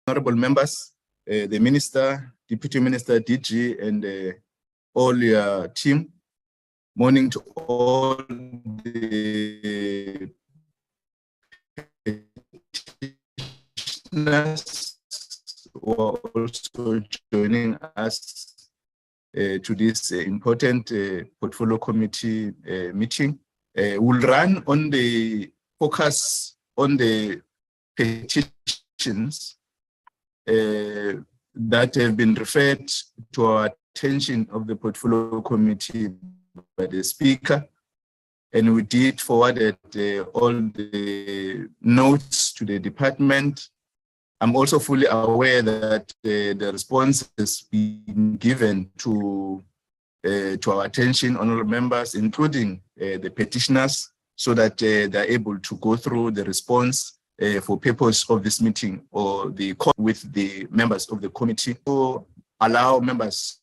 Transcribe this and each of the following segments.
honorable members, the Minister, Deputy Minister, DG, and all your team. Morning to all the petitioners who are also joining us to this important portfolio committee meeting. We'll run on the focus on the petitions that have been referred to our attention of the portfolio committee by the Speaker, and we did forwarded all the notes to the department. I'm also fully aware that the response has been given to our attention, honorable members, including the petitioners, so that they're able to go through the response for purpose of this meeting or the call with the members of the committee to allow members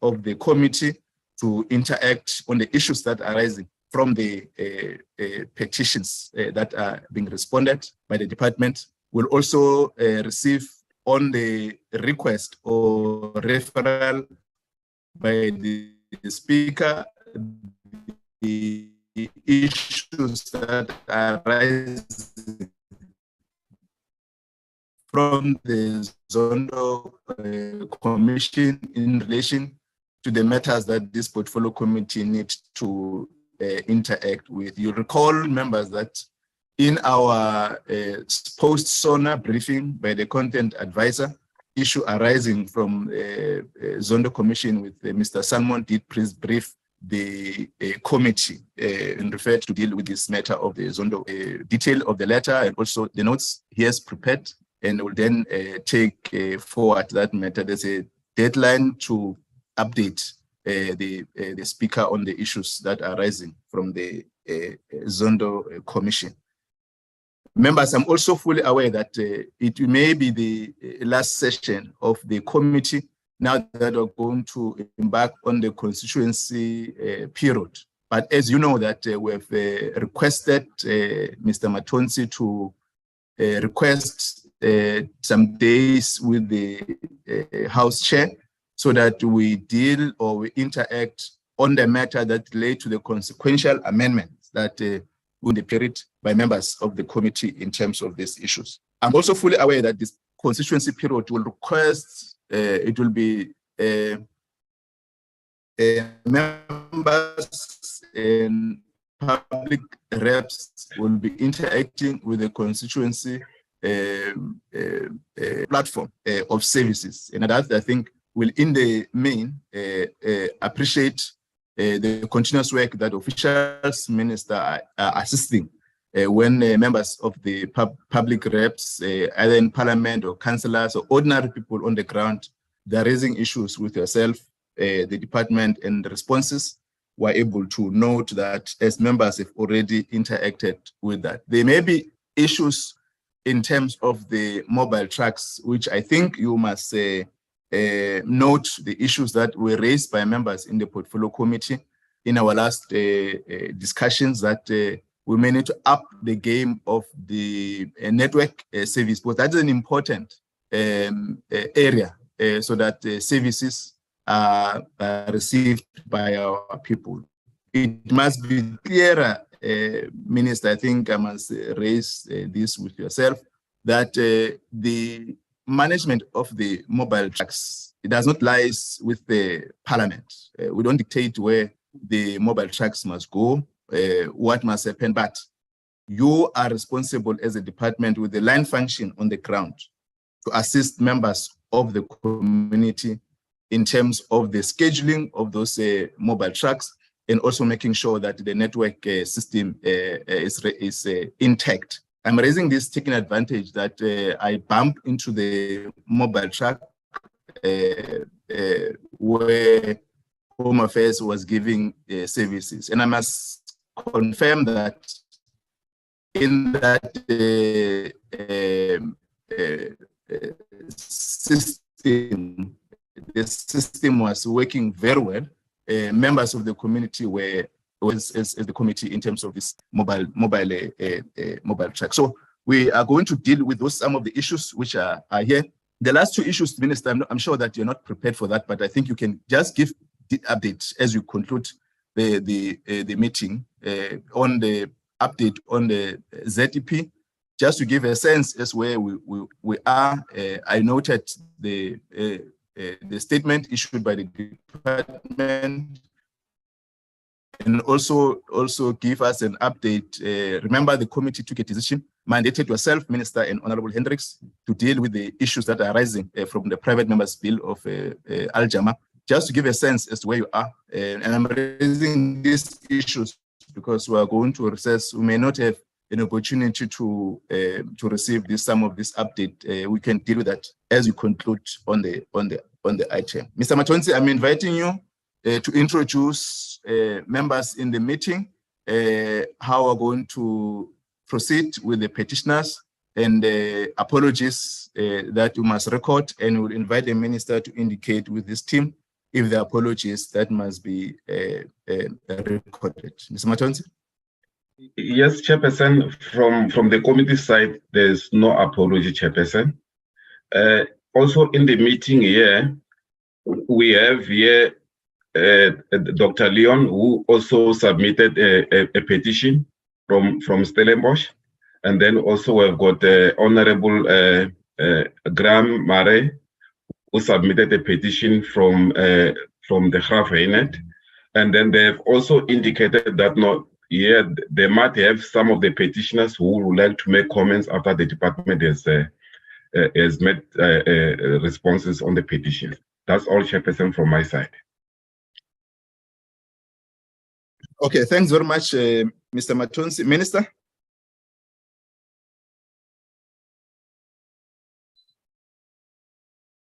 of the committee to interact on the issues that are arising from the petitions that are being responded by the department. We'll also receive on the request or referral by the Speaker the issues that are arising from the Zondo Commission in relation to the matters that this portfolio committee needs to interact with. You recall, members, that in our post-SONA briefing by the content advisor, issue arising from Zondo Commission with Mr. Salmon did brief the committee and referred to deal with this matter of the Zondo detail of the letter and also the notes he has prepared, and will then take forward that matter. There's a deadline to update the Speaker on the issues that are arising from the Zondo Commission. Members, I'm also fully aware that it may be the last session of the committee now that we're going to embark on the constituency period. But as you know that we have requested Mr. Matonsi to request some days with the House Chair so that we deal or we interact on the matter that relate to the consequential amendments that will be carried by members of the committee in terms of these issues. I'm also fully aware that this constituency period will request, it will be members and public reps will be interacting with the constituency platform of services. And that, I think, will in the main appreciate the continuous work that officials, minister are assisting when members of the public reps, either in parliament or councillors or ordinary people on the ground, they're raising issues with yourself, the department, and the responses were able to note that as members have already interacted with that. There may be issues in terms of the mobile trucks, which I think you must note the issues that were raised by members in the portfolio committee in our last discussions, that we may need to up the game of the network service, but that's an important area so that services are received by our people. It must be clearer, Minister, I think I must raise this with yourself, that the management of the mobile trucks, it does not lie with the parliament. We don't dictate where the mobile trucks must go, what must happen, but you are responsible as a department with the line function on the ground to assist members of the community in terms of the scheduling of those mobile trucks, and also making sure that the network system is intact. I'm raising this, taking advantage that I bump into the mobile truck where Home Affairs was giving services. And I must confirm that in that system, the system was working very well. Members of the community were as the committee in terms of this mobile truck. So we are going to deal with some of the issues which are here. The last two issues, Minister, I'm sure that you're not prepared for that, but I think you can just give the update as you conclude the meeting on the update on the ZEP, just to give a sense as where we are. I noted the statement issued by the department, and also give us an update. Remember, the committee took a decision, mandated yourself, Minister, and Honorable Hendricks, to deal with the issues that are arising from the private members' bill of Al-Jama, just to give a sense as to where you are. And I'm raising these issues because we are going to recess. We may not have an opportunity to receive some of this update. We can deal with that as you conclude on the item. Mr. Matonzi, I'm inviting you to introduce members in the meeting, how we're going to proceed with the petitioners, and apologies that you must record, and we'll invite the minister to indicate with this team if the apologies that must be recorded. Mr. Matonzi? Yes, Chairperson, from the committee side, there's no apology, Chairperson. Also in the meeting here, we have here Dr. Leon, who also submitted a petition from Stellenbosch. And then also we've got Honorable Graham-Mare, who submitted a petition from the Graaff-Reinet. And then they've also indicated that they might have some of the petitioners who would like to make comments after the department has made responses on the petition. That's all, Chairperson, from my side. Okay, thanks very much, Mr. Matonzi. Minister?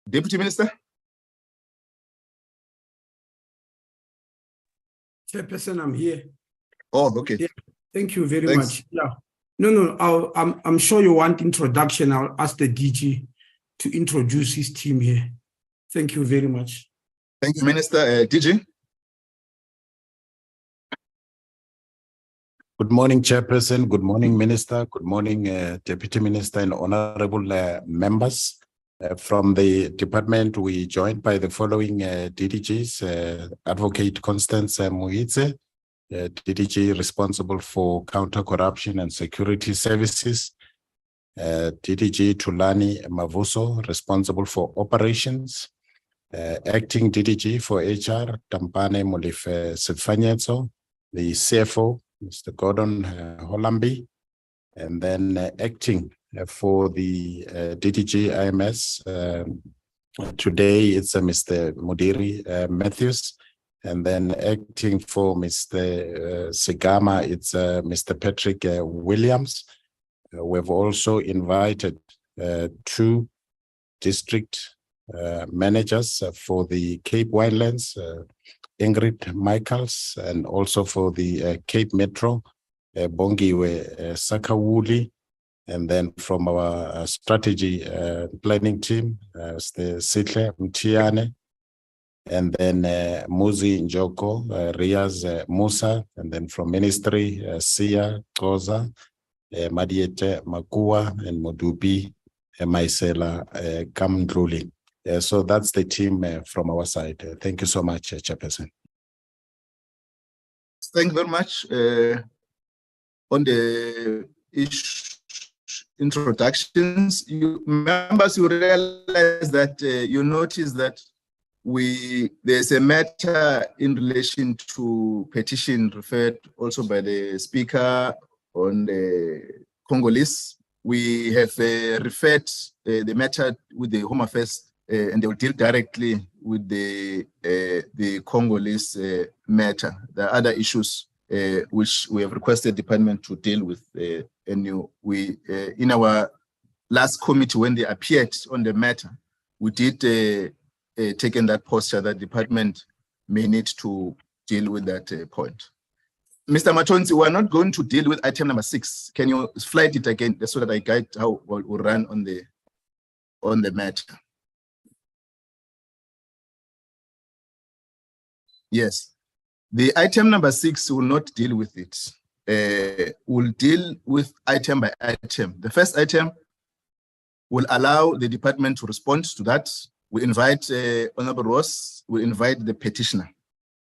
Deputy Minister? Chairperson, I'm here. Oh, okay. Yeah, thank you very much. Yeah. No, I'm sure you want introduction. I'll ask the DG to introduce his team here. Thank you very much. Thank you, Minister. DG? Good morning, Chairperson. Good morning, Minister. Good morning, Deputy Minister and honorable members. From the department, we joined by the following DDGs, Advocate Constance Muhitse, DDG responsible for counter-corruption and security services, DDG Tulani Mavuso, responsible for operations, acting DDG for HR, Tampane Molife Sifanyetso, the CFO, Mr. Gordon Hollambi, and then acting for the DDG IMS. Today it's Mr. Mudiri Matthews, and then acting for Mr. Segama, it's Mr. Patrick Williams. We've also invited two district managers for the Cape Winelands, Ingrid Michaels, and also for the Cape Metro, Bongiwe Sakawuli, and then from our strategy planning team, the Sitle Mtiane, and then Muzi Njoko, Riaz Musa, and then from Ministry, Sia Koza, Madiete Makua, and Modubi Maisela Kamdruli. So that's the team from our side. Thank you so much, Chairperson. Thank you very much. On the introductions, members, you realize that you notice that there's a matter in relation to petition referred also by the speaker on the Congolese. We have referred the matter with the Home Affairs, and they will deal directly with the Congolese matter. There are other issues which we have requested the department to deal with. And we, in our last committee, when they appeared on the matter, we did take in that posture that the department may need to deal with that point. Mr. Matonzi, we are not going to deal with item number 6. Can you slide it again so that I guide how we'll run on the matter? Yes. The item number 6 will not deal with it. We'll deal with item by item. The first item will allow the department to respond to that. We invite Honorable Roos, we invite the petitioner.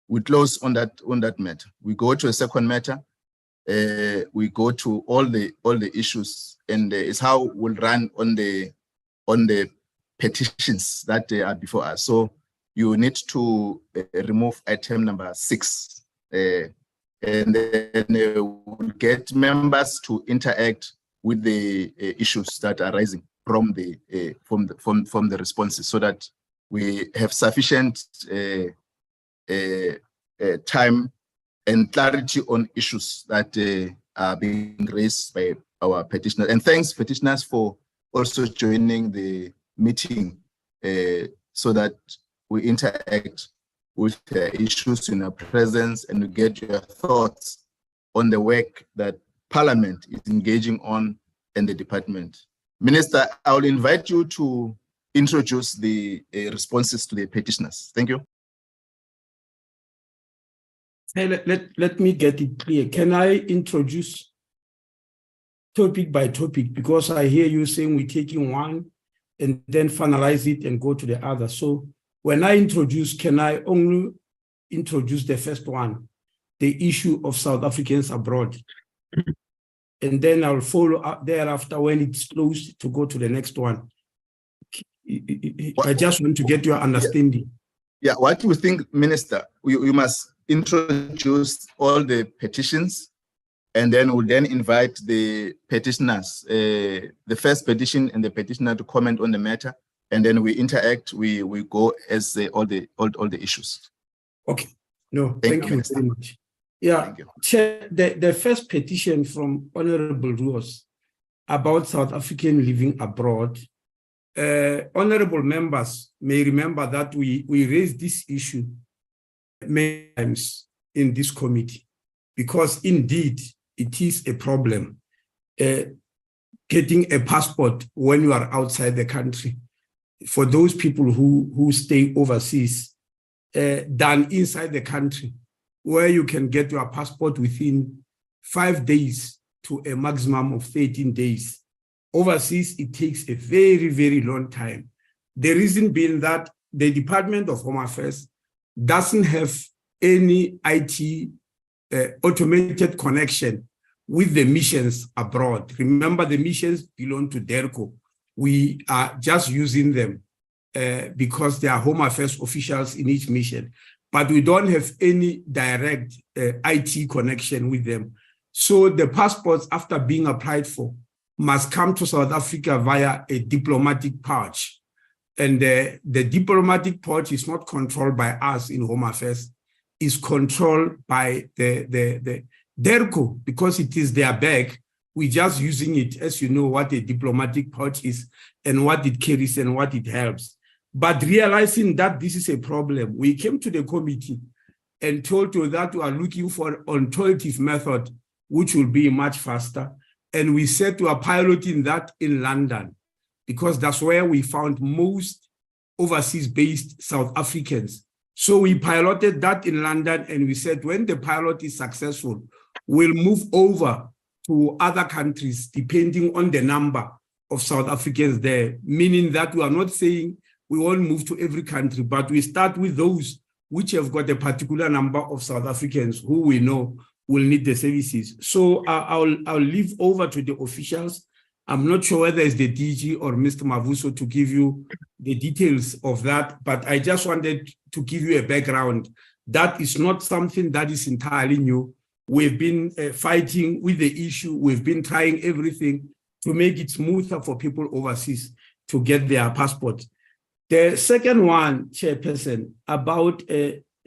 We close on that matter. We go to a second matter. We go to all the issues, and it's how we'll run on the petitions that are before us. So you need to remove item number 6, and then we'll get members to interact with the issues that are rising from the responses, so that we have sufficient time and clarity on issues that are being raised by our petitioners. And thanks, petitioners, for also joining the meeting so that we interact with issues in our presence and to get your thoughts on the work that Parliament is engaging on and the department. Minister, I will invite you to introduce the responses to the petitioners. Thank you. Hey, let me get it clear. Can I introduce topic by topic? Because I hear you saying we're taking one and then finalize it and go to the other. So when I introduce, can I only introduce the first one, the issue of South Africans abroad? And then I'll follow up thereafter when it's closed to go to the next one. I just want to get your understanding. Yeah, what do you think, Minister? You must introduce all the petitions, and then we'll then invite the petitioners, the first petition and the petitioner, to comment on the matter, and then we interact. We go as all the issues. Okay. No, thank you very much. Yeah, Chair, the first petition from Honorable Roos about South African living abroad. Honorable members may remember that we raised this issue many times in this committee, because indeed it is a problem getting a passport when you are outside the country for those people who stay overseas than inside the country, where you can get your passport within 5 days to a maximum of 13 days. Overseas, it takes a very, very long time. The reason being that the Department of Home Affairs doesn't have any IT automated connection with the missions abroad. Remember, the missions belong to DERCO. We are just using them because they are Home Affairs officials in each mission, but we don't have any direct IT connection with them. So the passports, after being applied for, must come to South Africa via a diplomatic pouch. And the diplomatic pouch is not controlled by us in Home Affairs, it's controlled by the DERCO, because it is their bag. We're just using it, as you know, what a diplomatic pouch is and what it carries and what it helps. But realizing that this is a problem, we came to the committee and told you that we are looking for an alternative method, which will be much faster. And we said we are piloting that in London, because that's where we found most overseas-based South Africans. So we piloted that in London, and we said when the pilot is successful, we'll move over to other countries depending on the number of South Africans there, meaning that we are not saying we won't move to every country, but we start with those which have got a particular number of South Africans who we know will need the services. So I'll leave over to the officials. I'm not sure whether it's the DG or Mr. Mavuso to give you the details of that, but I just wanted to give you a background. That is not something that is entirely new. We've been fighting with the issue. We've been trying everything to make it smoother for people overseas to get their passports. The second one, Chairperson, about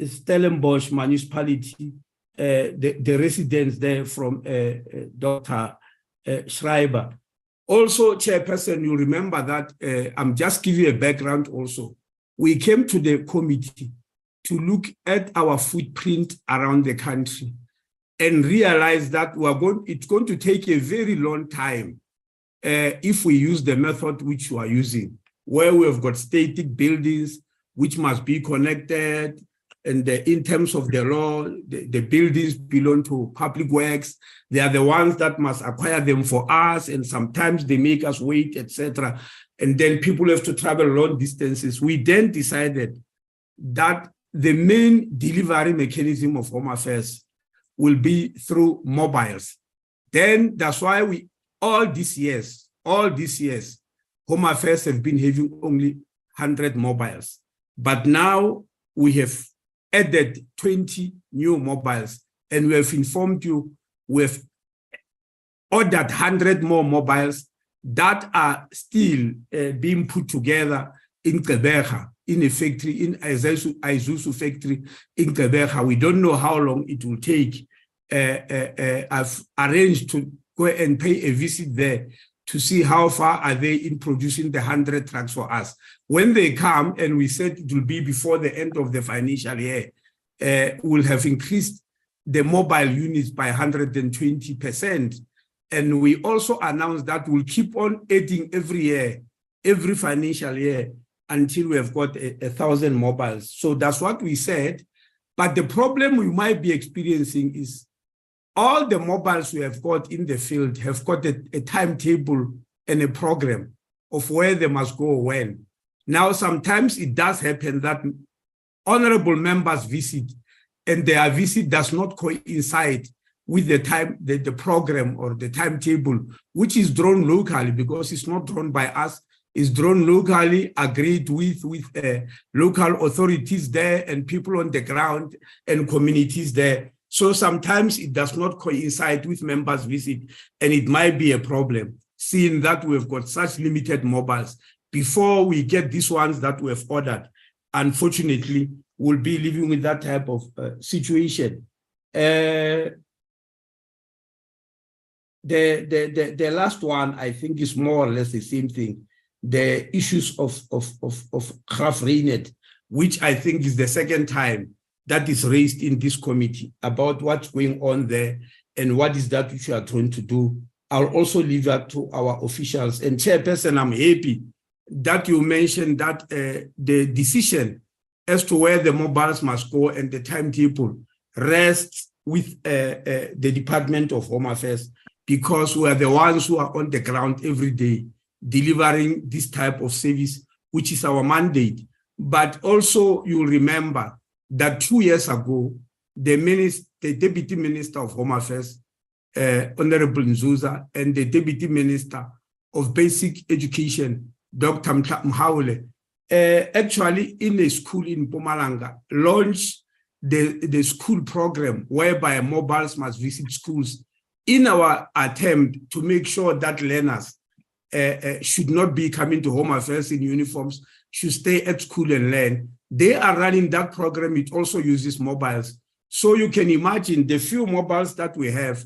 Stellenbosch Municipality, the residents there from Dr. Schreiber. Also, Chairperson, you remember that I'm just giving you a background also. We came to the committee to look at our footprint around the country and realize that it's going to take a very long time if we use the method which you are using, where we have got static buildings which must be connected, And in terms of the law, the buildings belong to public works. They are the ones that must acquire them for us, and sometimes they make us wait, etc. And then people have to travel long distances. We then decided that the main delivery mechanism of Home Affairs will be through mobiles. Then that's why all these years, Home Affairs have been having only 100 mobiles. But now we have added 20 new mobiles, and we have informed you we have ordered 100 more mobiles that are still being put together in Gqeberha, in a factory, in Isuzu factory in Gqeberha. We don't know how long it will take. I've arranged to go and pay a visit there to see how far are they in producing the 100 trucks for us. When they come, and we said it will be before the end of the financial year, we'll have increased the mobile units by 120%. And we also announced that we'll keep on adding every year, every financial year, until we have got 1,000 mobiles. So that's what we said. But the problem we might be experiencing is all the mobiles we have got in the field have got a timetable and a program of where they must go when. Now, sometimes it does happen that honorable members visit, and their visit does not coincide with the program or the timetable, which is drawn locally, because it's not drawn by us. It's drawn locally, agreed with local authorities there and people on the ground and communities there. So sometimes it does not coincide with members' visit, and it might be a problem, seeing that we've got such limited mobiles. Before we get these ones that we have ordered, unfortunately, we'll be living with that type of situation. The last one, I think, is more or less the same thing. The issues of Graaff-Reinet, which I think is the second time that is raised in this committee about what's going on there and what is that which we are trying to do. I'll also leave that to our officials. And Chairperson, I'm happy that you mentioned that the decision as to where the mobiles must go and the timetable rests with the Department of Home Affairs, because we are the ones who are on the ground every day delivering this type of service, which is our mandate. But also you'll remember that 2 years ago, the Deputy Minister of Home Affairs, Honorable Nzuza, and the Deputy Minister of Basic Education, Dr. Mhaule, actually in a school in Mpumalanga, launched the school program whereby mobiles must visit schools in our attempt to make sure that learners should not be coming to Home Affairs in uniforms, should stay at school and learn. They are running that program. It also uses mobiles. So you can imagine the few mobiles that we have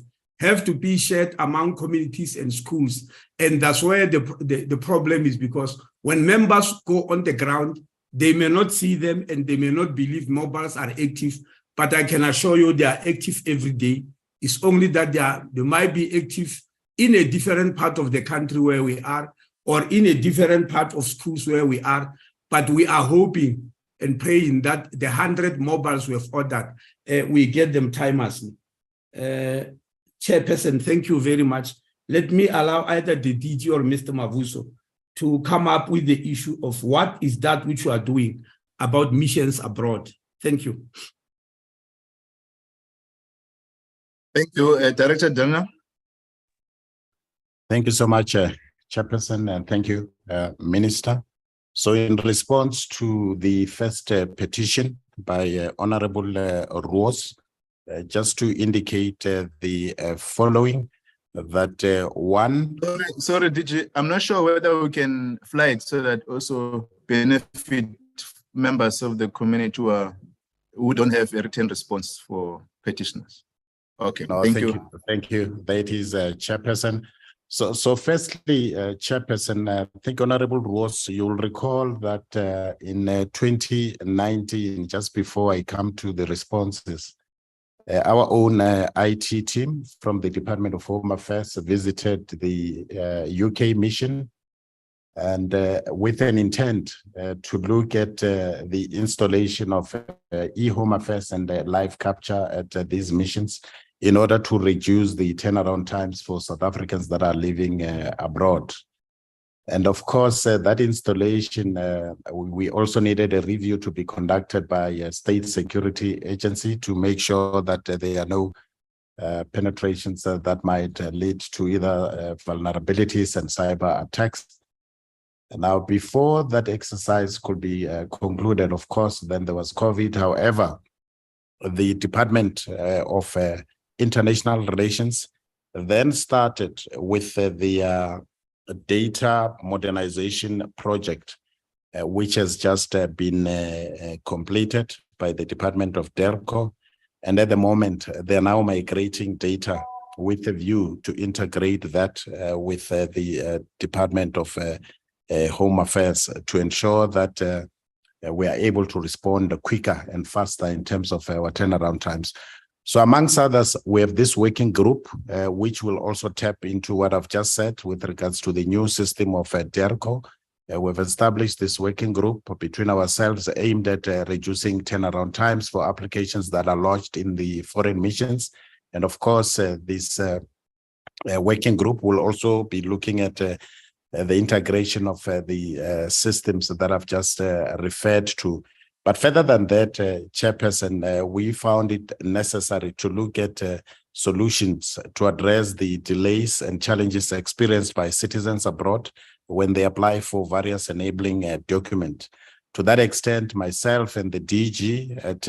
to be shared among communities and schools. And that's where the problem is, because when members go on the ground, they may not see them and they may not believe mobiles are active, but I can assure you they are active every day. It's only that they might be active in a different part of the country where we are, or in a different part of schools where we are. But we are hoping and praying that the 100 mobiles we have ordered, we get them timelessly. Chairperson, thank you very much. Let me allow either the DG or Mr. Mavuso to come up with the issue of what is that which we are doing about missions abroad. Thank you. Thank you, Director General. Thank you so much, Chairperson, and thank you, Minister. So in response to the first petition by Honorable Roos, just to indicate the following, that one... Sorry, DG, I'm not sure whether we can fly it so that also benefit members of the community who don't have a written response for petitioners. Okay, no, thank you. Thank you. That is Chairperson. So firstly, Chairperson, I think Honorable Roos, you'll recall that in 2019, just before I come to the responses, our own IT team from the Department of Home Affairs visited the UK mission and with an intent to look at the installation of e-home affairs and live capture at these missions in order to reduce the turnaround times for South Africans that are living abroad. And of course, that installation, we also needed a review to be conducted by a state security agency to make sure that there are no penetrations that might lead to either vulnerabilities and cyber attacks. Now, before that exercise could be concluded, of course, then there was COVID. However, the Department of International Relations then started with the data modernization project, which has just been completed by the Department of DERCO. And at the moment, they're now migrating data with a view to integrate that with the Department of Home Affairs to ensure that we are able to respond quicker and faster in terms of our turnaround times. So amongst others, we have this working group, which will also tap into what I've just said with regards to the new system of DERCO. We've established this working group between ourselves aimed at reducing turnaround times for applications that are lodged in the foreign missions. And of course, this working group will also be looking at the integration of the systems that I've just referred to. But further than that, Chairperson, we found it necessary to look at solutions to address the delays and challenges experienced by citizens abroad when they apply for various enabling documents. To that extent, myself and the DG at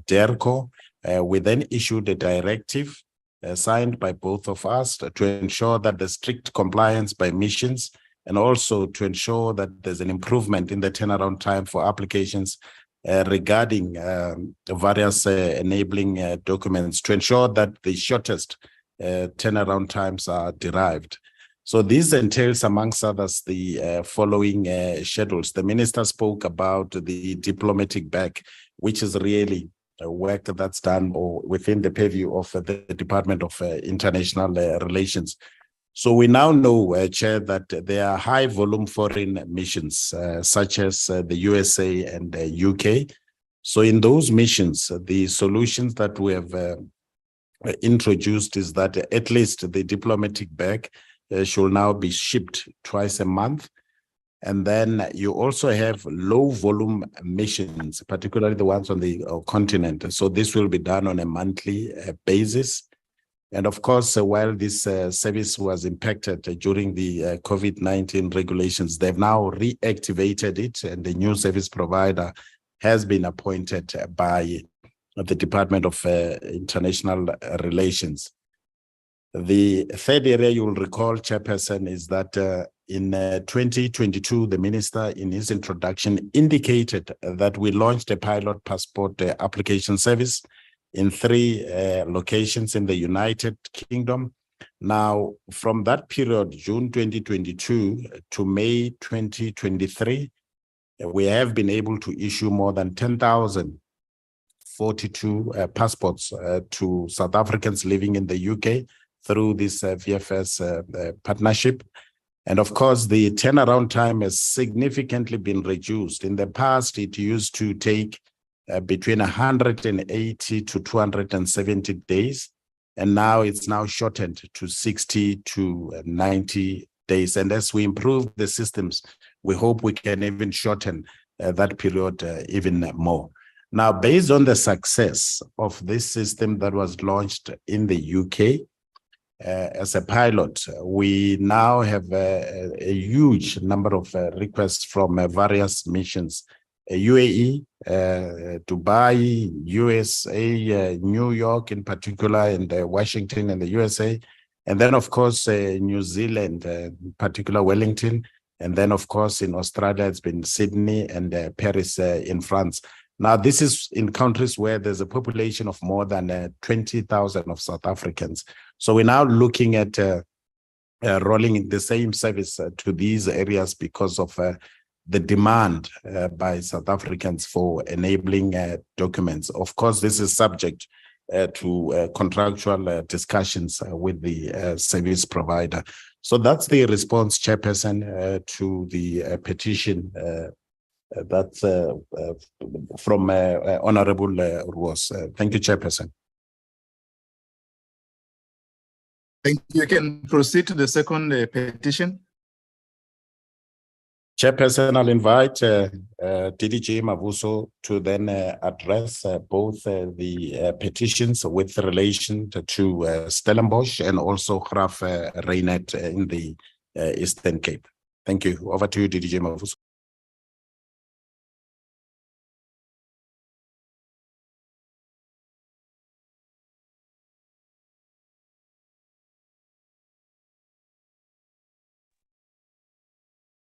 DERCO, we then issued a directive signed by both of us to ensure that the strict compliance by missions and also to ensure that there's an improvement in the turnaround time for applications regarding various enabling documents to ensure that the shortest turnaround times are derived. So this entails, amongst others, the following schedules. The minister spoke about the diplomatic bag, which is really work that's done or within the purview of the Department of International Relations. So we now know, Chair, that there are high volume foreign missions, such as the USA and the UK. So in those missions, the solutions that we have introduced is that at least the diplomatic bag should now be shipped twice a month. And then you also have low volume missions, particularly the ones on the continent. So this will be done on a monthly basis. And of course, while this service was impacted during the COVID-19 regulations, they've now reactivated it, and the new service provider has been appointed by the Department of International Relations. The third area you will recall, Chairperson, is that in 2022, the minister in his introduction indicated that we launched a pilot passport application service in 3 locations in the United Kingdom. Now, from that period, June 2022 to May 2023, we have been able to issue more than 10,042 passports to South Africans living in the UK through this VFS partnership. And of course, the turnaround time has significantly been reduced. In the past, it used to take between 180 to 270 days. And now it's now shortened to 60 to 90 days. And as we improve the systems, we hope we can even shorten that period even more. Now, based on the success of this system that was launched in the UK as a pilot, we now have a huge number of requests from various missions. UAE, Dubai, USA, New York in particular, and Washington and the USA. And then, of course, New Zealand, in particular Wellington. And then, of course, in Australia, it's been Sydney and Paris in France. Now, this is in countries where there's a population of more than 20,000 of South Africans. So we're now looking at rolling the same service to these areas because of the demand by South Africans for enabling documents. Of course, this is subject to contractual discussions with the service provider. So that's the response, Chairperson, to the petition that's from Honorable Roos. Thank you, Chairperson. Thank you. You can proceed to the second petition. Chairperson, I'll invite DDG Mavuso to then address both the petitions with relation to Stellenbosch and also Graaff-Reinet in the Eastern Cape. Thank you. Over to you, DDG Mavuso.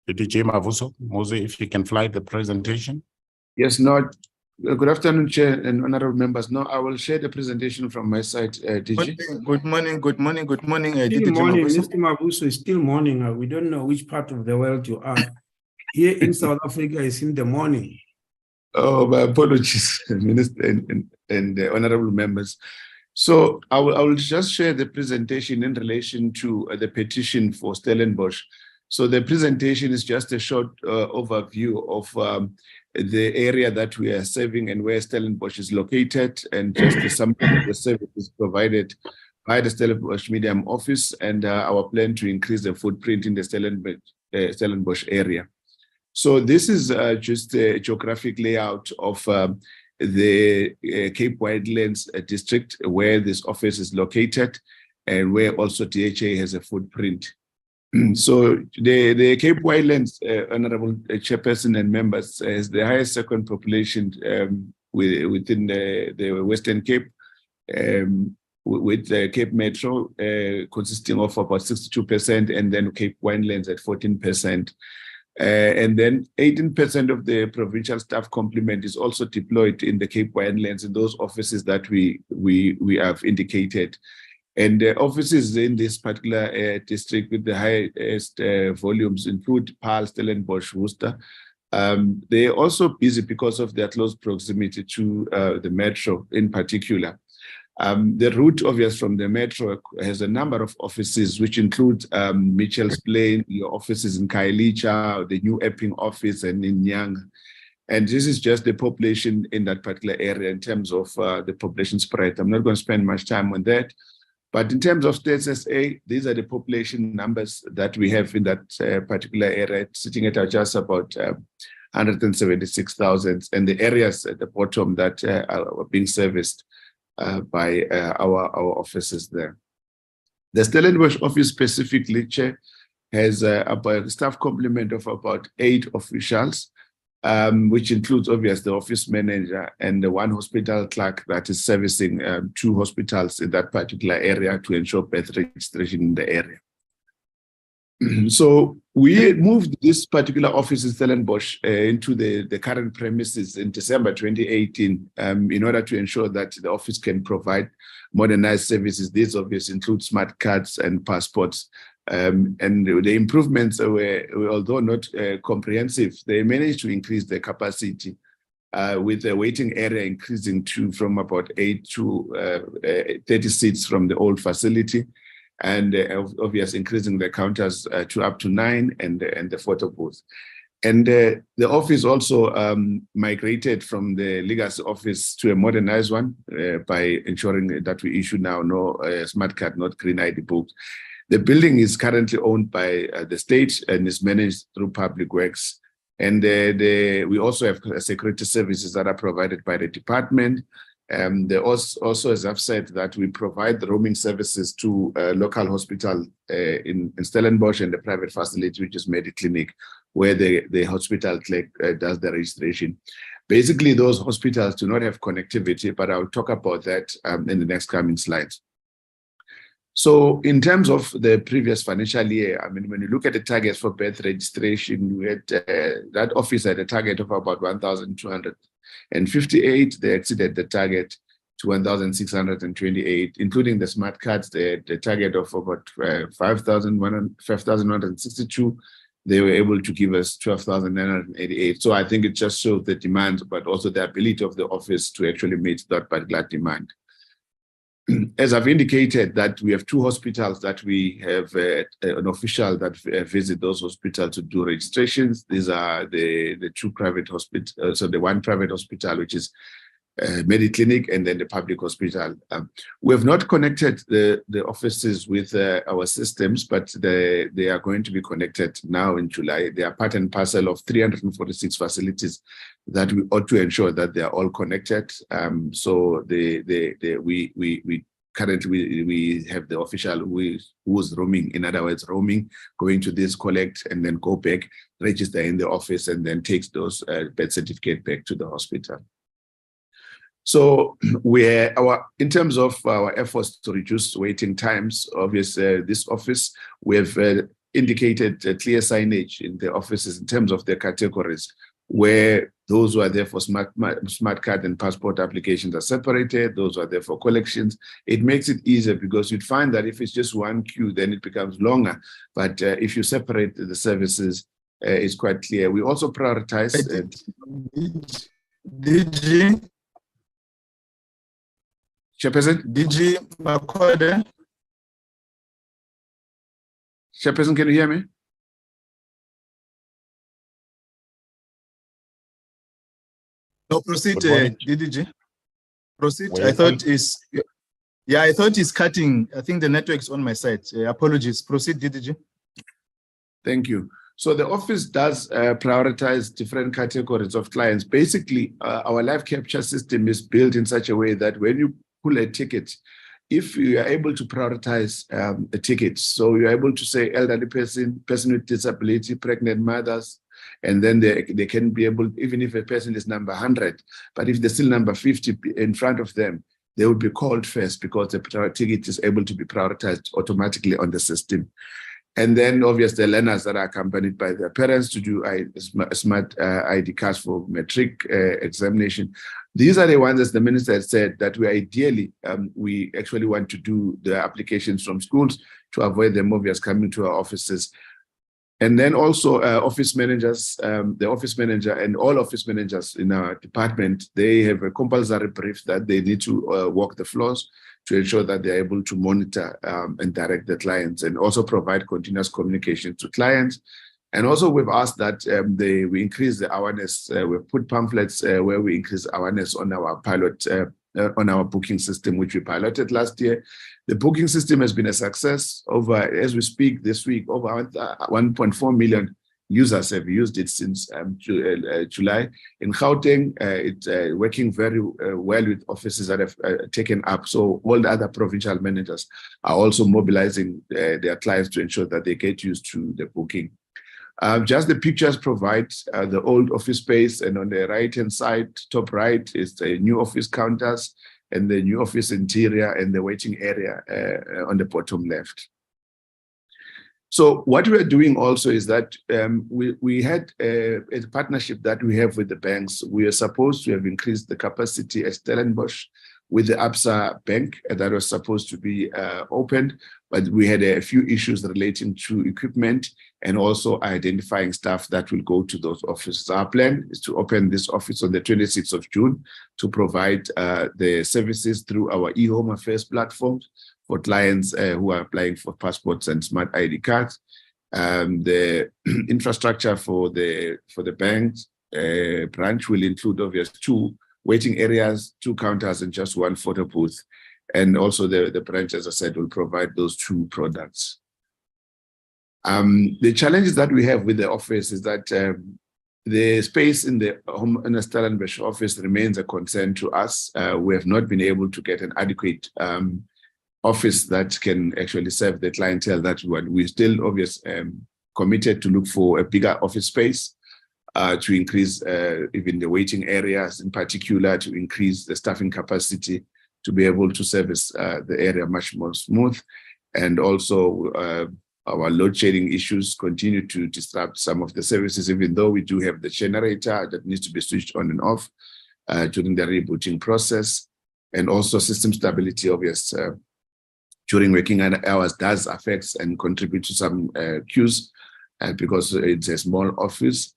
DDG Mavuso, Mose, if you can fly the presentation. Yes, Naude. Good afternoon, Chair and honorable members. No, I will share the presentation from my side, DG. Good morning, Still morning, Mr. Mavuso, it's still morning. We don't know which part of the world you are. Here in South Africa, it's in the morning. Oh, my apologies, Minister and honorable members. So I will just share the presentation in relation to the petition for Stellenbosch. So the presentation is just a short overview of the area that we are serving and where Stellenbosch is located, and just some of the services provided by the Stellenbosch Medium Office and our plan to increase the footprint in the Stellenbosch area. So this is just a geographic layout of the Cape Winelands district where this office is located and where also DHA has a footprint. So the Cape Winelands, Honorable Chairperson and members, has the highest second population within the Western Cape, with the Cape Metro consisting of about 62%, and then Cape Winelands at 14%. And then 18% of the provincial staff complement is also deployed in the Cape Winelands in those offices that we have indicated. And the offices in this particular district with the highest volumes include Paarl, Stellenbosch, Worcester. They're also busy because of their close proximity to the metro in particular. The route, obviously, from the metro has a number of offices, which include Mitchell's Plain, your offices in Khayelitsha, the new Epping office, and in Nyanga. And this is just the population in that particular area in terms of the population spread. I'm not going to spend much time on that. But in terms of State SA, these are the population numbers that we have in that particular area, sitting at just about 176,000, and the areas at the bottom that are being serviced by our offices there. The Stellenbosch office specifically, Chair, has about a staff complement of about 8 officials, which includes obviously the office manager and the one hospital clerk that is servicing 2 hospitals in that particular area to ensure birth registration in the area. So we moved this particular office in Stellenbosch into the current premises in December 2018 in order to ensure that the office can provide modernized services. These obviously include smart cards and passports. And the improvements were although not comprehensive, they managed to increase the capacity with the waiting area increasing from about 8 to 30 seats from the old facility, and obviously increasing the counters to up to 9 and the photo booth. And the office also migrated from the legacy office to a modernized one by ensuring that we issue now no smart card, not green ID books. The building is currently owned by the state and is managed through Public Works. And we also have security services that are provided by the department. There also, as I've said, that we provide the roaming services to local hospital in Stellenbosch and the private facility, which is Mediclinic, where the hospital does the registration. Basically, those hospitals do not have connectivity, but I'll talk about that in the next coming slides. So in terms of the previous financial year, I mean, when you look at the targets for birth registration, we had that office had a target of about 1,258. They exceeded the target to 1,628, including the smart cards. They had a target of about 5,162. They were able to give us 12,988. So I think it just shows the demand, but also the ability of the office to actually meet that particular demand. as I've indicated, that we have two hospitals that we have an official that visit those hospitals to do registrations. These are the two private hospitals, so the one private hospital, which is Mediclinic, and then the public hospital. We have not connected the offices with our systems, but they are going to be connected now in July. They are part and parcel of 346 facilities that we ought to ensure that they are all connected. So we currently have the official who's roaming, in other words, roaming, going to this, collect, and then go back, register in the office, and then takes those birth certificate back to the hospital. So in terms of our efforts to reduce waiting times, obviously this office, we have indicated clear signage in the offices in terms of their categories, where those who are there for smart card and passport applications are separated, those who are there for collections. It makes it easier because you'd find that if it's just one queue, then it becomes longer. But if you separate the services, it's quite clear. We also prioritize. DG Chairperson, DG Makode. Chairperson, can you hear me? No, proceed, DDG. Proceed. I thought it's cutting. I think the network's on my side. Apologies. Proceed, DDG. Thank you. So the office does prioritize different categories of clients. Basically, our live capture system is built in such a way that when you pull a ticket, if you are able to prioritize a ticket, so you're able to say elderly person with disability, pregnant mothers, and then they can be able, even if a person is number 100, but if they're still number 50 in front of them, they will be called first because the ticket is able to be prioritized automatically on the system. And then obviously the learners that are accompanied by their parents to do smart ID cards for matric examination. These are the ones, as the minister had said, that we ideally, we actually want to do the applications from schools to avoid them obviously coming to our offices. And then also office managers, the office manager and all office managers in our department, they have a compulsory brief that they need to walk the floors to ensure that they're able to monitor and direct the clients and also provide continuous communication to clients. And also we've asked that we increase the awareness. We've put pamphlets where we increase awareness on our pilot, on our booking system, which we piloted last year. The booking system has been a success. As we speak this week, over 1.4 million users have used it since July. In Gauteng, it's working very well with offices that have taken up. So all the other provincial managers are also mobilizing their clients to ensure that they get used to the booking. Just the pictures provide the old office space, and on the right-hand side, top right, is the new office counters and the new office interior and the waiting area on the bottom left. So what we are doing also is that we had a partnership that we have with the banks. We are supposed to have increased the capacity at Stellenbosch with the Absa Bank that was supposed to be opened, but we had a few issues relating to equipment and also identifying staff that will go to those offices. Our plan is to open this office on the 26th of June to provide the services through our e-home affairs platforms for clients who are applying for passports and smart ID cards. The infrastructure for the bank's branch will include obviously 2 waiting areas, 2 counters, and just 1 photo booth. And also the branch, as I said, will provide those 2 products. The challenges that we have with the office is that the space in the Stellenbosch office remains a concern to us. We have not been able to get an adequate office that can actually serve the clientele that we want. We're still obviously committed to look for a bigger office space to increase even the waiting areas, in particular to increase the staffing capacity to be able to service the area much more smooth. And also our load shedding issues continue to disrupt some of the services, even though we do have the generator that needs to be switched on and off during the rebooting process. And also system stability, obviously, during working hours does affect and contribute to some queues because it's a small office.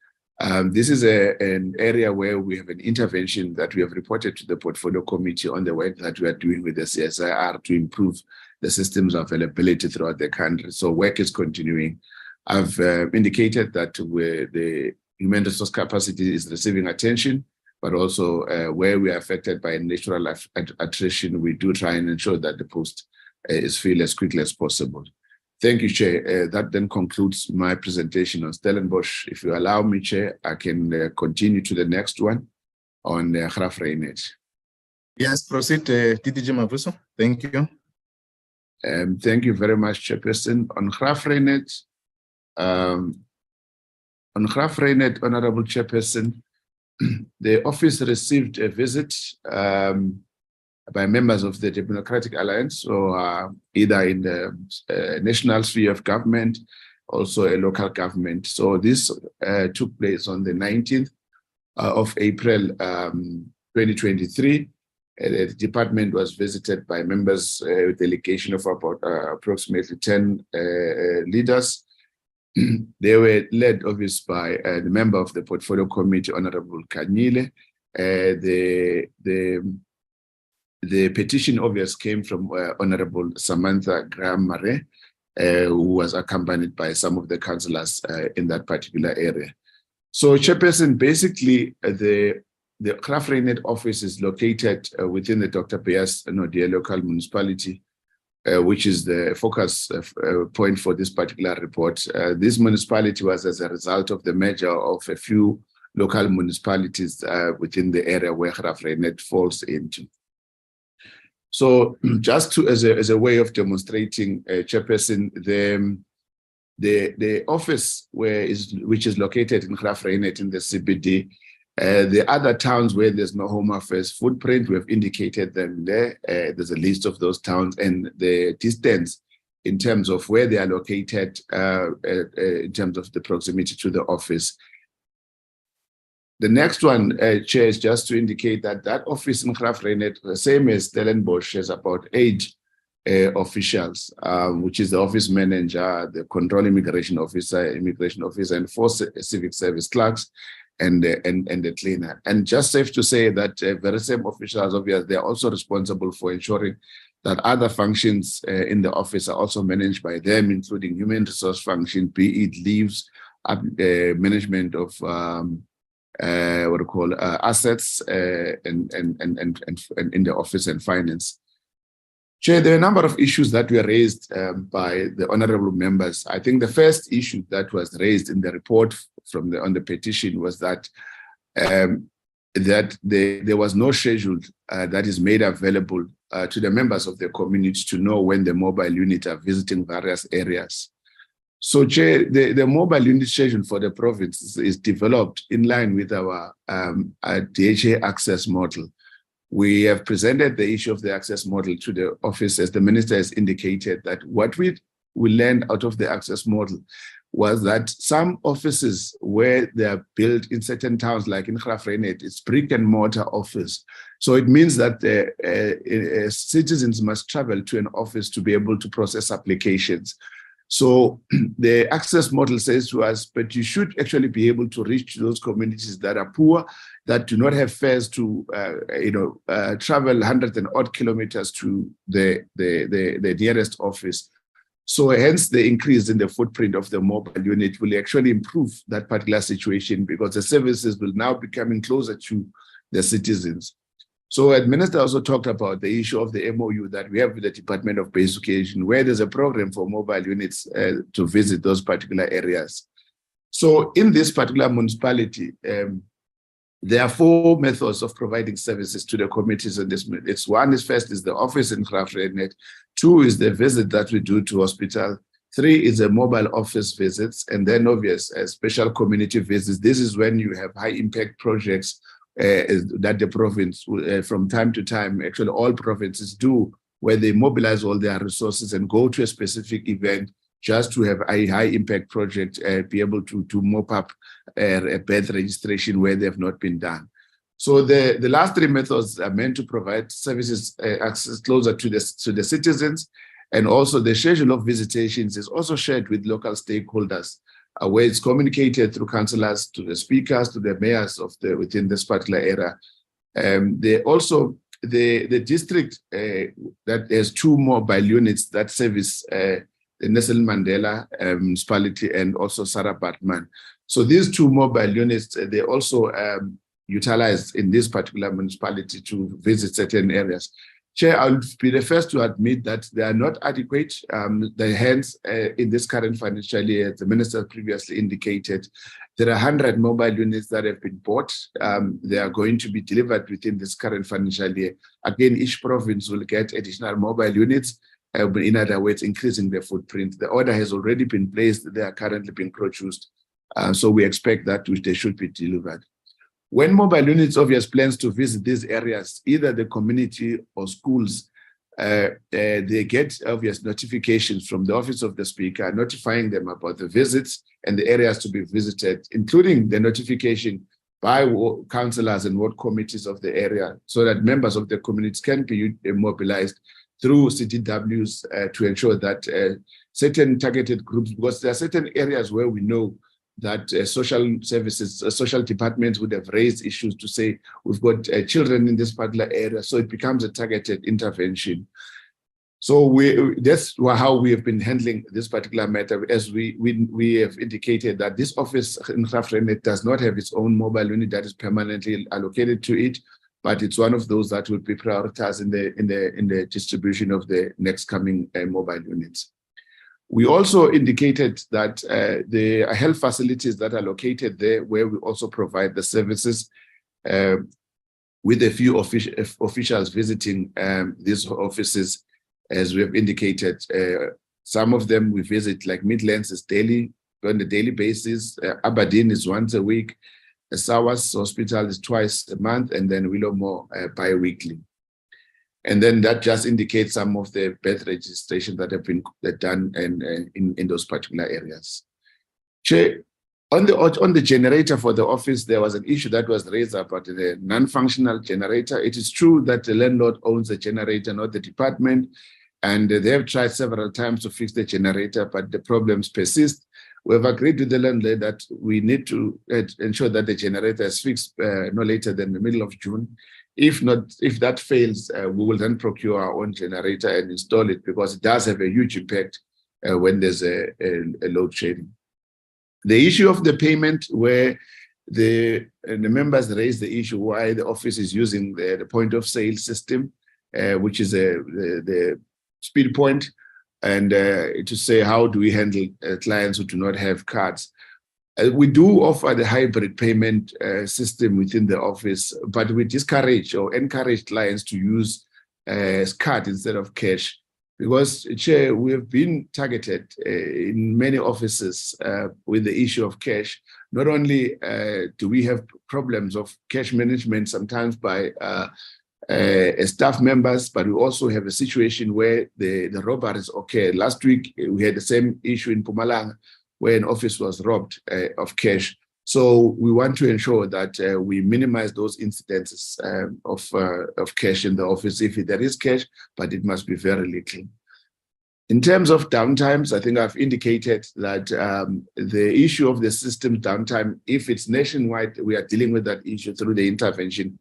This is an area where we have an intervention that we have reported to the Portfolio Committee on the work that we are doing with the CSIR to improve the system's availability throughout the country. So work is continuing. I've indicated that the human resource capacity is receiving attention, but also where we are affected by natural attrition, we do try and ensure that the post is filled as quickly as possible. Thank you, Chair. That then concludes my presentation on Stellenbosch. If you allow me, Chair, I can continue to the next one on Graaff-Reinet. Yes, proceed, TDG Mavuso. Thank you. Thank you very much, Chairperson. On Graaff-Reinet, Honorable Chairperson, the office received a visit by members of the Democratic Alliance, so either in the national sphere of government, also a local government. So this took place on the 19th of April 2023. The department was visited by members with a delegation of about approximately 10 leaders. They were led, obviously, by the member of the Portfolio Committee, Honorable Kanyile. The petition, obviously, came from Honorable Samantha Graham-Mare, who was accompanied by some of the councillors in that particular area. So, Chairperson, basically, the Graaff-Reinet office is located within the Dr. Beyers Naude local municipality, which is the focus point for this particular report. This municipality was as a result of the merger of a few local municipalities within the area where Graaff-Reinet falls into. So just as a way of demonstrating, Chairperson, the office which is located in Graaff-Reinet in the CBD, the other towns where there's no Home Affairs footprint, we have indicated them there. There's a list of those towns and the distance in terms of where they are located, in terms of the proximity to the office. The next one, Chair, is just to indicate that that office in Graaff-Reinet, the same as Stellenbosch, has about 8 officials, which is the office manager, the control immigration officer, and 4 civic service clerks, and the cleaner. And just safe to say that very same officials, obviously, they are also responsible for ensuring that other functions in the office are also managed by them, including human resource function, be it leaves, management of assets and in the office and finance. Chair, there are a number of issues that were raised by the honorable members. I think the first issue that was raised in the report on the petition was that there was no schedule that is made available to the members of the community to know when the mobile units are visiting various areas. So, Chair, the mobile unit schedule for the province is developed in line with our DHA access model. We have presented the issue of the access model to the office, as the minister has indicated, that what we learned out of the access model was that some offices where they are built in certain towns, like in Graaff-Reinet, it's brick and mortar office. So it means that citizens must travel to an office to be able to process applications. So the access model says to us, but you should actually be able to reach those communities that are poor, that do not have fares to, travel hundreds and odd kilometers to the nearest office. So hence the increase in the footprint of the mobile unit will actually improve that particular situation, because the services will now be coming closer to the citizens. So the minister also talked about the issue of the MOU that we have with the Department of Basic Education, where there's a program for mobile units to visit those particular areas. So in this particular municipality, there are 4 methods of providing services to the communities in this. First is the office in Graaff-Reinet. 2 is the visit that we do to hospital. 3 is the mobile office visits, and then obvious special community visits. This is when you have high impact projects that the province, from time to time, actually all provinces do, where they mobilize all their resources and go to a specific event just to have a high impact project, be able to mop up a birth registration where they have not been done. So the last 3 methods are meant to provide services access closer to the citizens, and also the schedule of visitations is also shared with local stakeholders where it's communicated through councillors to the speakers, to the mayors of within this particular area. The district that has 2 mobile units that service the Nelson Mandela municipality and also Sarah Batman. So these 2 mobile units, they also utilized in this particular municipality to visit certain areas. Chair, I'll be the first to admit that they are not adequate. Hence, in this current financial year, the minister previously indicated, there are 100 mobile units that have been bought. They are going to be delivered within this current financial year. Again, each province will get additional mobile units, in other words, increasing their footprint. The order has already been placed. They are currently being produced. So we expect that they should be delivered. When mobile units obviously plans to visit these areas, either the community or schools, they get obvious notifications from the office of the speaker notifying them about the visits and the areas to be visited, including the notification by councillors and ward committees of the area, so that members of the communities can be mobilized through CTWs to ensure that certain targeted groups, because there are certain areas where we know that social services, social departments would have raised issues to say, we've got children in this particular area, so it becomes a targeted intervention. So that's how we have been handling this particular matter, as we have indicated that this office in Graaff-Reinet does not have its own mobile unit that is permanently allocated to it, but it's one of those that will be prioritized in the distribution of the next coming mobile units. We also indicated that the health facilities that are located there, where we also provide the services, with a few officials visiting these offices, as we have indicated. Some of them we visit, like Midlands is daily, on a daily basis. Aberdeen is once a week. Sawas Hospital is twice a month, and then Willowmore bi-weekly. And then that just indicates some of the birth registration that have been done in those particular areas. Chair, on the generator for the office, there was an issue that was raised about the non-functional generator. It is true that the landlord owns the generator, not the department, and they have tried several times to fix the generator, but the problems persist. We have agreed with the landlord that we need to ensure that the generator is fixed no later than the middle of June. If that fails, we will then procure our own generator and install it, because it does have a huge impact when there's a load shedding. The issue of the payment, where the members raised the issue why the office is using the point of sale system, which is the speed point, and to say, how do we handle clients who do not have cards? We do offer the hybrid payment system within the office, but we discourage or encourage clients to use card instead of cash, because, Chair, we have been targeted in many offices with the issue of cash. Not only do we have problems of cash management sometimes by staff members, but we also have a situation where the robberies occur. Last week, we had the same issue in Mpumalanga, where an office was robbed of cash. So we want to ensure that we minimize those incidences of cash in the office, if there is cash, but it must be very little. In terms of downtimes, I think I've indicated that the issue of the system downtime, if it's nationwide, we are dealing with that issue through the intervention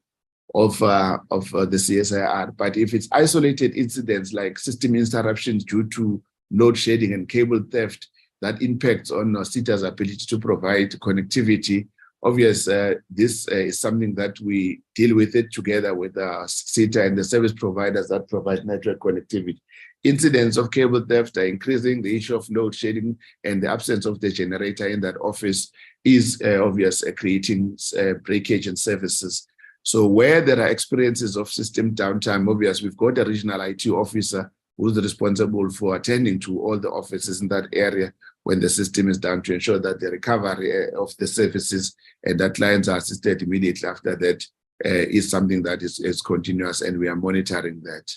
of the CSIR. But if it's isolated incidents like system interruptions due to load shedding and cable theft, that impacts on SITA's ability to provide connectivity. Obviously, this is something that we deal with it together with SITA and the service providers that provide network connectivity. Incidents of cable theft are increasing. The issue of load shedding and the absence of the generator in that office is obviously creating breakage in services. So where there are experiences of system downtime, obviously, we've got a regional IT officer who's responsible for attending to all the offices in that area when the system is down, to ensure that the recovery of the services and that clients are assisted immediately after that is something that is continuous, and we are monitoring that.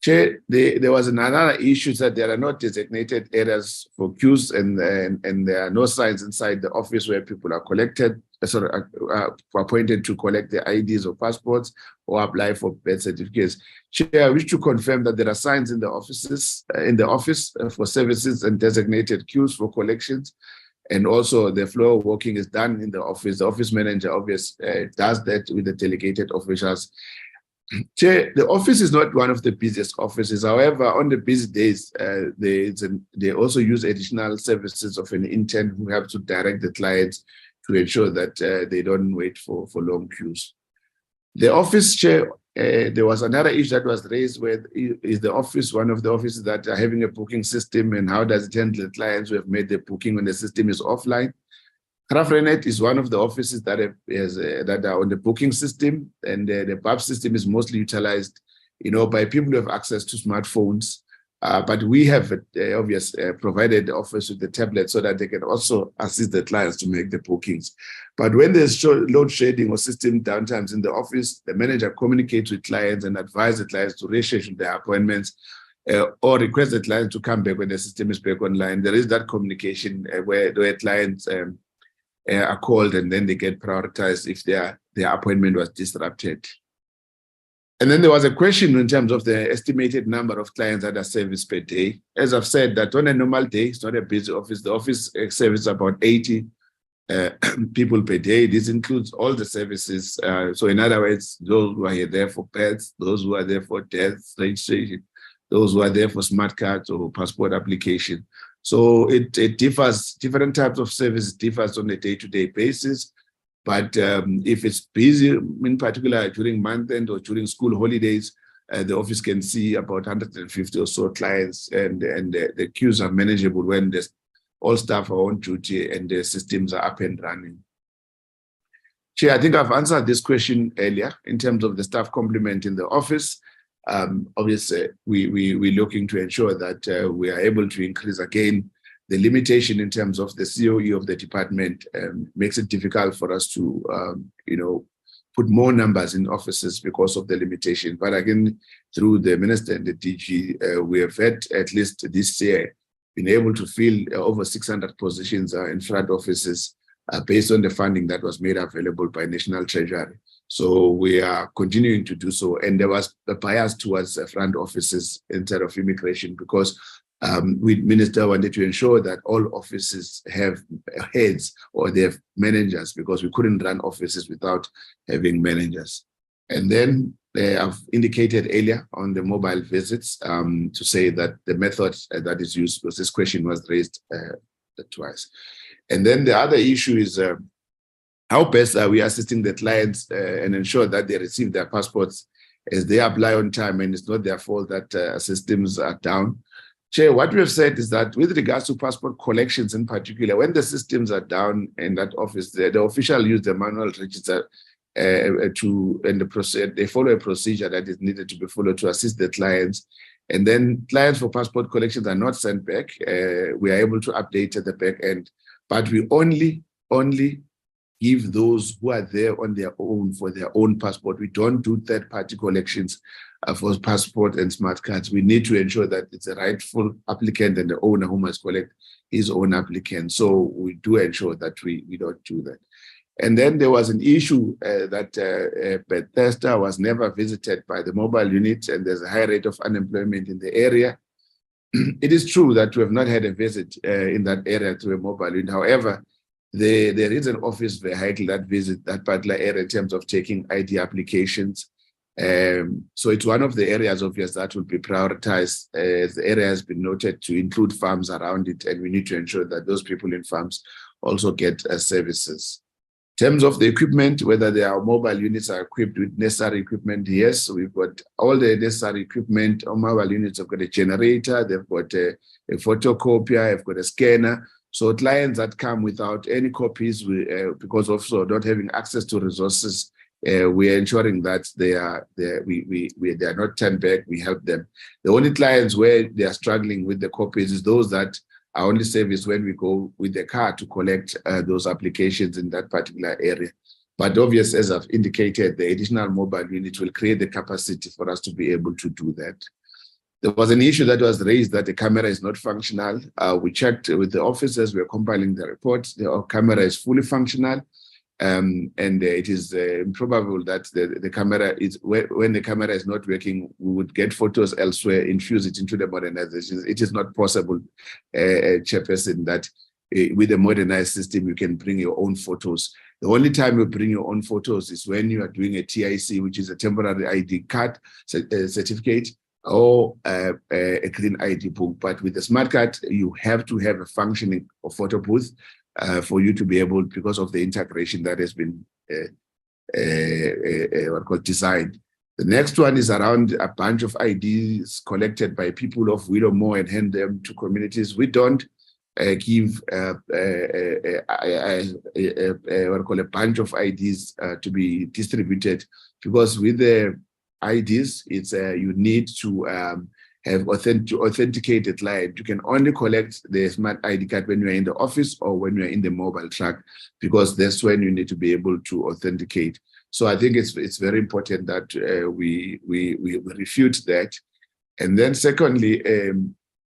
Chair, there was another issue that there are not designated areas for queues, and there are no signs inside the office where people are appointed to collect their IDs or passports or apply for birth certificates. Chair, I wish to confirm that there are signs in the office for services and designated queues for collections, and also the floor walking is done in the office. The office manager obviously does that with the delegated officials. Chair, the office is not one of the busiest offices. However, on the busy days, they also use additional services of an intern who helps to direct the clients to ensure that they don't wait for long queues. The office, Chair, there was another issue that was raised where is the office one of the offices that are having a booking system, and how does it handle the clients who have made the booking when the system is offline? Graaff-Reinet is one of the offices that are on the booking system, and the BAP system is mostly utilized, by people who have access to smartphones. But we have provided the office with the tablet so that they can also assist the clients to make the bookings. But when there's load shedding or system downtimes in the office, the manager communicates with clients and advises the clients to reschedule their appointments or request the client to come back when the system is back online. There is that communication where clients are called, and then they get prioritized if their appointment was disrupted. And then there was a question in terms of the estimated number of clients that are serviced per day. As I've said, that on a normal day, it's not a busy office. The office services about 80 people per day. This includes all the services. So in other words, those who are there for pets, those who are there for death registration, those who are there for smart cards or passport application. So it differs, different types of services differs on a day-to-day basis. But if it's busy, in particular during month end or during school holidays, the office can see about 150 or so clients, and the queues are manageable when all staff are on duty and the systems are up and running. Chair, I think I've answered this question earlier in terms of the staff complement in the office. Obviously, we're looking to ensure that we are able to increase again. The limitation in terms of the COE of the department makes it difficult for us to, put more numbers in offices because of the limitation. But again, through the minister and the DG, we have had at least this year been able to fill over 600 positions in front offices based on the funding that was made available by National Treasury. So we are continuing to do so. And there was a bias towards front offices instead of immigration, because Minister wanted to ensure that all offices have heads or they have managers, because we couldn't run offices without having managers. And then I've indicated earlier on the mobile visits to say that the method that is used, because this question was raised twice. And then the other issue is how best are we assisting the clients and ensure that they receive their passports as they apply on time, and it's not their fault that systems are down. Chair, what we have said is that with regards to passport collections in particular, when the systems are down in that office, the official use the manual register they follow a procedure that is needed to be followed to assist the clients. And then clients for passport collections are not sent back. We are able to update at the back end, but we only give those who are there on their own for their own passport. We don't do third-party collections for passport and smart cards. We need to ensure that it's a rightful applicant and the owner who must collect his own applicant. So we do ensure that we don't do that. And then there was an issue that Bethesda was never visited by the mobile unit, and there's a high rate of unemployment in the area. It is true that we have not had a visit in that area to a mobile unit. However, there is an office vehicle that visits that particular area in terms of taking ID applications. So it's one of the areas, obviously, that will be prioritized. The area has been noted to include farms around it, and we need to ensure that those people in farms also get services. In terms of the equipment, whether their mobile units are equipped with necessary equipment, yes, we've got all the necessary equipment. Our mobile units have got a generator, they've got a photocopier, they've got a scanner. So clients that come without any copies, because of not having access to resources, we are ensuring that they are not turned back. We help them. The only clients where they are struggling with the copies is those that are only serviced when we go with the car to collect those applications in that particular area. But obviously, as I've indicated, the additional mobile unit will create the capacity for us to be able to do that. There was an issue that was raised that the camera is not functional. We checked with the officers, we are compiling the report. The camera is fully functional. And it is improbable that the camera is, when the camera is not working, we would get photos elsewhere, infuse it into the modernization. It is not possible, Chairperson, that with a modernized system, you can bring your own photos. The only time you bring your own photos is when you are doing a TIC, which is a temporary ID card certificate, or a green ID book. But with the smart card, you have to have a functioning photo booth for you to be able, because of the integration that has been designed. The next one is around a bunch of IDs collected by people of Willowmore and hand them to communities. We don't give a bunch of IDs to be distributed, because with the IDs, it's you need to have authenticate the client. You can only collect the smart ID card when you're in the office or when you're in the mobile truck, because that's when you need to be able to authenticate. So I think it's very important that we refute that. And then secondly,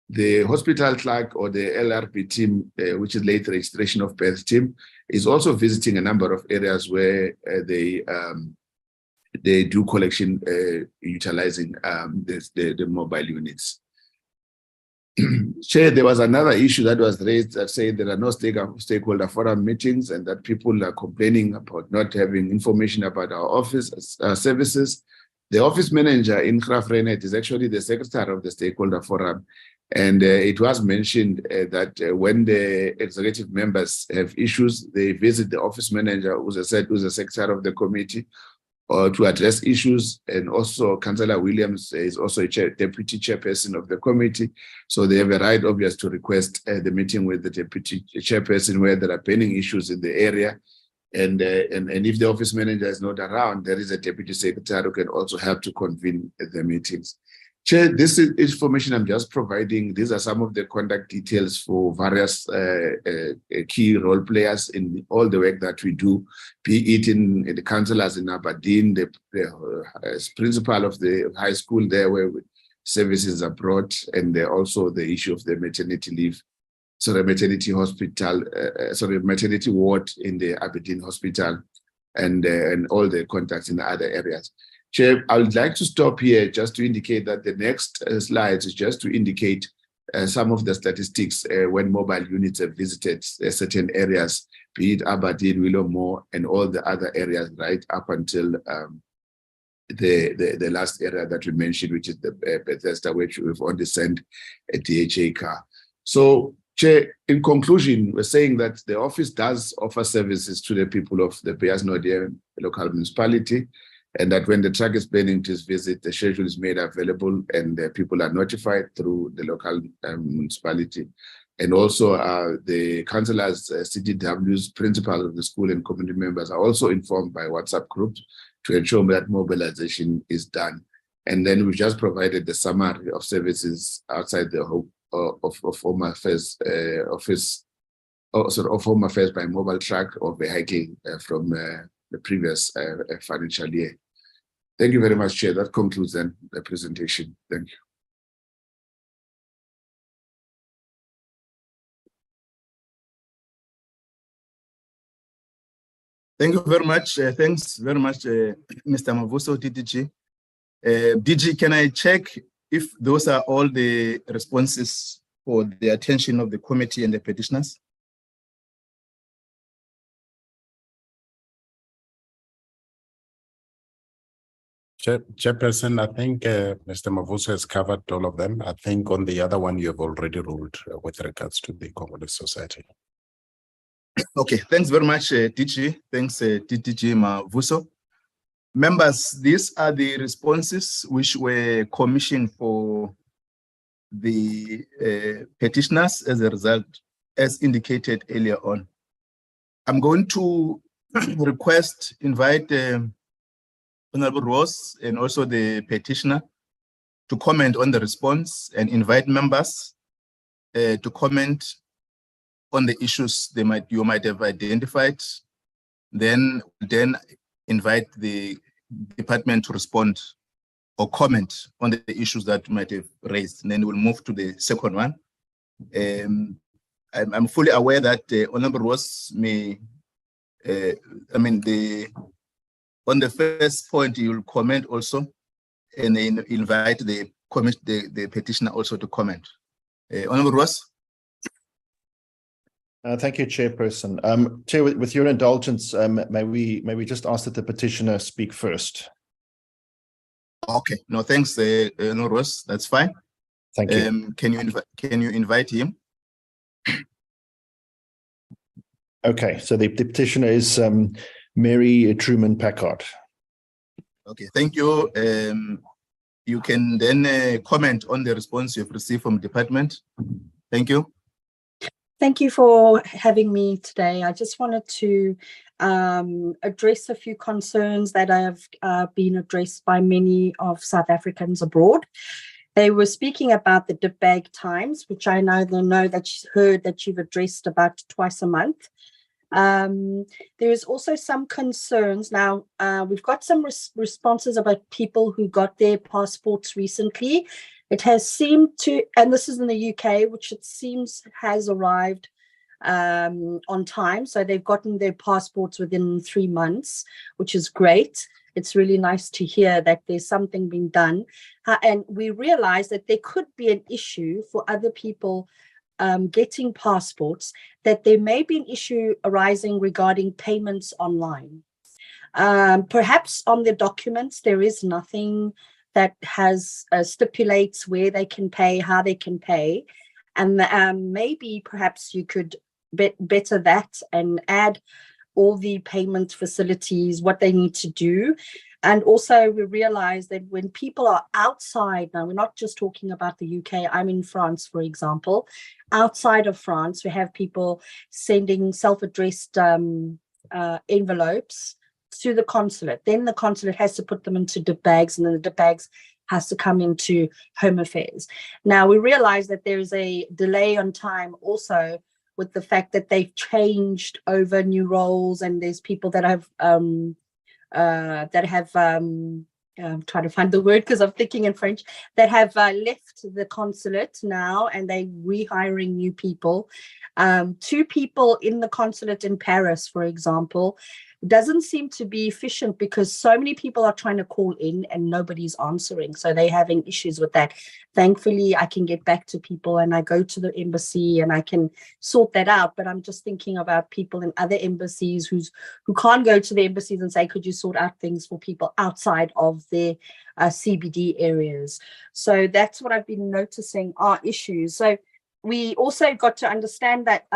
the hospital clerk or the LRB team, which is late registration of birth team, is also visiting a number of areas where they do collection utilizing the mobile units. Chair, there was another issue that was raised that said there are no stakeholder forum meetings and that people are complaining about not having information about our office services. The office manager in Graaff-Reinet is actually the secretary of the stakeholder forum. And it was mentioned that when the executive members have issues, they visit the office manager, who's a secretary of the committee, or to address issues. And also Councillor Williams is also a deputy chairperson of the committee. So they have a right, obvious, to request the meeting with the deputy chairperson where there are pending issues in the area. And if the office manager is not around, there is a deputy secretary who can also help to convene the meetings. Chair, this is information I'm just providing. These are some of the contact details for various key role players in all the work that we do, be it in the councillors in Aberdeen, the principal of the high school there where services are brought, and also the issue of the maternity leave. So the maternity hospital, maternity ward in the Aberdeen hospital, and all the contacts in the other areas. Chair, I would like to stop here just to indicate that the next slides is just to indicate some of the statistics when mobile units have visited certain areas, be it Aberdeen, Willowmore, and all the other areas right up until the last area that we mentioned, which is the Bethesda, which we've only sent a DHA car. So, Chair, in conclusion, we're saying that the office does offer services to the people of the Beyers Naude local municipality, and that when the truck is planning to visit, the schedule is made available and the people are notified through the local municipality. And also the councillors, CDWs, principals of the school and community members are also informed by WhatsApp groups to ensure that mobilization is done. And then we just provided the summary of services outside the of Home Affairs office, of Home Affairs by mobile truck or vehicle from the previous financial year. Thank you very much, Chair. That concludes then the presentation. Thank you. Thank you very much. Thanks very much, Mr. Mavuso, DDG. DG, can I check if those are all the responses for the attention of the committee and the petitioners? Chairperson, I think Mr. Mavuso has covered all of them. I think on the other one, you have already ruled with regards to the Congolese society. Okay, thanks very much, DG. Thanks, DDG Mavuso. Members, these are the responses which were commissioned for the petitioners as a result, as indicated earlier on. I'm going to invite Honorable Roos and also the petitioner to comment on the response and invite members to comment on the issues you might have identified. Then invite the department to respond or comment on the issues that might have raised, and then we'll move to the second one. I'm fully aware that Honorable Roos may, on the first point, you'll comment also, and then invite the petitioner also to comment. Honorable Roos. Thank you, Chairperson. Chair, with your indulgence, may we just ask that the petitioner speak first? Okay. No, thanks, Honorable Roos. That's fine. Thank you. Can you invite him? Okay. So the petitioner is Mary Truman Packard. Okay. Thank you. You can then comment on the response you've received from the department. Thank you. Thank you for having me today. I just wanted to address a few concerns that have been addressed by many of South Africans abroad. They were speaking about the debag times, which I know that she's heard that you've addressed about twice a month. There is also some concerns. Now, we've got some responses about people who got their passports recently. It has seemed to, and this is in the UK, which it seems has arrived on time. So they've gotten their passports within 3 months, which is great. It's really nice to hear that there's something being done. And we realize that there could be an issue for other people getting passports, that there may be an issue arising regarding payments online. Perhaps on the documents, there is nothing that has stipulates where they can pay, how they can pay. And maybe perhaps you could better that and add all the payment facilities, what they need to do. And also we realize that when people are outside, now we're not just talking about the UK, I'm in France, for example. Outside of France, we have people sending self-addressed envelopes to the consulate. Then the consulate has to put them into bags, and then the bags has to come into Home Affairs. Now we realize that there is a delay on time also with the fact that they've changed over new roles, and there's people that have I'm trying to find the word because I'm thinking in French, that have left the consulate now, and they're rehiring new people. 2 people in the consulate in Paris, for example, doesn't seem to be efficient because so many people are trying to call in and nobody's answering. So they're having issues with that. Thankfully, I can get back to people and I go to the embassy and I can sort that out. But I'm just thinking about people in other embassies who can't go to the embassies and say, could you sort out things for people outside of their CBD areas? So that's what I've been noticing are issues. So we also got to understand that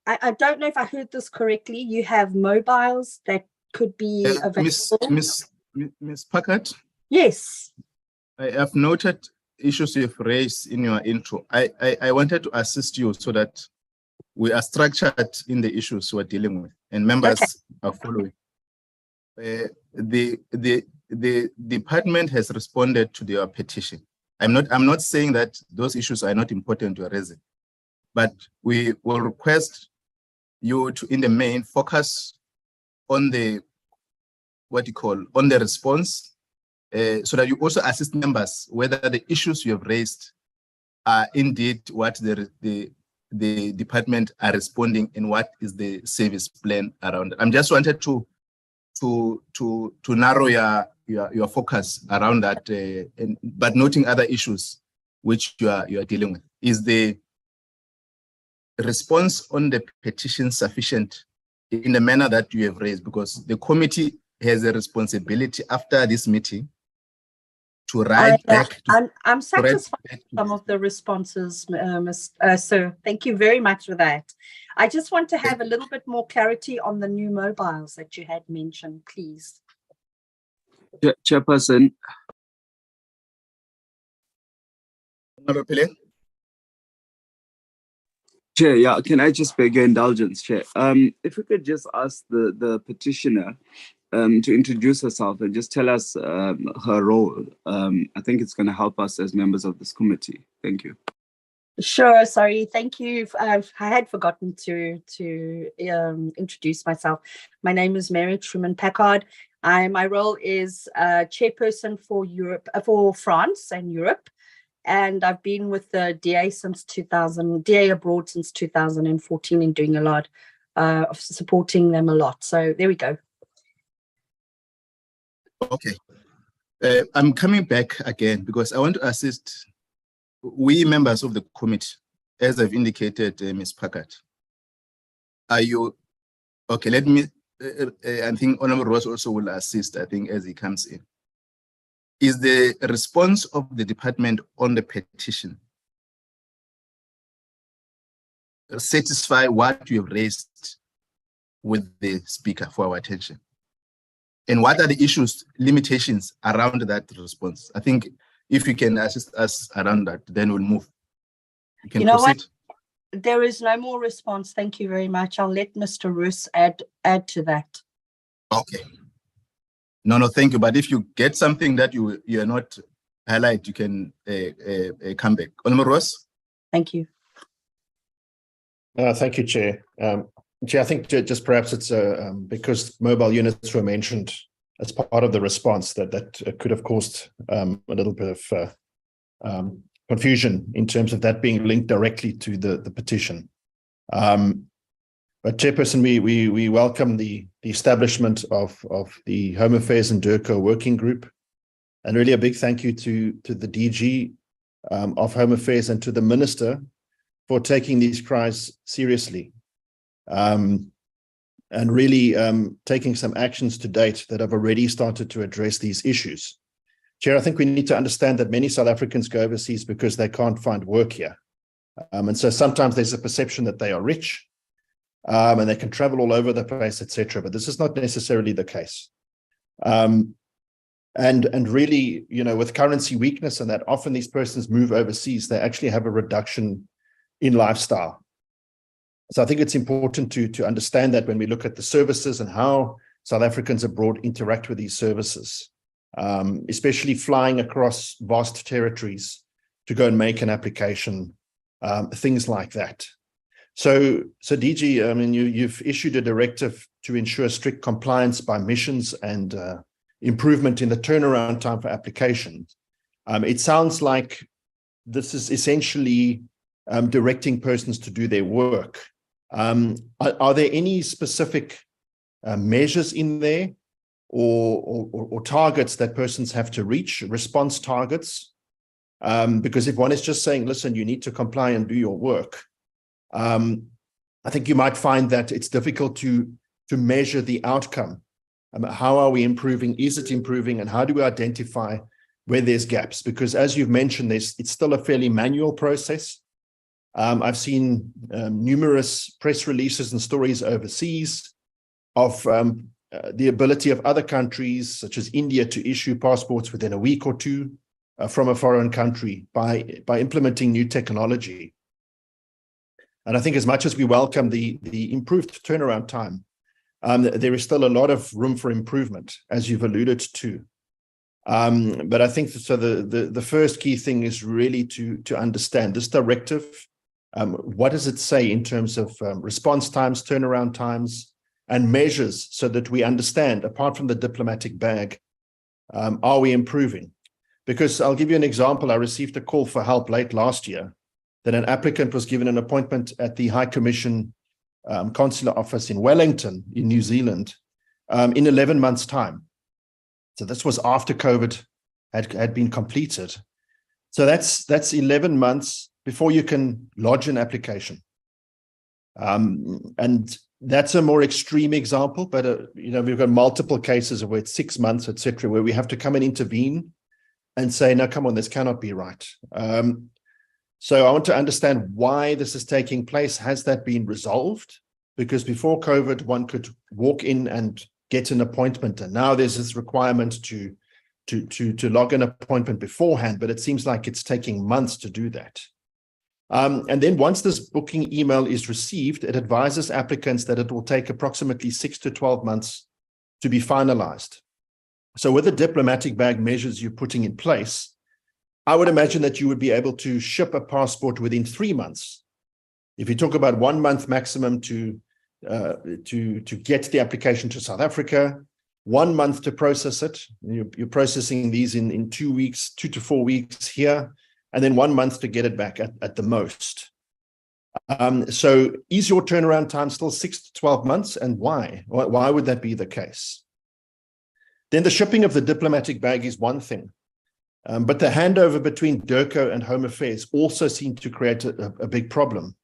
I don't know if I heard this correctly. You have mobiles that could be available. Miss Packard? Yes. I have noted issues you've raised in your intro. I wanted to assist you so that we are structured in the issues we're dealing with and members are following. The department has responded to their petition. I'm not saying that those issues are not important to raise it, but we will request you to, in the main, focus on the on the response, so that you also assist members whether the issues you have raised are indeed what the department are responding and what is the service plan around it. I'm just wanted to narrow your focus around that, but noting other issues which you are dealing with. Is the response on the petition sufficient in the manner that you have raised? Because the committee has a responsibility after this meeting to write back. I'm satisfied with some of the responses, sir. Thank you very much for that. I just want to have a little bit more clarity on the new mobiles that you had mentioned, please. Chairperson. Chair, yeah, can I just beg your indulgence, Chair? If we could just ask the petitioner to introduce herself and just tell us her role. I think it's going to help us as members of this committee. Thank you. Sure, sorry, thank you. I had forgotten to introduce myself. My name is Mary Truman Packard. My role is chairperson for Europe, for France and Europe, and I've been with the DA since DA abroad since 2014, and doing a lot of supporting them a lot. So there we go. Okay. I'm coming back again because I want to assist we members of the committee, as I've indicated, Ms. Packard. Are you, okay, let me, I think Honorable Ross also will assist, I think, as he comes in. Is the response of the department on the petition satisfy what you have raised with the speaker for our attention? And what are the issues, limitations around that response? I think if you can assist us around that, then we'll move. You can proceed. What? There is no more response. Thank you very much. I'll let Mr. Roos add to that. Okay. No, thank you. But if you get something that you are not highlight, you can come back. Honorable Ross? Thank you. Thank you, Chair. Chair, I think just perhaps it's because mobile units were mentioned as part of the response that could have caused a little bit of confusion in terms of that being linked directly to the petition. But Chairperson, we welcome the establishment of the Home Affairs and DIRCO working group, and really a big thank you to the DG of Home Affairs and to the Minister for taking these cries seriously. And really taking some actions to date that have already started to address these issues. Chair, I think we need to understand that many South Africans go overseas because they can't find work here. And so sometimes there's a perception that they are rich and they can travel all over the place, etc. But this is not necessarily the case. And really, you know, with currency weakness and that often these persons move overseas, they actually have a reduction in lifestyle. So I think it's important to understand that when we look at the services and how South Africans abroad interact with these services, especially flying across vast territories to go and make an application, things like that. So DG, I mean, you've issued a directive to ensure strict compliance by missions and improvement in the turnaround time for applications. It sounds like this is essentially directing persons to do their work. Are there any specific measures in there or targets that persons have to reach, response targets? Because if one is just saying, listen, you need to comply and do your work, I think you might find that it's difficult to measure the outcome. How are we improving? Is it improving? And how do we identify where there's gaps? Because as you've mentioned, it's still a fairly manual process. I've seen numerous press releases and stories overseas of the ability of other countries, such as India, to issue passports within a week or two from a foreign country by implementing new technology. And I think as much as we welcome the improved turnaround time, there is still a lot of room for improvement, as you've alluded to. But I think so the first key thing is really to understand this directive. What does it say in terms of response times, turnaround times, and measures so that we understand, apart from the diplomatic bag, are we improving? Because I'll give you an example. I received a call for help late last year that an applicant was given an appointment at the High Commission consular office in Wellington in New Zealand in 11 months' time. So this was after COVID had been completed. So that's 11 months before you can lodge an application. And that's a more extreme example, but you know, we've got multiple cases where it's 6 months, etc., where we have to come and intervene and say, no, come on, this cannot be right. So I want to understand why this is taking place. Has that been resolved? Because before COVID, one could walk in and get an appointment, and now there's this requirement to log an appointment beforehand, but it seems like it's taking months to do that. And then once this booking email is received, it advises applicants that it will take approximately 6 to 12 months to be finalized. So with the diplomatic bag measures you're putting in place, I would imagine that you would be able to ship a passport within 3 months. If you talk about 1 month maximum to get the application to South Africa, 1 month to process it. You're processing these in 2 weeks, 2 to 4 weeks here, and then 1 month to get it back at the most. So is your turnaround time still 6 to 12 months, and why? Why would that be the case? Then the shipping of the diplomatic bag is one thing, but the handover between DIRCO and Home Affairs also seemed to create a big problem,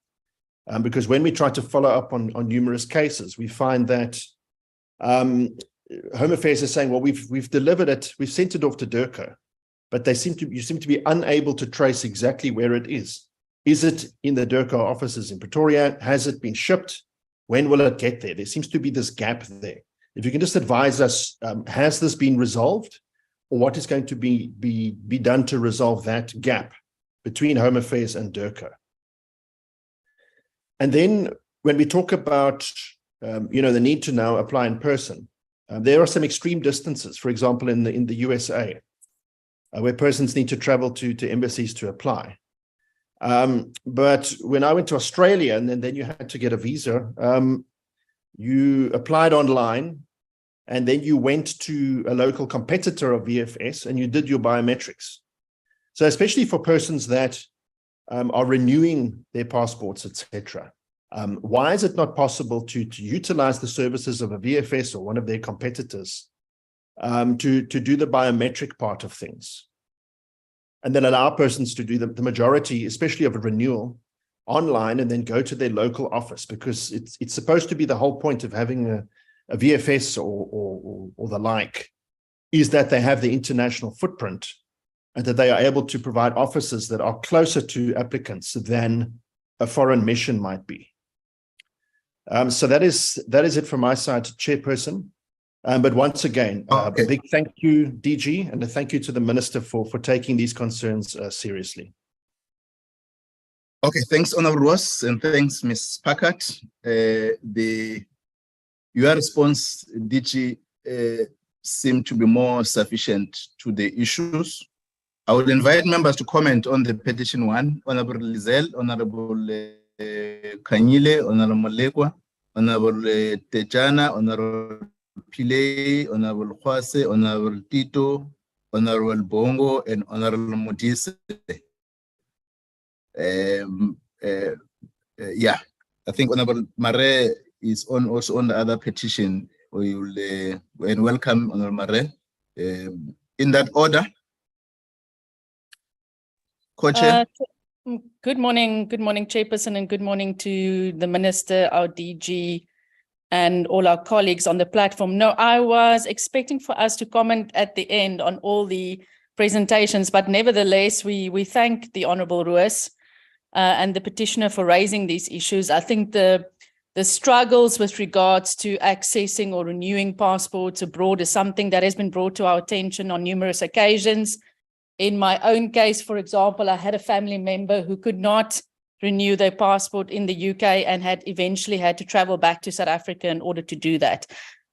because when we try to follow up on numerous cases, we find that Home Affairs is saying, well, we've delivered it, we've sent it off to DIRCO, but you seem to be unable to trace exactly where it is. Is it in the DIRCO offices in Pretoria? Has it been shipped? When will it get there? There seems to be this gap there. If you can just advise us, has this been resolved, or what is going to be done to resolve that gap between Home Affairs and DIRCO? And then when we talk about the need to now apply in person, there are some extreme distances, for example, in the USA, where persons need to travel to embassies to apply. But when I went to Australia, and then you had to get a visa, you applied online, and then you went to a local competitor of VFS and you did your biometrics. So especially for persons that are renewing their passports, etc., why is it not possible to utilize the services of a VFS or one of their competitors to do the biometric part of things, and then allow persons to do the majority, especially of a renewal, online, and then go to their local office? Because it's supposed to be the whole point of having a VFS or the like, is that they have the international footprint and that they are able to provide offices that are closer to applicants than a foreign mission might be. So that is it from my side, Chairperson. But once again, a big thank you, DG, and a thank you to the Minister for taking these concerns seriously. Okay, thanks, Honourable Roos, and thanks, Ms. Packard. Your response, DG, seemed to be more sufficient to the issues. I would invite members to comment on the petition one. Honourable Lizel, Honourable Kanyile, Honourable Malekwa, Honourable Tejana, Honourable Pile, Honourable Khwase, Honourable Tito, Honourable Bongo, and Honourable Modise. Yeah, I think Honourable Mare is also on the other petition. We will and welcome Honourable Mare. In that order, Co-Chair. Good morning, Chairperson, and good morning to the Minister, our DG, and all our colleagues on the platform. No, I was expecting for us to comment at the end on all the presentations, but nevertheless, we thank the Honourable Roos and the petitioner for raising these issues. I think the struggles with regards to accessing or renewing passports abroad is something that has been brought to our attention on numerous occasions. In my own case, for example, I had a family member who could not renew their passport in the UK and had eventually had to travel back to South Africa in order to do that.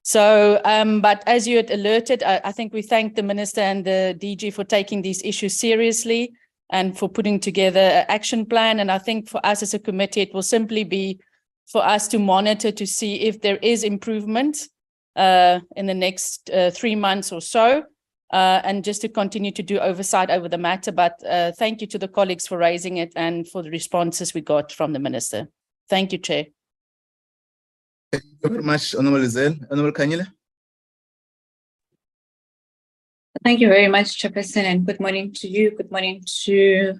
So, but as you had alerted, I think we thank the Minister and the DG for taking these issues seriously and for putting together an action plan. And I think for us as a committee, it will simply be for us to monitor to see if there is improvement in the next 3 months or so. And just to continue to do oversight over the matter. But thank you to the colleagues for raising it and for the responses we got from the Minister. Thank you, Chair. Thank you very much, Honourable Lizel. Honourable Kanyile. Thank you very much, Chairperson, and good morning to you. Good morning to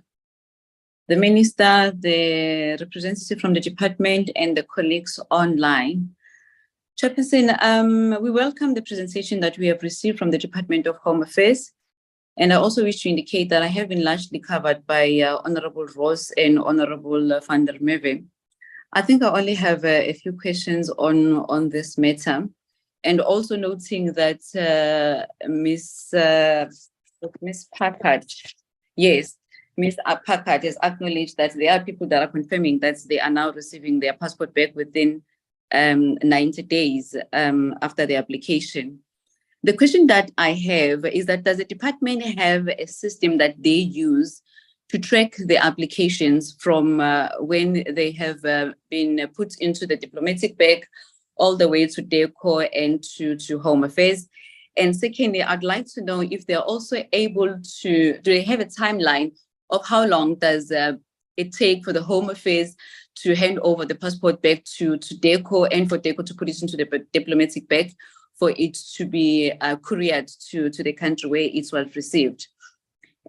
the Minister, the representative from the department, and the colleagues online. Chairperson, we welcome the presentation that we have received from the Department of Home Affairs, and I also wish to indicate that I have been largely covered by Honourable Roos and Honourable van der Merwe. I think I only have a few questions on this matter, and also noting that Ms. Packard, yes, Ms. Packard has acknowledged that there are people that are confirming that they are now receiving their passport back within 90 days after the application. The question that I have is that does the department have a system that they use to track the applications from when they have been put into the diplomatic bag all the way to DIRCO and to Home Affairs? And secondly, I'd like to know if they're also able to, do they have a timeline of how long does it take for the Home Affairs to hand over the passport back to DECO, and for DECO to put it into the diplomatic bag for it to be couriered to the country where it was received.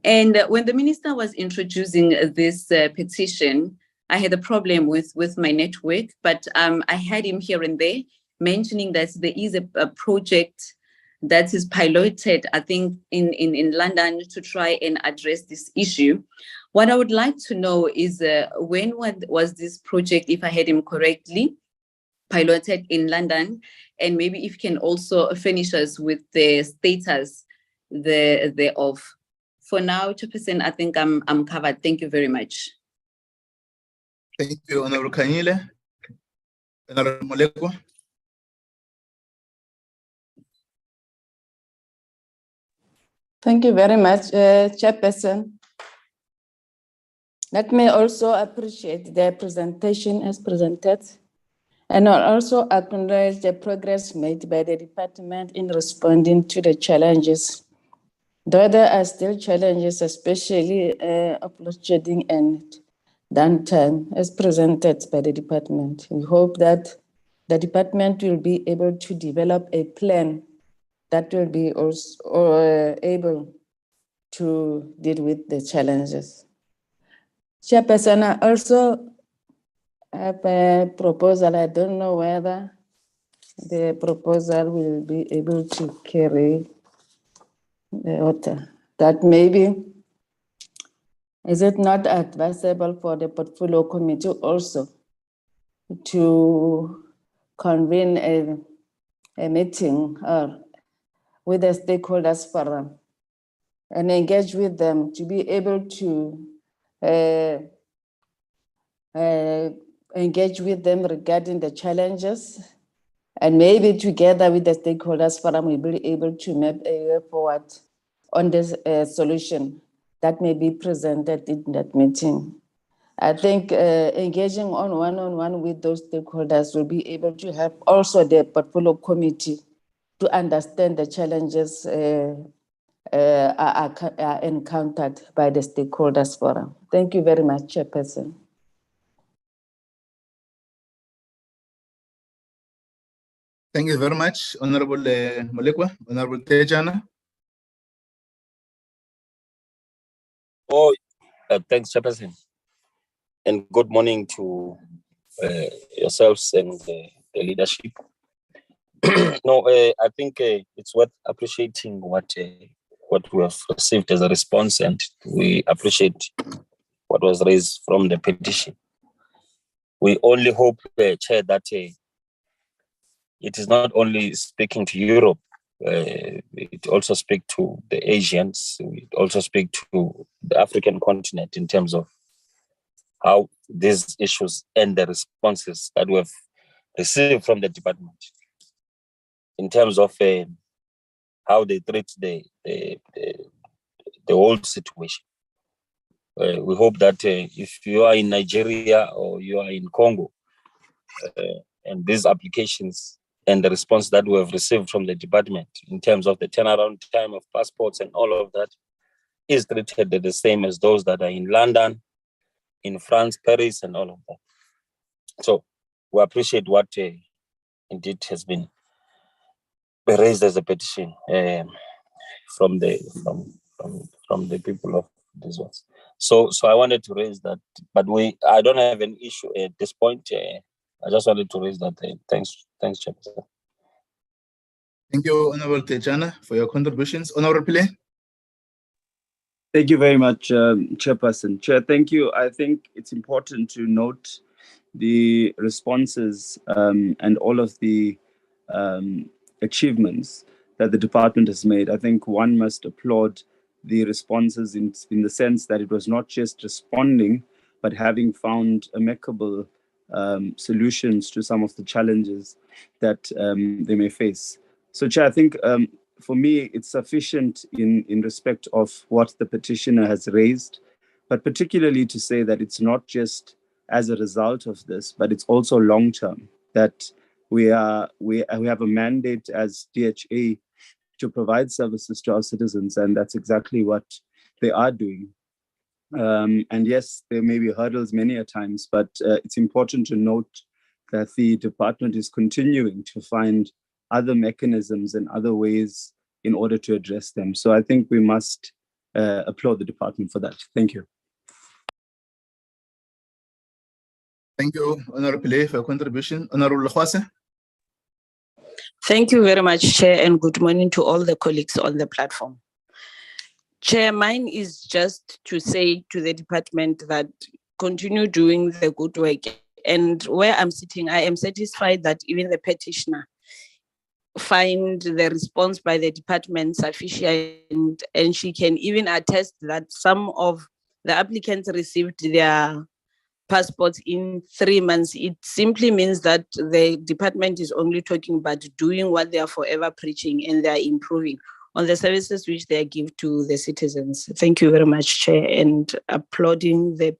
And when the minister was introducing this petition, I had a problem with my network, but I had him here and there mentioning that there is a project that is piloted, I think, in London to try and address this issue. What I would like to know is when was this project, if I had him correctly, piloted in London, and maybe if you can also finish us with the status thereof. For now, Chairperson, I think I'm covered. Thank you very much. Thank you, Honorable Kanyile. Honorable Molekwa. Thank you very much, Chairperson. Let me also appreciate the presentation as presented, and I'll also acknowledge the progress made by the department in responding to the challenges. Though there are still challenges, especially of load shedding and downtime, as presented by the department. We hope that the department will be able to develop a plan that will be also able to deal with the challenges. Chairperson, I also have a proposal. I don't know whether the proposal will be able to carry the water. That maybe, is it not advisable for the portfolio committee also to convene a meeting with the stakeholders forum and engage with them to be able to engage with them regarding the challenges, and maybe together with the stakeholders forum we'll be able to map a way forward on this solution that may be presented in that meeting. I think engaging on one-on-one with those stakeholders will be able to help also the portfolio committee to understand the challenges are encountered by the stakeholders forum. Thank you very much, Chairperson. Thank you very much, Honorable Molekwa. Honorable Tejana. Thanks, Chairperson. And good morning to yourselves and the leadership. No, I think it's worth appreciating what we have received as a response, and we appreciate what was raised from the petition. We only hope, Chair, that it is not only speaking to Europe, it also speaks to the Asians, it also speaks to the African continent in terms of how these issues and the responses that we have received from the department in terms of how they treat the whole situation. We hope that if you are in Nigeria or you are in Congo, and these applications and the response that we have received from the department in terms of the turnaround time of passports and all of that is treated the same as those that are in London, in France, Paris, and all of that. So we appreciate what indeed has been raised as a petition from the people of these ones. So I wanted to raise that, but I don't have an issue at this point. I just wanted to raise that. Thanks, Chairperson. Thank you, Honorable Tejana, for your contributions. Honorable Pile. Thank you very much, Chairperson. Chair, thank you. I think it's important to note the responses and all of the achievements that the department has made. I think one must applaud the responses in the sense that it was not just responding, but having found amicable solutions to some of the challenges that they may face. So, Chair, I think for me, it's sufficient in respect of what the petitioner has raised, but particularly to say that it's not just as a result of this, but it's also long-term, that we have a mandate as DHA to provide services to our citizens, and that's exactly what they are doing. And yes, there may be hurdles many a times, but it's important to note that the department is continuing to find other mechanisms and other ways in order to address them. So I think we must applaud the department for that. Thank you. Thank you, Honorable Pillay, for your contribution. Honorable Khwase. Thank you very much, Chair, and good morning to all the colleagues on the platform. Chair, mine is just to say to the department that continue doing the good work. And where I'm sitting, I am satisfied that even the petitioner find the response by the department sufficient, and she can even attest that some of the applicants received their passports in 3 months. It simply means that the department is only talking about doing what they are forever preaching, and they are improving on the services which they give to the citizens. Thank you very much, Chair, and applauding the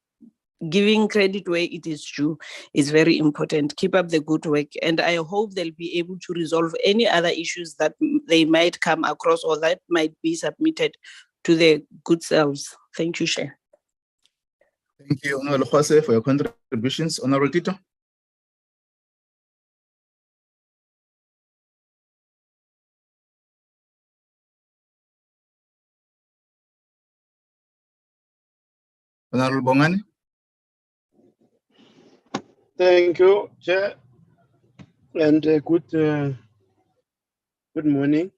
giving credit where it is due is very important. Keep up the good work, and I hope they'll be able to resolve any other issues that they might come across or that might be submitted to their good selves. Thank you, Chair. Thank you, Honorable Khwase, for your contributions. Honorable Tito. Honorable Bongani. Thank you, Chair, and good morning.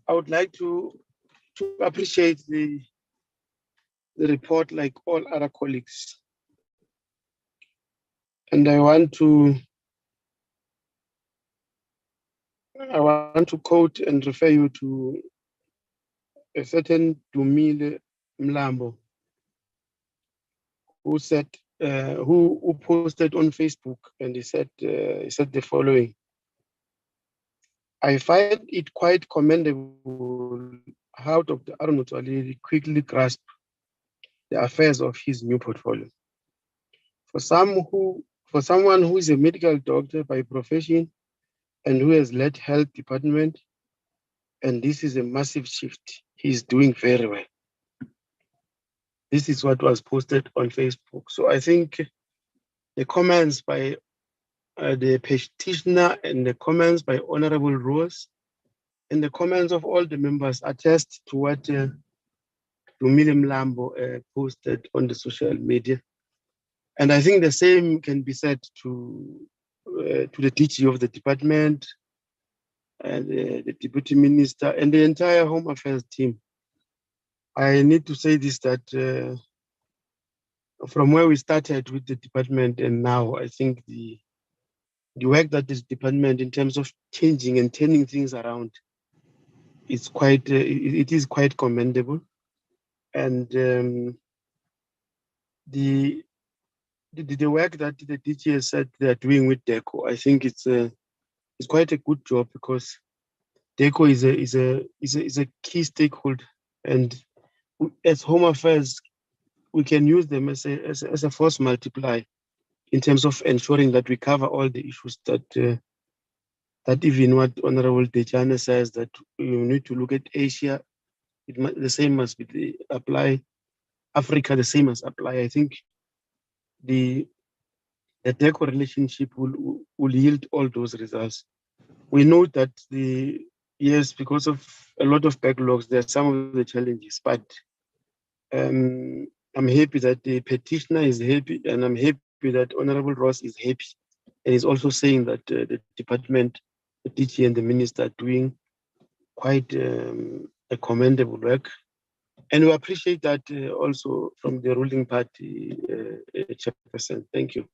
I would like to appreciate the report like all other colleagues. And I want to quote and refer you to a certain Dumile Mlambo, who said, who posted on Facebook, and he said the following: I find it quite commendable how Dr. Aaron Motsoaledi quickly grasped the affairs of his new portfolio. For someone who is a medical doctor by profession and who has led health department, and this is a massive shift, he's doing very well. This is what was posted on Facebook. So I think the comments by the petitioner and the comments by Honorable Roos and the comments of all the members attest to what Dumile Mlambo posted on the social media. And I think the same can be said to the DG of the department, and the Deputy Minister, and the entire Home Affairs team. I need to say this, that from where we started with the department and now, I think the work that this department in terms of changing and turning things around is quite, it is quite commendable. And the work that the DG has said they are doing with DECO, I think it's quite a good job, because DECO is a key stakeholder, and as Home Affairs, we can use them as a force multiplier in terms of ensuring that we cover all the issues that even what Honorable Dejane says, that you need to look at Asia, the same must be apply. Africa, the same must apply. I think the DECO relationship will yield all those results. We know that yes, because of a lot of backlogs, there are some of the challenges, but I'm happy that the petitioner is happy, and I'm happy that Honorable Ross is happy, and he's also saying that the department, the DG and the minister are doing quite a commendable work. And we appreciate that also from the ruling party chairperson. Thank you.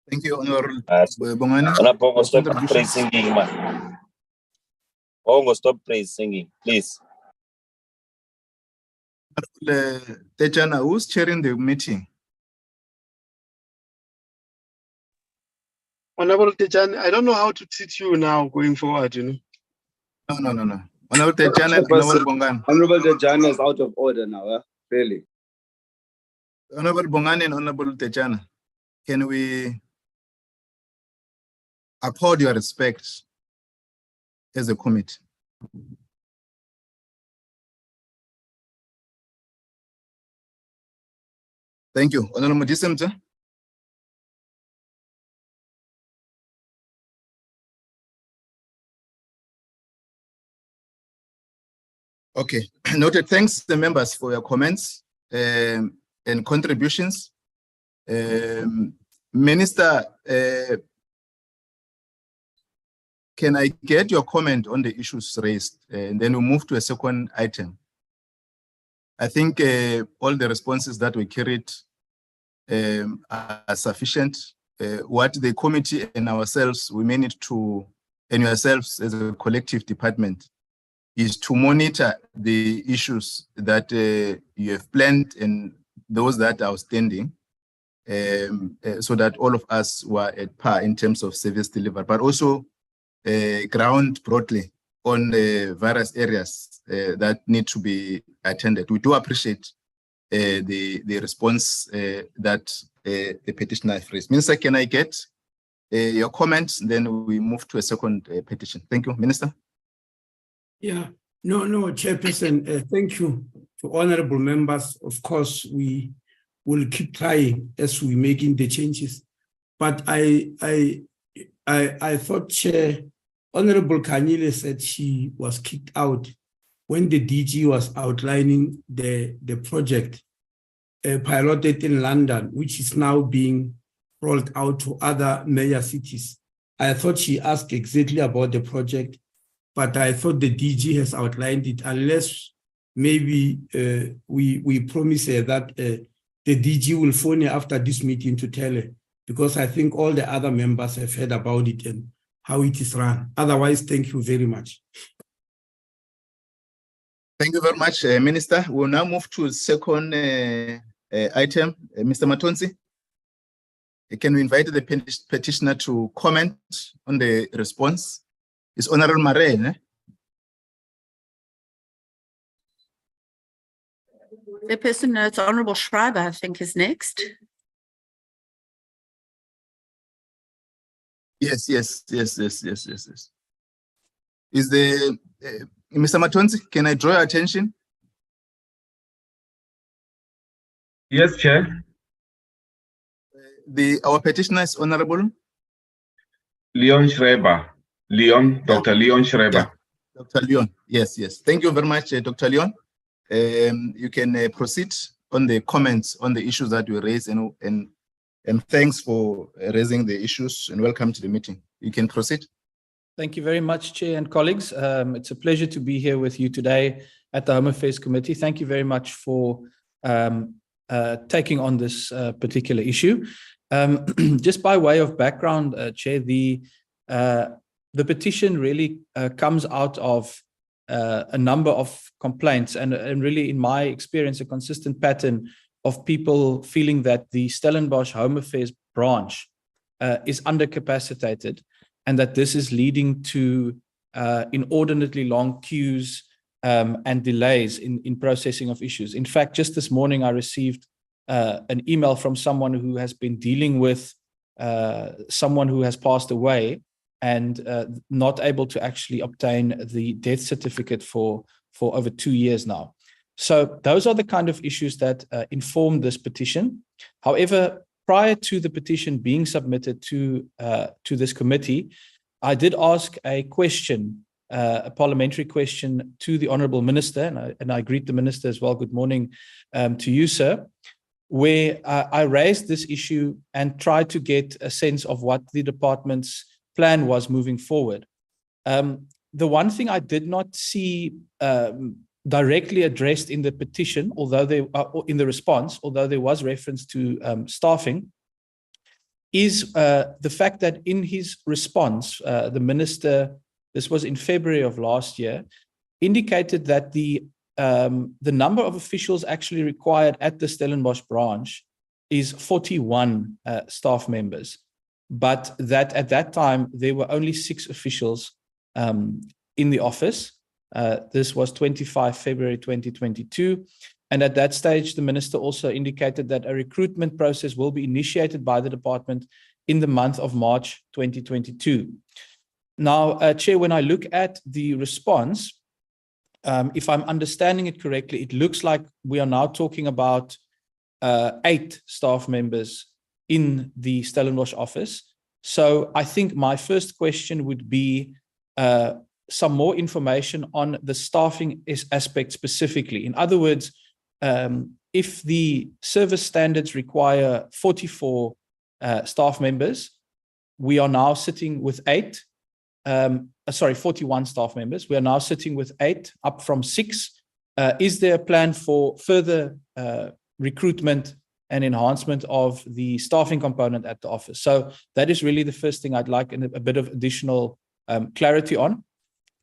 Thank you, Honorable Bongani. Stop praise singing, man. Stop praise singing, please. Tejana, who's chairing the meeting? Honorable Tejana, I don't know how to treat you now going forward, you know. No. Honorable Tejana, Honorable Bongani. Honorable Tejana is out of order now, really. Honorable Bongani and Honorable Tejana, can we accord your respect as a committee. Thank you. Honorable Disemte. Okay, noted. Thanks the members for your comments and contributions. Minister, can I get your comment on the issues raised? And then we'll move to a second item. I think all the responses that we carried are sufficient. What the committee and ourselves, we may need to, and yourselves as a collective department, is to monitor the issues that you have planned and those that are outstanding, so that all of us were at par in terms of service delivery, but also ground broadly on the various areas that need to be attended. We do appreciate the response that the petitioner has raised. Minister, can I get your comments? Then we move to a second petition. Thank you, Minister. Yeah, no, Chairperson, thank you to honorable members. Of course, we will keep trying as we making the changes. But I thought Chair, Honorable Kanyile said she was kicked out when the DG was outlining the project piloted in London, which is now being rolled out to other major cities. I thought she asked exactly about the project, but I thought the DG has outlined it, unless maybe we promise her that the DG will phone her after this meeting to tell her, because I think all the other members have heard about it and how it is run. Otherwise, thank you very much. Thank you very much, Minister. We'll now move to the second item. Mr. Matonzi, can we invite the petitioner to comment on the response? It's Honorable Mare. The person, it's Honorable Schreiber, I think, is next. Yes. Is the Mr. Matonzi, can I draw your attention? Yes, Chair. Our petitioner is Honorable Leon Schreiber. Dr. Leon Schreiber. Yeah, Dr. Leon. Yes. Thank you very much, Dr. Leon. You can proceed on the comments on the issues that you raised, and thanks for raising the issues, and welcome to the meeting. You can proceed. Thank you very much, Chair and colleagues. It's a pleasure to be here with you today at the Home Affairs Committee. Thank you very much for taking on this particular issue. Just by way of background, Chair, the petition really comes out of a number of complaints and really, in my experience, a consistent pattern of people feeling that the Stellenbosch Home Affairs branch is undercapacitated, and that this is leading to inordinately long queues and delays in processing of issues. In fact, just this morning, I received an email from someone who has been dealing with someone who has passed away and not able to actually obtain the death certificate for over 2 years now. So those are the kind of issues that inform this petition. However, prior to the petition being submitted to this committee, I did ask a question, a parliamentary question to the Honourable Minister, and I greet the Minister as well. Good morning to you, sir, where I raised this issue and tried to get a sense of what the department's plan was moving forward. The one thing I did not see directly addressed in the petition, although they in the response, although there was reference to staffing, is the fact that in his response, the minister, this was in February of last year, indicated that the number of officials actually required at the Stellenbosch branch is 41 staff members, but that at that time there were only 6 officials in the office. This was 25 February 2022. And at that stage, the minister also indicated that a recruitment process will be initiated by the department in the month of March 2022. Now, Chair, when I look at the response, if I'm understanding it correctly, it looks like we are now talking about 8 staff members in the Stellenbosch office. So I think my first question would be some more information on the staffing aspect specifically. In other words, if the service standards require 44 staff members, we are now sitting with 41 staff members. We are now sitting with 8, up from 6. Is there a plan for further recruitment and enhancement of the staffing component at the office? So that is really the first thing I'd like a bit of additional clarity on.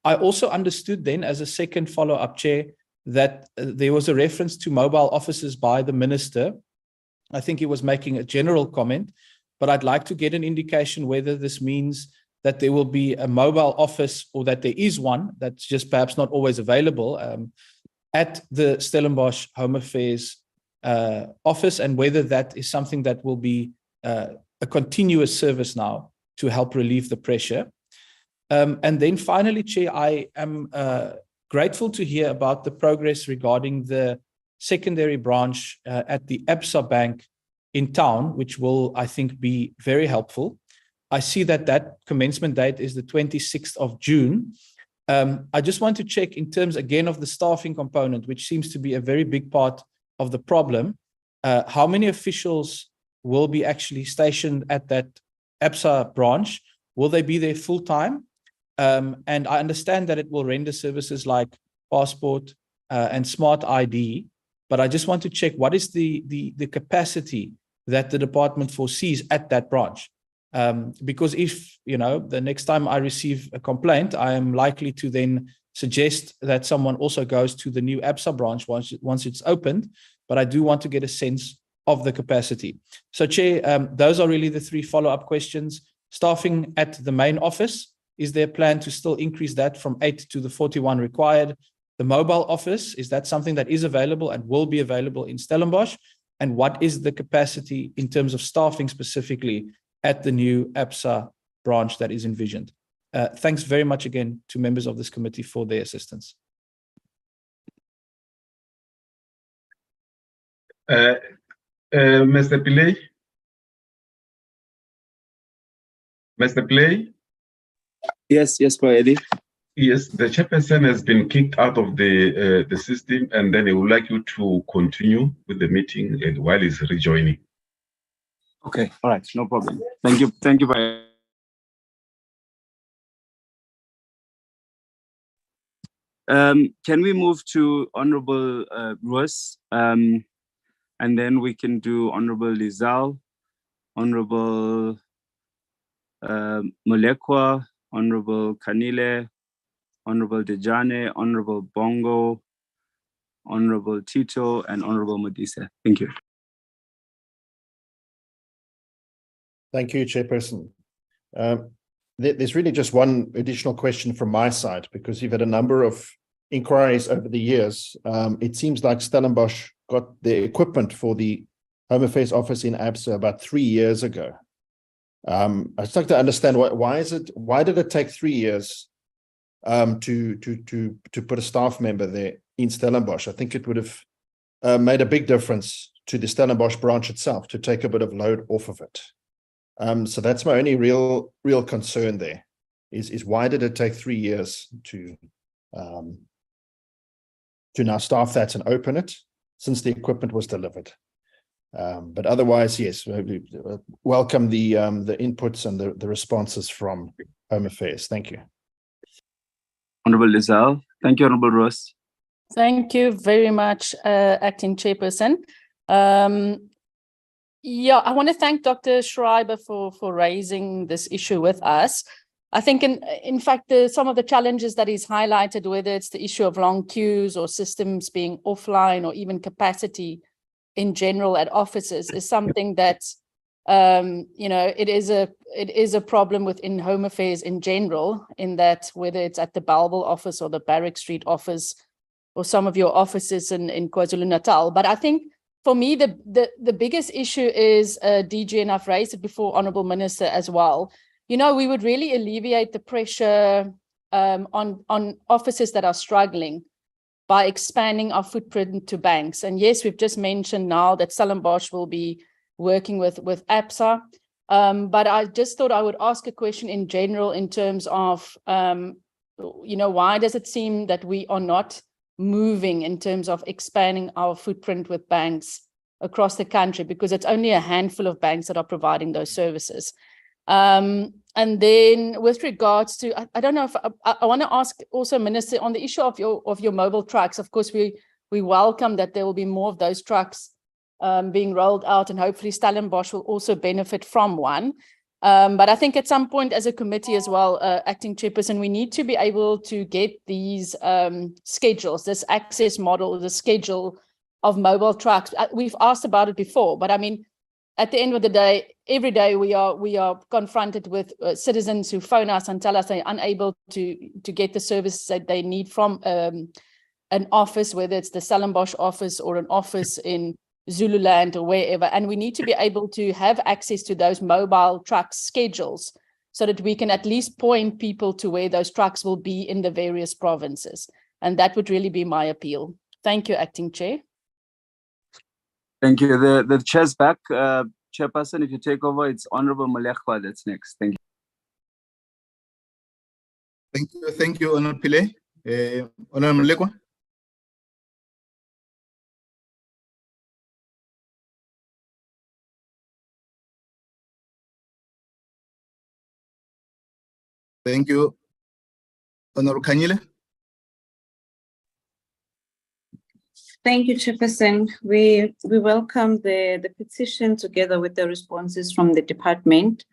I also understood then, as a second follow-up, Chair, that there was a reference to mobile offices by the Minister. I think he was making a general comment, but I'd like to get an indication whether this means that there will be a mobile office, or that there is one that's just perhaps not always available at the Stellenbosch Home Affairs office, and whether that is something that will be a continuous service now to help relieve the pressure. And then finally, Chair, I am grateful to hear about the progress regarding the secondary branch at the Absa Bank in town, which will, I think, be very helpful. I see that that commencement date is the 26th of June. I just want to check in terms, again, of the staffing component, which seems to be a very big part of the problem. How many officials will be actually stationed at that Absa branch? Will they be there full time? And I understand that it will render services like passport and smart ID, but I just want to check what is the capacity that the department foresees at that branch. Because if, the next time I receive a complaint, I am likely to then suggest that someone also goes to the new Absa branch once it's opened, but I do want to get a sense of the capacity. So, Chair, those are really the 3 follow-up questions. Staffing at the main office, is there a plan to still increase that from 8 to the 41 required? The mobile office, is that something that is available and will be available in Stellenbosch? And what is the capacity in terms of staffing specifically at the new Absa branch that is envisioned? Thanks very much again to members of this committee for their assistance. Mr. Pillay? Mr. Pillay? Yes, Eddie. Yes, the chairperson has been kicked out of the system, and then he would like you to continue with the meeting while he's rejoining. Okay, all right, no problem. Thank you. Thank you. Can we move to Honorable Roos, and then we can do Honorable Lizal, Honorable Molekwa, Honorable Kanile, Honorable Dejane, Honorable Bongo, Honorable Tito, and Honorable Modise. Thank you. Thank you, Chairperson. There's really just one additional question from my side, because you've had a number of inquiries over the years. It seems like Stellenbosch got the equipment for the Home Affairs office in Absa about 3 years ago. I'd just like to understand why did it take 3 years to put a staff member there in Stellenbosch? I think it would have made a big difference to the Stellenbosch branch itself to take a bit of load off of it. So that's my only real concern there, is why did it take 3 years to now staff that and open it since the equipment was delivered? But otherwise, yes, we welcome the inputs and the responses from Home Affairs. Thank you. Honorable Lizal. Thank you, Honorable Roos. Thank you very much, Acting Chairperson. I want to thank Dr. Schreiber for raising this issue with us. I think, in fact, some of the challenges that he's highlighted, whether it's the issue of long queues or systems being offline or even capacity in general at offices, is something that, it is a problem within Home Affairs in general, in that whether it's at the Bellville office or the Barrack Street office or some of your offices in KwaZulu-Natal. But I think for me, the biggest issue is DG, and I've raised it before, Honourable Minister, as well. You know, we would really alleviate the pressure on offices that are struggling by expanding our footprint to banks. And yes, we've just mentioned now that Stellenbosch will be working with APSA. But I just thought I would ask a question in general in terms of, you know, why does it seem that we are not moving in terms of expanding our footprint with banks across the country? Because it's only a handful of banks that are providing those services. And then with regards to, I don't know if I want to ask also, Minister, on the issue of your mobile trucks. Of course, we welcome that there will be more of those trucks being rolled out, and hopefully Stellenbosch will also benefit from one. But I think at some point as a committee as well, Acting Chairperson, we need to be able to get these schedules, this access model, the schedule of mobile trucks. We've asked about it before, but I mean, at the end of the day, every day we are confronted with citizens who phone us and tell us they're unable to get the services that they need from an office, whether it's the Stellenbosch office or an office in Zululand or wherever. And we need to be able to have access to those mobile truck schedules so that we can at least point people to where those trucks will be in the various provinces. And that would really be my appeal. Thank you, Acting Chair. Thank you. The chair's back. Chairperson, if you take over, it's Honorable Molekwa that's next. Thank you. Thank you, Honorable Pile. Honorable Molekwa. Thank you, Honorable Kanyile. Thank you, Chairperson. We welcome the petition together with the responses from the department.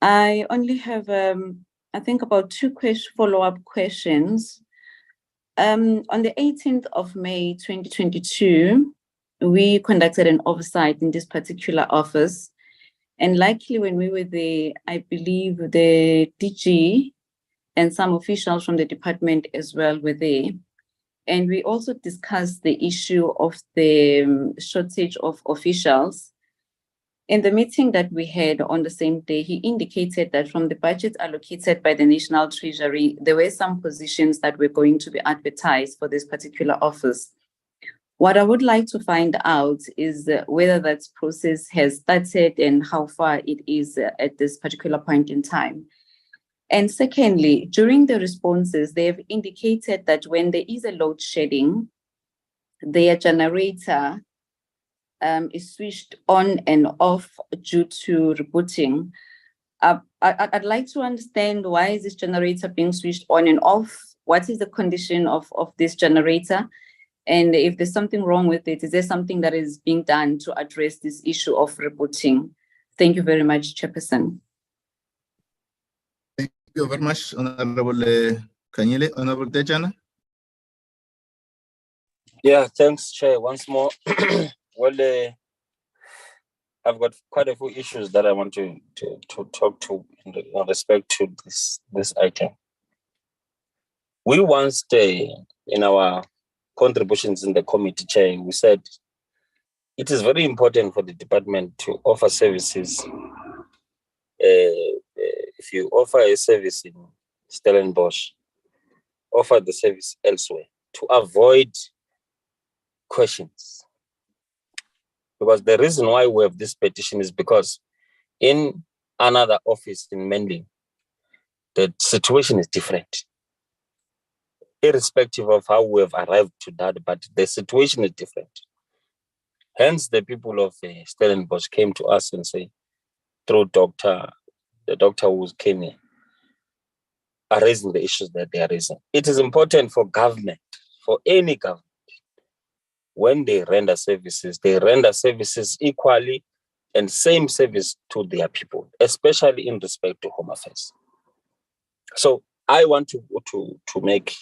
I only have, I think, about two follow-up questions. On the 18th of May, 2022, we conducted an oversight in this particular office. And likely when we were there, I believe the DG and some officials from the department as well were there. And we also discussed the issue of the shortage of officials. In the meeting that we had on the same day, he indicated that from the budget allocated by the National Treasury, there were some positions that were going to be advertised for this particular office. What I would like to find out is whether that process has started and how far it is at this particular point in time. And secondly, during the responses, they have indicated that when there is a load shedding, their generator is switched on and off due to rebooting. I'd like to understand, why is this generator being switched on and off? What is the condition of this generator? And if there's something wrong with it, is there something that is being done to address this issue of rebooting? Thank you very much, Chairperson. Thank you very much, Honorable Kanyile. Honorable Dejana. Yeah, thanks, Chair. Once more. Well, I've got quite a few issues that I want to talk to in respect to this item. We once, in our contributions in the committee, Chair, we said it is very important for the department to offer services. If you offer a service in Stellenbosch, offer the service elsewhere to avoid questions. Because the reason why we have this petition is because in another office in Mendy, the situation is different. Irrespective of how we have arrived to that, but the situation is different. Hence, the people of Stellenbosch came to us and say, through the doctor who came here, are raising the issues that they are raising. It is important for government, for any government, when they render services equally and same service to their people, especially in respect to Home Affairs. So I want to make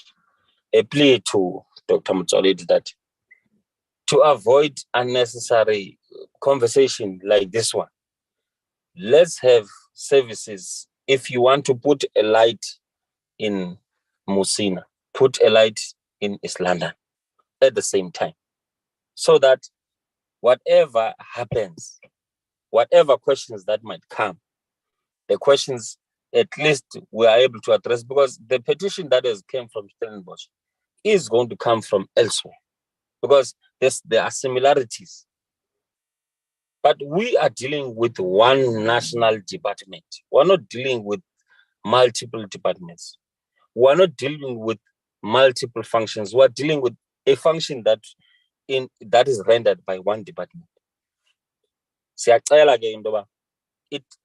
a plea to Dr. Motsoaledi that to avoid unnecessary conversation like this one, let's have services. If you want to put a light in Musina, put a light in East London at the same time, so that whatever happens, whatever questions that might come, the questions at least we are able to address, because the petition that has came from Stellenbosch is going to come from elsewhere, because there are similarities. But we are dealing with one national department. We're not dealing with multiple departments. We're not dealing with multiple functions. We're dealing with a function that is rendered by one department.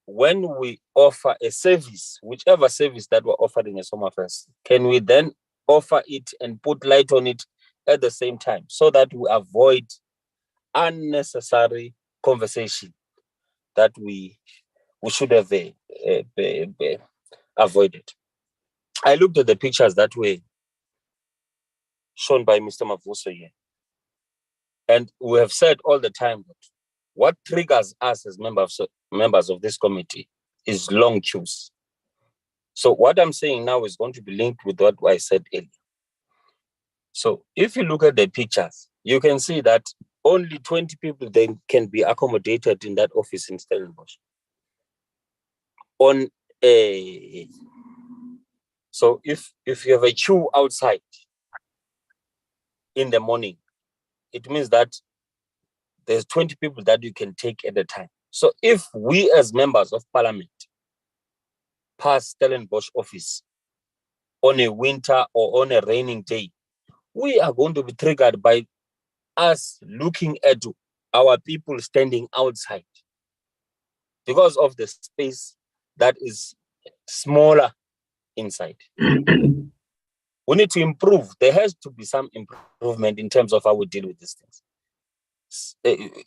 When we offer a service, whichever service that we're offering as Home Affairs, can we then offer it and put light on it at the same time, so that we avoid unnecessary conversation that we should have avoided. I looked at the pictures that were shown by Mr. Mavuso here, and we have said all the time that what triggers us as members of this committee is long queues. So what I'm saying now is going to be linked with what I said earlier. So if you look at the pictures, you can see that only 20 people then can be accommodated in that office in Stellenbosch. So if you have a queue outside in the morning, it means that there's 20 people that you can take at a time. So if we as members of parliament pass Stellenbosch office on a winter or on a raining day, we are going to be triggered by us looking at our people standing outside because of the space that is smaller inside. We need to improve. There has to be some improvement in terms of how we deal with these things,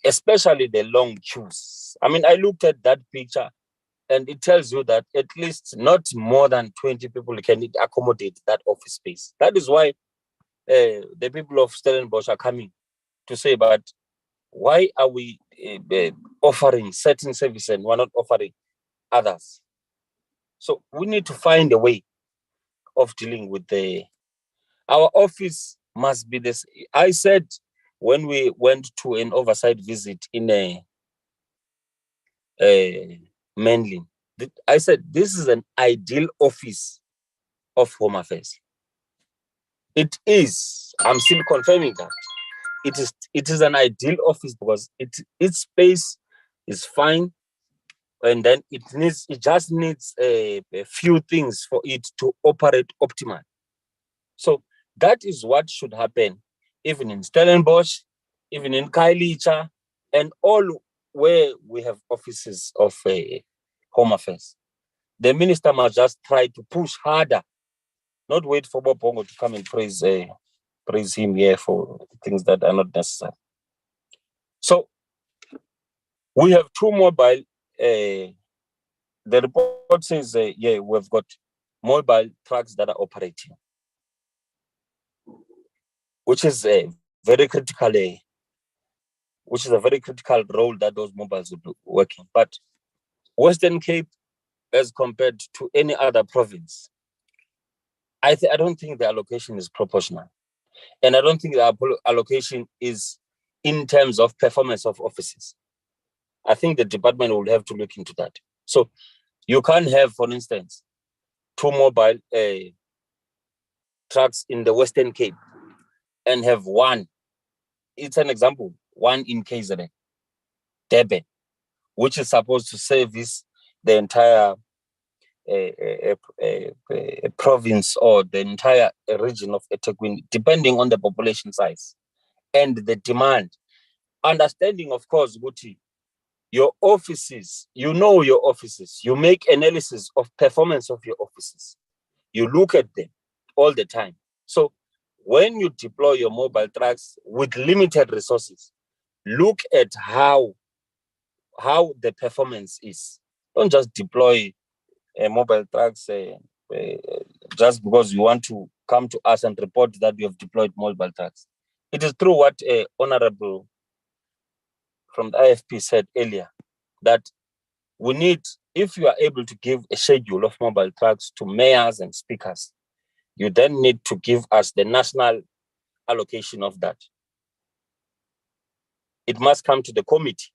especially the long queues. I mean, I looked at that picture and it tells you that at least not more than 20 people can accommodate that office space. That is why the people of Stellenbosch are coming to say, but why are we offering certain services and we're not offering others? So we need to find a way of dealing with our office must be this. I said when we went to an oversight visit in Manlin, I said this is an ideal office of Home Affairs. It is. I'm still confirming that. It is an ideal office because its space is fine, and then it just needs a few things for it to operate optimally. So that is what should happen, even in Stellenbosch, even in Kailicha, and all where we have offices of Home Affairs. The minister must just try to push harder, not wait for Bob Bongo to come and praise him here for things that are not necessary. So we have two mobile. The report says, we've got mobile trucks that are operating, which is a very critical role that those mobiles will be working. But Western Cape, as compared to any other province, I don't think the allocation is proportional. And I don't think the allocation is in terms of performance of offices. I think the department will have to look into that. So you can't have, for instance, two mobile trucks in the Western Cape and have one. It's an example, one in KZN, Durban, which is supposed to service the entire province or the entire region of eThekwini, depending on the population size and the demand. Understanding, of course, Guti, your offices, you know your offices, you make analysis of performance of your offices. You look at them all the time. So when you deploy your mobile trucks with limited resources, look at how the performance is. Don't just deploy mobile trucks just because you want to come to us and report that you have deployed mobile trucks. It is true what Honorable from the IFP said earlier, that we need, if you are able to give a schedule of mobile trucks to mayors and speakers, you then need to give us the national allocation of that. it must come to the committee.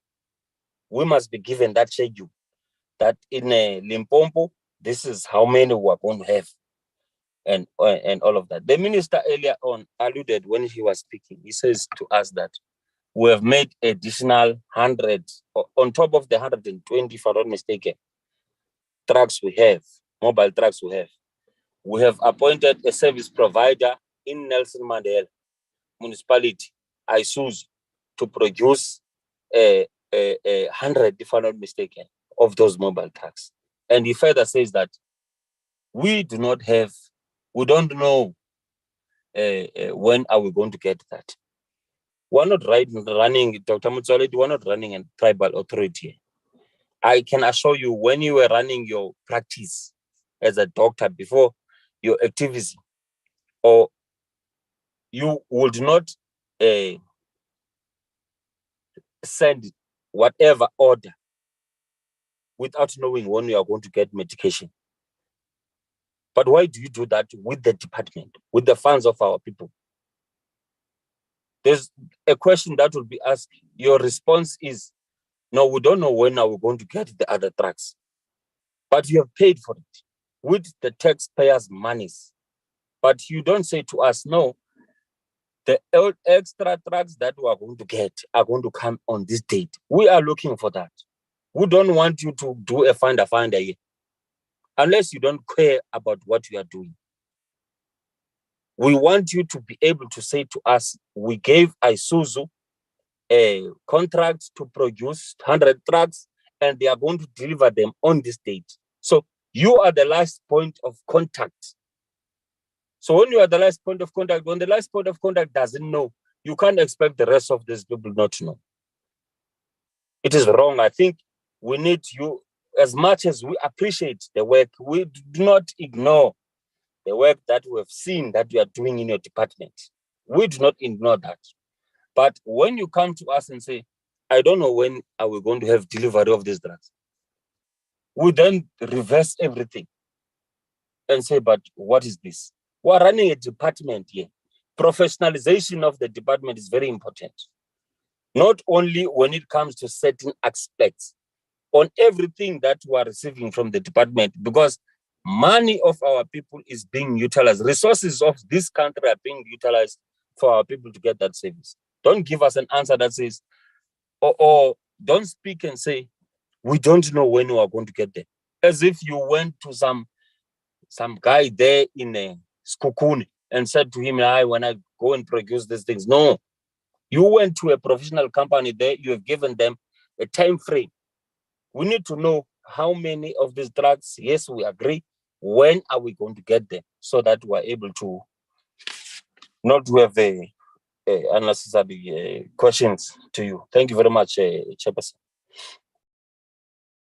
We must be given that schedule, that in Limpopo, this is how many we are going to have, and all of that. The minister earlier on alluded when he was speaking, he says to us that we have made additional 100, on top of the 120, if I'm not mistaken, trucks we have, mobile trucks we have. We have appointed a service provider in Nelson Mandela Municipality, A C Roos, to produce 100, if I'm not mistaken, of those mobile trucks. And he further says that we don't know when are we going to get that. We're not running, Dr. Mutsoleti, we're not running a tribal authority. I can assure you, when you were running your practice as a doctor before your activism, or you would not send whatever order without knowing when you are going to get medication. But why do you do that with the department, with the funds of our people? There's a question that will be asked. Your response is, no, we don't know when are we going to get the other trucks. But you have paid for it with the taxpayers' monies. But you don't say to us, no, the extra trucks that we are going to get are going to come on this date. We are looking for that. We don't want you to do a finder here, unless you don't care about what you are doing. We want you to be able to say to us, we gave Isuzu a contract to produce 100 trucks, and they are going to deliver them on this date. So you are the last point of contact. So when you are the last point of contact, when the last point of contact doesn't know, you can't expect the rest of these people not to know. It is wrong. I think we need you, as much as we appreciate the work, we do not ignore the work that we have seen that you are doing in your department. We do not ignore that. But when you come to us and say, I don't know when are we going to have delivery of these drugs, we then reverse everything and say, but what is this? We're running a department here. Professionalization of the department is very important. Not only when it comes to certain aspects, on everything that we are receiving from the department, because money of our people is being utilized. Resources of this country are being utilized for our people to get that service. Don't give us an answer that says, or don't speak and say, we don't know when we are going to get there. As if you went to some guy there in a Skukuni and said to him, when I go and produce these things. No, you went to a professional company there, you have given them a time frame. We need to know how many of these drugs, yes, we agree, when are we going to get them, so that we're able to not to have unnecessary questions to you. Thank you very much, Chairperson.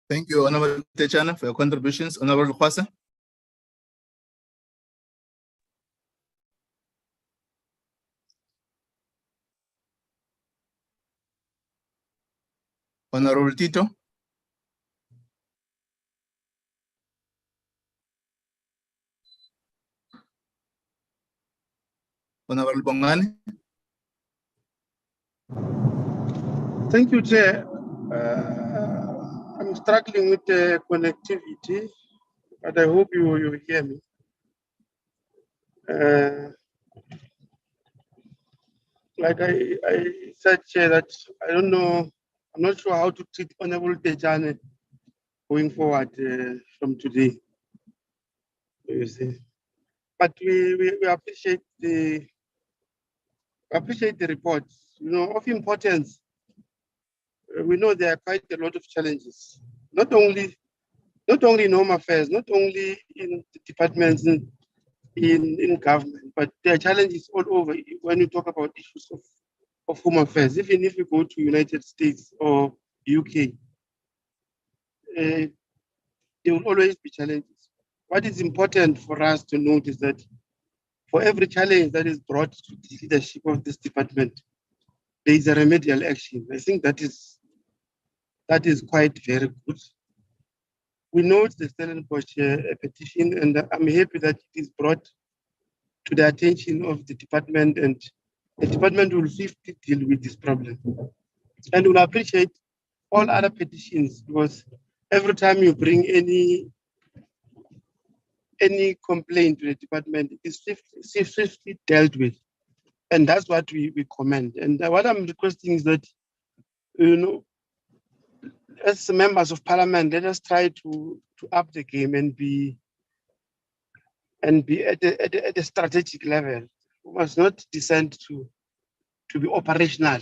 Thank you, Honorable Techana, for your contributions. Honorable Kwasa. Honorable Tito. Honorable Bongani. Thank you, Chair. I'm struggling with the connectivity, but I hope you hear me. Like I said, Chair, that I don't know, I'm not sure how to treat Honorable Tejane going forward from today. You see. But we appreciate the reports, of importance. We know there are quite a lot of challenges, not only in Home Affairs, not only in the departments in government, but there are challenges all over when you talk about issues of Home Affairs. Even if you go to United States or UK, there will always be challenges. What is important for us to note is that for every challenge that is brought to the leadership of this department, there is a remedial action. I think that is quite very good. We note the Stellenbosch petition, and I'm happy that it is brought to the attention of the department, and the department will swiftly deal with this problem. And we'll appreciate all other petitions, because every time you bring any complaint to the department, it is swiftly dealt with. And that's what we commend. And what I'm requesting is that, as members of parliament, let us try to up the game and be at a strategic level. We must not descend to be operational,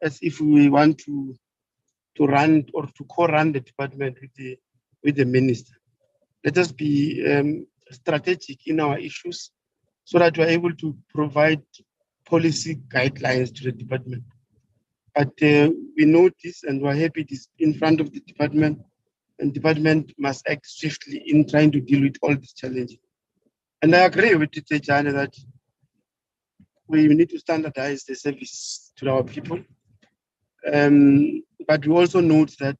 as if we want to run or to co-run the department with the minister. Let us be strategic in our issues so that we're able to provide policy guidelines to the department. But we know this and we're happy it is in front of the department, and department must act swiftly in trying to deal with all these challenges. And I agree with Tejane that we need to standardize the service to our people. But we also note that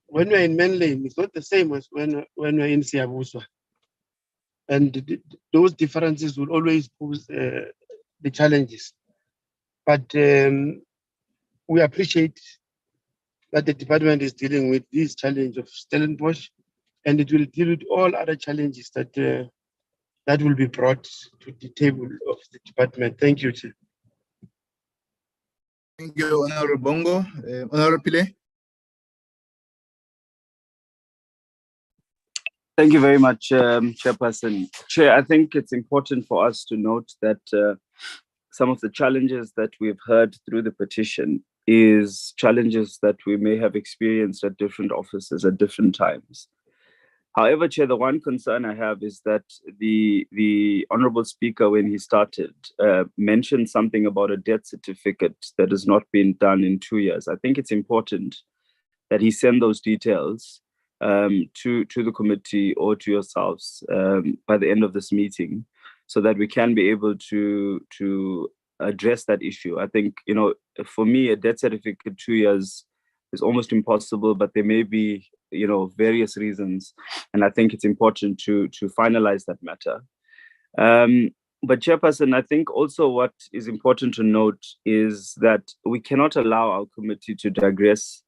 when we're in mainland, it's not the same as when we're in Siabuswa. And those differences will always pose the challenges. But we appreciate that the department is dealing with this challenge of Stellenbosch, and it will deal with all other challenges that will be brought to the table of the department. Thank you, Chair. Thank you, Honorable Bongo. Honorable Pile. Thank you very much, Chairperson. Chair, I think it's important for us to note that some of the challenges that we've heard through the petition is challenges that we may have experienced at different offices at different times. However, Chair, the one concern I have is that the Honorable Speaker, when he started, mentioned something about a death certificate that has not been done in 2 years. I think it's important that he send those details to the committee or to yourselves by the end of this meeting, so that we can be able to address that issue. I think, for me, a death certificate 2 years is almost impossible, but there may be, various reasons. And I think it's important to finalize that matter. But Chairperson, I think also what is important to note is that we cannot allow our committee to digress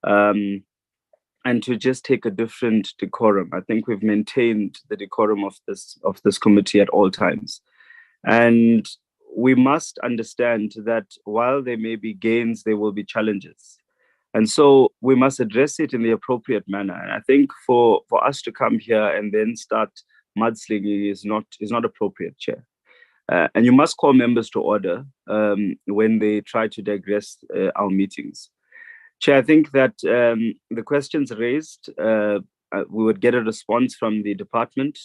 and to just take a different decorum. I think we've maintained the decorum of this committee at all times. And we must understand that while there may be gains, there will be challenges. And so we must address it in the appropriate manner. And I think for us to come here and then start mudslinging is not appropriate, Chair. And you must call members to order when they try to digress our meetings. Chair, I think that the questions raised, we would get a response from the department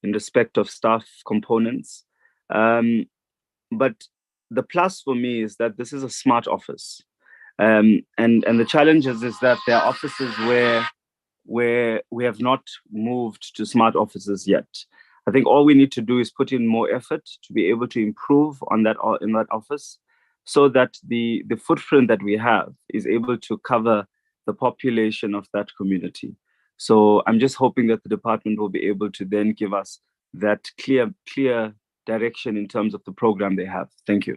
in respect of staff components. But the plus for me is that this is a smart office. And the challenge is that there are offices where we have not moved to smart offices yet. I think all we need to do is put in more effort to be able to improve on that in that office, so that the footprint that we have is able to cover the population of that community. So I'm just hoping that the department will be able to then give us that clear direction in terms of the program they have. Thank you.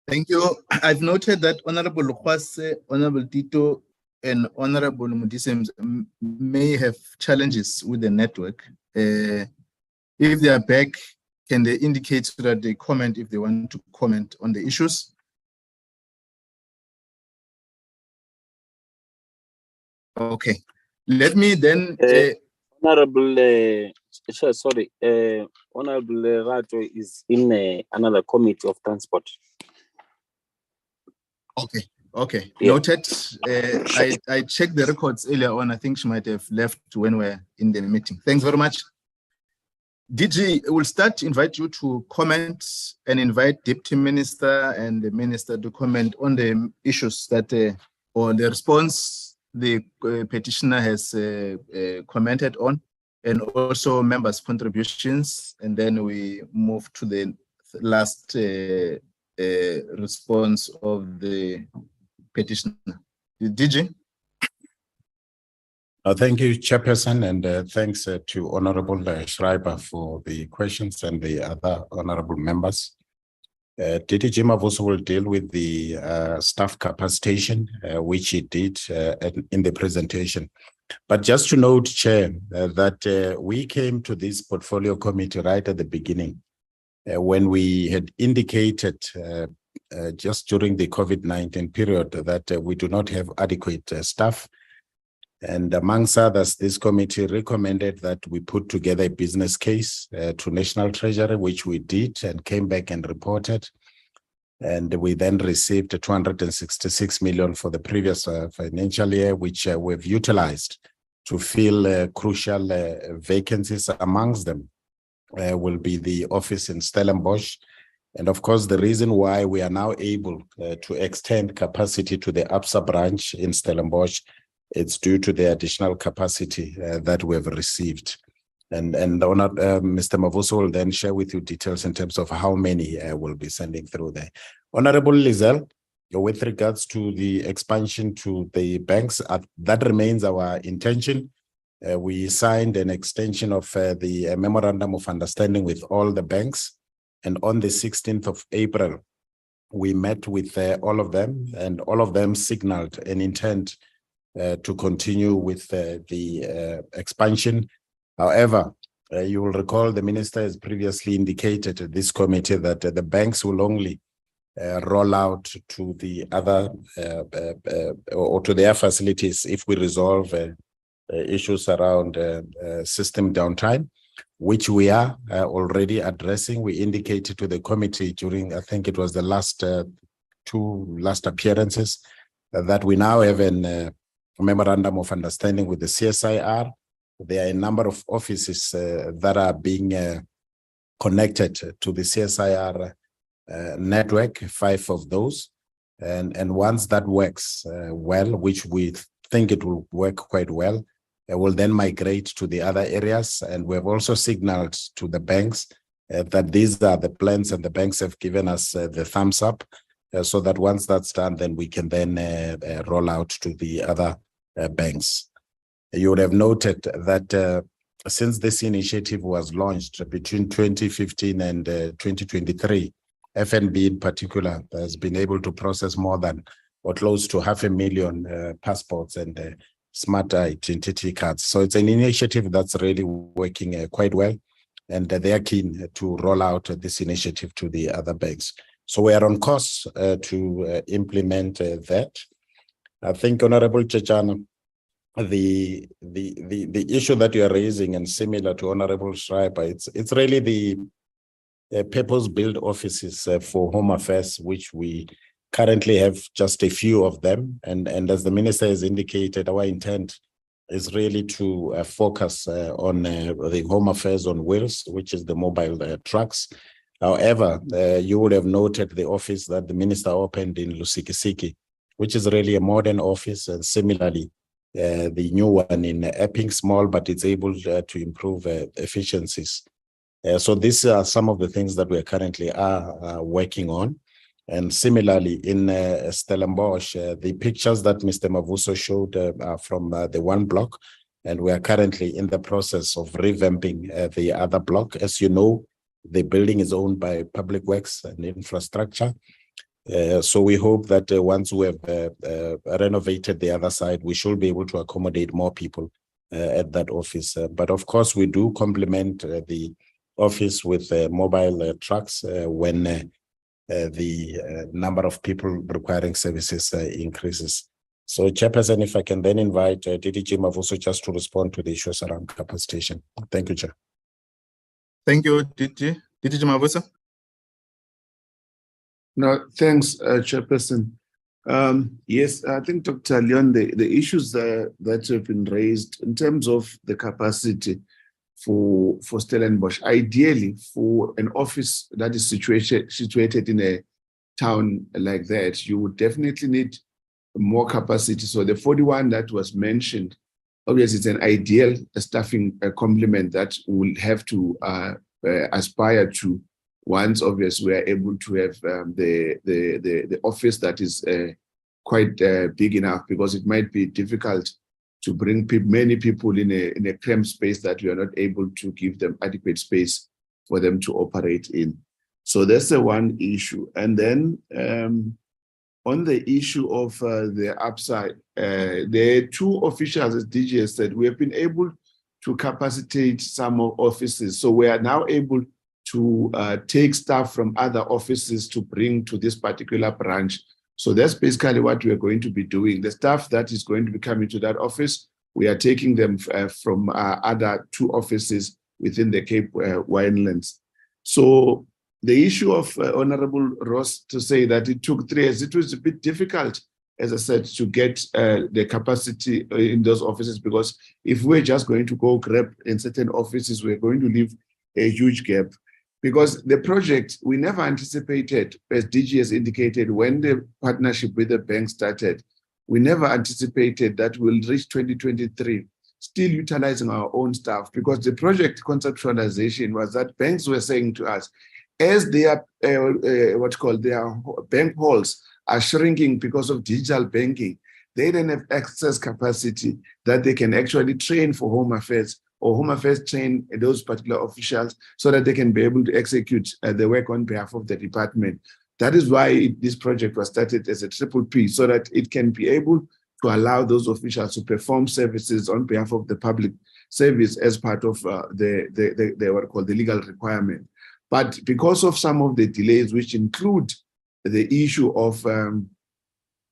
Thank you. I've noted that Honorable Lukwase, Honorable Tito, and Honorable Mudisems may have challenges with the network. If they are back, can they indicate so that they comment if they want to comment on the issues? Okay. Let me then... Honorable Rato is in another committee of transport. Okay. Yeah. Noted. I checked the records earlier on. I think she might have left when we're in the meeting. Thanks very much. DG, we'll start to invite you to comment and invite Deputy Minister and the Minister to comment on the issues that, or the response the petitioner has commented on, and also members' contributions. And then we move to the last response of the petitioner. DG? Thank you, Chairperson, and thanks to Honorable Schreiber for the questions and the other honorable members. DDG Mavuso will deal with the staff capacitation, which he did in the presentation. But just to note, Chair, that we came to this portfolio committee right at the beginning when we had indicated just during the COVID-19 period that we do not have adequate staff. And amongst others, this committee recommended that we put together a business case to National Treasury, which we did and came back and reported. And we then received 266 million for the previous financial year, which we've utilized to fill crucial vacancies. Amongst them will be the office in Stellenbosch. And of course, the reason why we are now able to extend capacity to the ABSA branch in Stellenbosch, it's due to the additional capacity that we have received. And Mr. Mavuso will then share with you details in terms of how many we'll be sending through there. Honorable Lizelle, with regards to the expansion to the banks, that remains our intention. We signed an extension of the Memorandum of Understanding with all the banks. And on the 16th of April, we met with all of them, and all of them signaled an intent to continue with the expansion. However, you will recall the minister has previously indicated to this committee that the banks will only roll out to the other or to their facilities if we resolve issues around system downtime, which we are already addressing. We indicated to the committee during, I think it was the last two appearances, that we now have a memorandum of understanding with the CSIR. There are a number of offices that are being connected to the CSIR network, 5 of those. And once that works well, which we think it will work quite well, will then migrate to the other areas. And we have also signaled to the banks that these are the plans, and the banks have given us the thumbs up, so that once that's done, then we can then roll out to the other banks. You would have noted that since this initiative was launched between 2015 and 2023, FNB in particular has been able to process more than or close to 500,000 passports and smart identity cards. So it's an initiative that's really working quite well, and they are keen to roll out this initiative to the other banks. So we are on course to implement that. I think, Honorable Chechana, the issue that you are raising, and similar to Honorable Schreiber, it's really the purpose-built offices for Home Affairs, which we currently have just a few of them. And as the minister has indicated, our intent is really to focus on the Home Affairs on Wheels, which is the mobile trucks. However, you would have noted the office that the minister opened in Lusikisiki, which is really a modern office, and similarly, the new one in Epping, small, but it's able to improve efficiencies. So these are some of the things that we currently are working on. And similarly, in Stellenbosch, the pictures that Mr. Mavuso showed are from the one block, and we are currently in the process of revamping the other block. As you know, the building is owned by Public Works and Infrastructure. So we hope that once we have renovated the other side, we should be able to accommodate more people at that office. But of course, we do complement the office with mobile trucks when the number of people requiring services increases. So, Chairperson, if I can then invite DDG Mavuso just to respond to the issues around capacitation. Thank you, Chair. Thank you, DDG Mavuso. No, thanks, Chairperson. Yes, I think, Dr. Leon, the issues that have been raised in terms of the capacity for Stellenbosch, ideally for an office that is situated in a town like that, you would definitely need more capacity. So the 41 that was mentioned, obviously it's an ideal staffing complement that we'll have to aspire to once, obviously, we are able to have the office that is quite big enough, because it might be difficult to bring many people in a cramped space that we are not able to give them adequate space for them to operate in. So that's the one issue. And then on the issue of the upside, the two officials, as DG has said, we have been able to capacitate some offices. So we are now able to take staff from other offices to bring to this particular branch. So that's basically what we are going to be doing. The staff that is going to be coming to that office, we are taking them from other two offices within the Cape Winelands. So the issue of Honorable Ross to say that it took 3 years, it was a bit difficult, as I said, to get the capacity in those offices, because if we're just going to go grab in certain offices, we're going to leave a huge gap. Because the project, we never anticipated, as DG has indicated, when the partnership with the bank started, we never anticipated that we'll reach 2023, still utilizing our own staff, because the project conceptualization was that banks were saying to us, as their their bank halls are shrinking because of digital banking, they don't have access capacity that they can actually train for Home Affairs, or Home Affairs train those particular officials so that they can be able to execute the work on behalf of the department. That is why this project was started as a PPP, so that it can be able to allow those officials to perform services on behalf of the public service as part of the legal requirement. But because of some of the delays, which include the issue of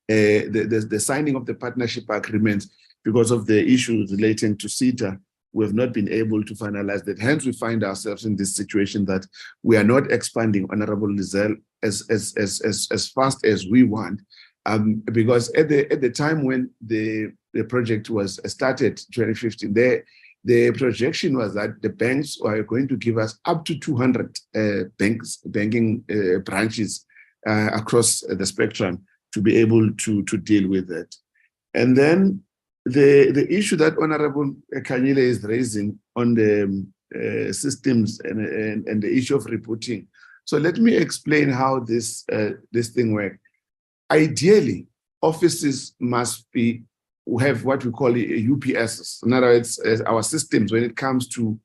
the signing of the partnership agreements, because of the issues relating to CETA, we have not been able to finalize that. Hence, we find ourselves in this situation that we are not expanding Honorable Lizelle as fast as we want. Because at the time when the project was started, 2015, the projection was that the banks were going to give us up to 200 banking branches across the spectrum to be able to deal with it. And then the issue that Honorable Kanyile is raising on the systems and the issue of rebooting. So let me explain how this thing works. Ideally, offices must have what we call UPSs. In other words, our systems, when it comes to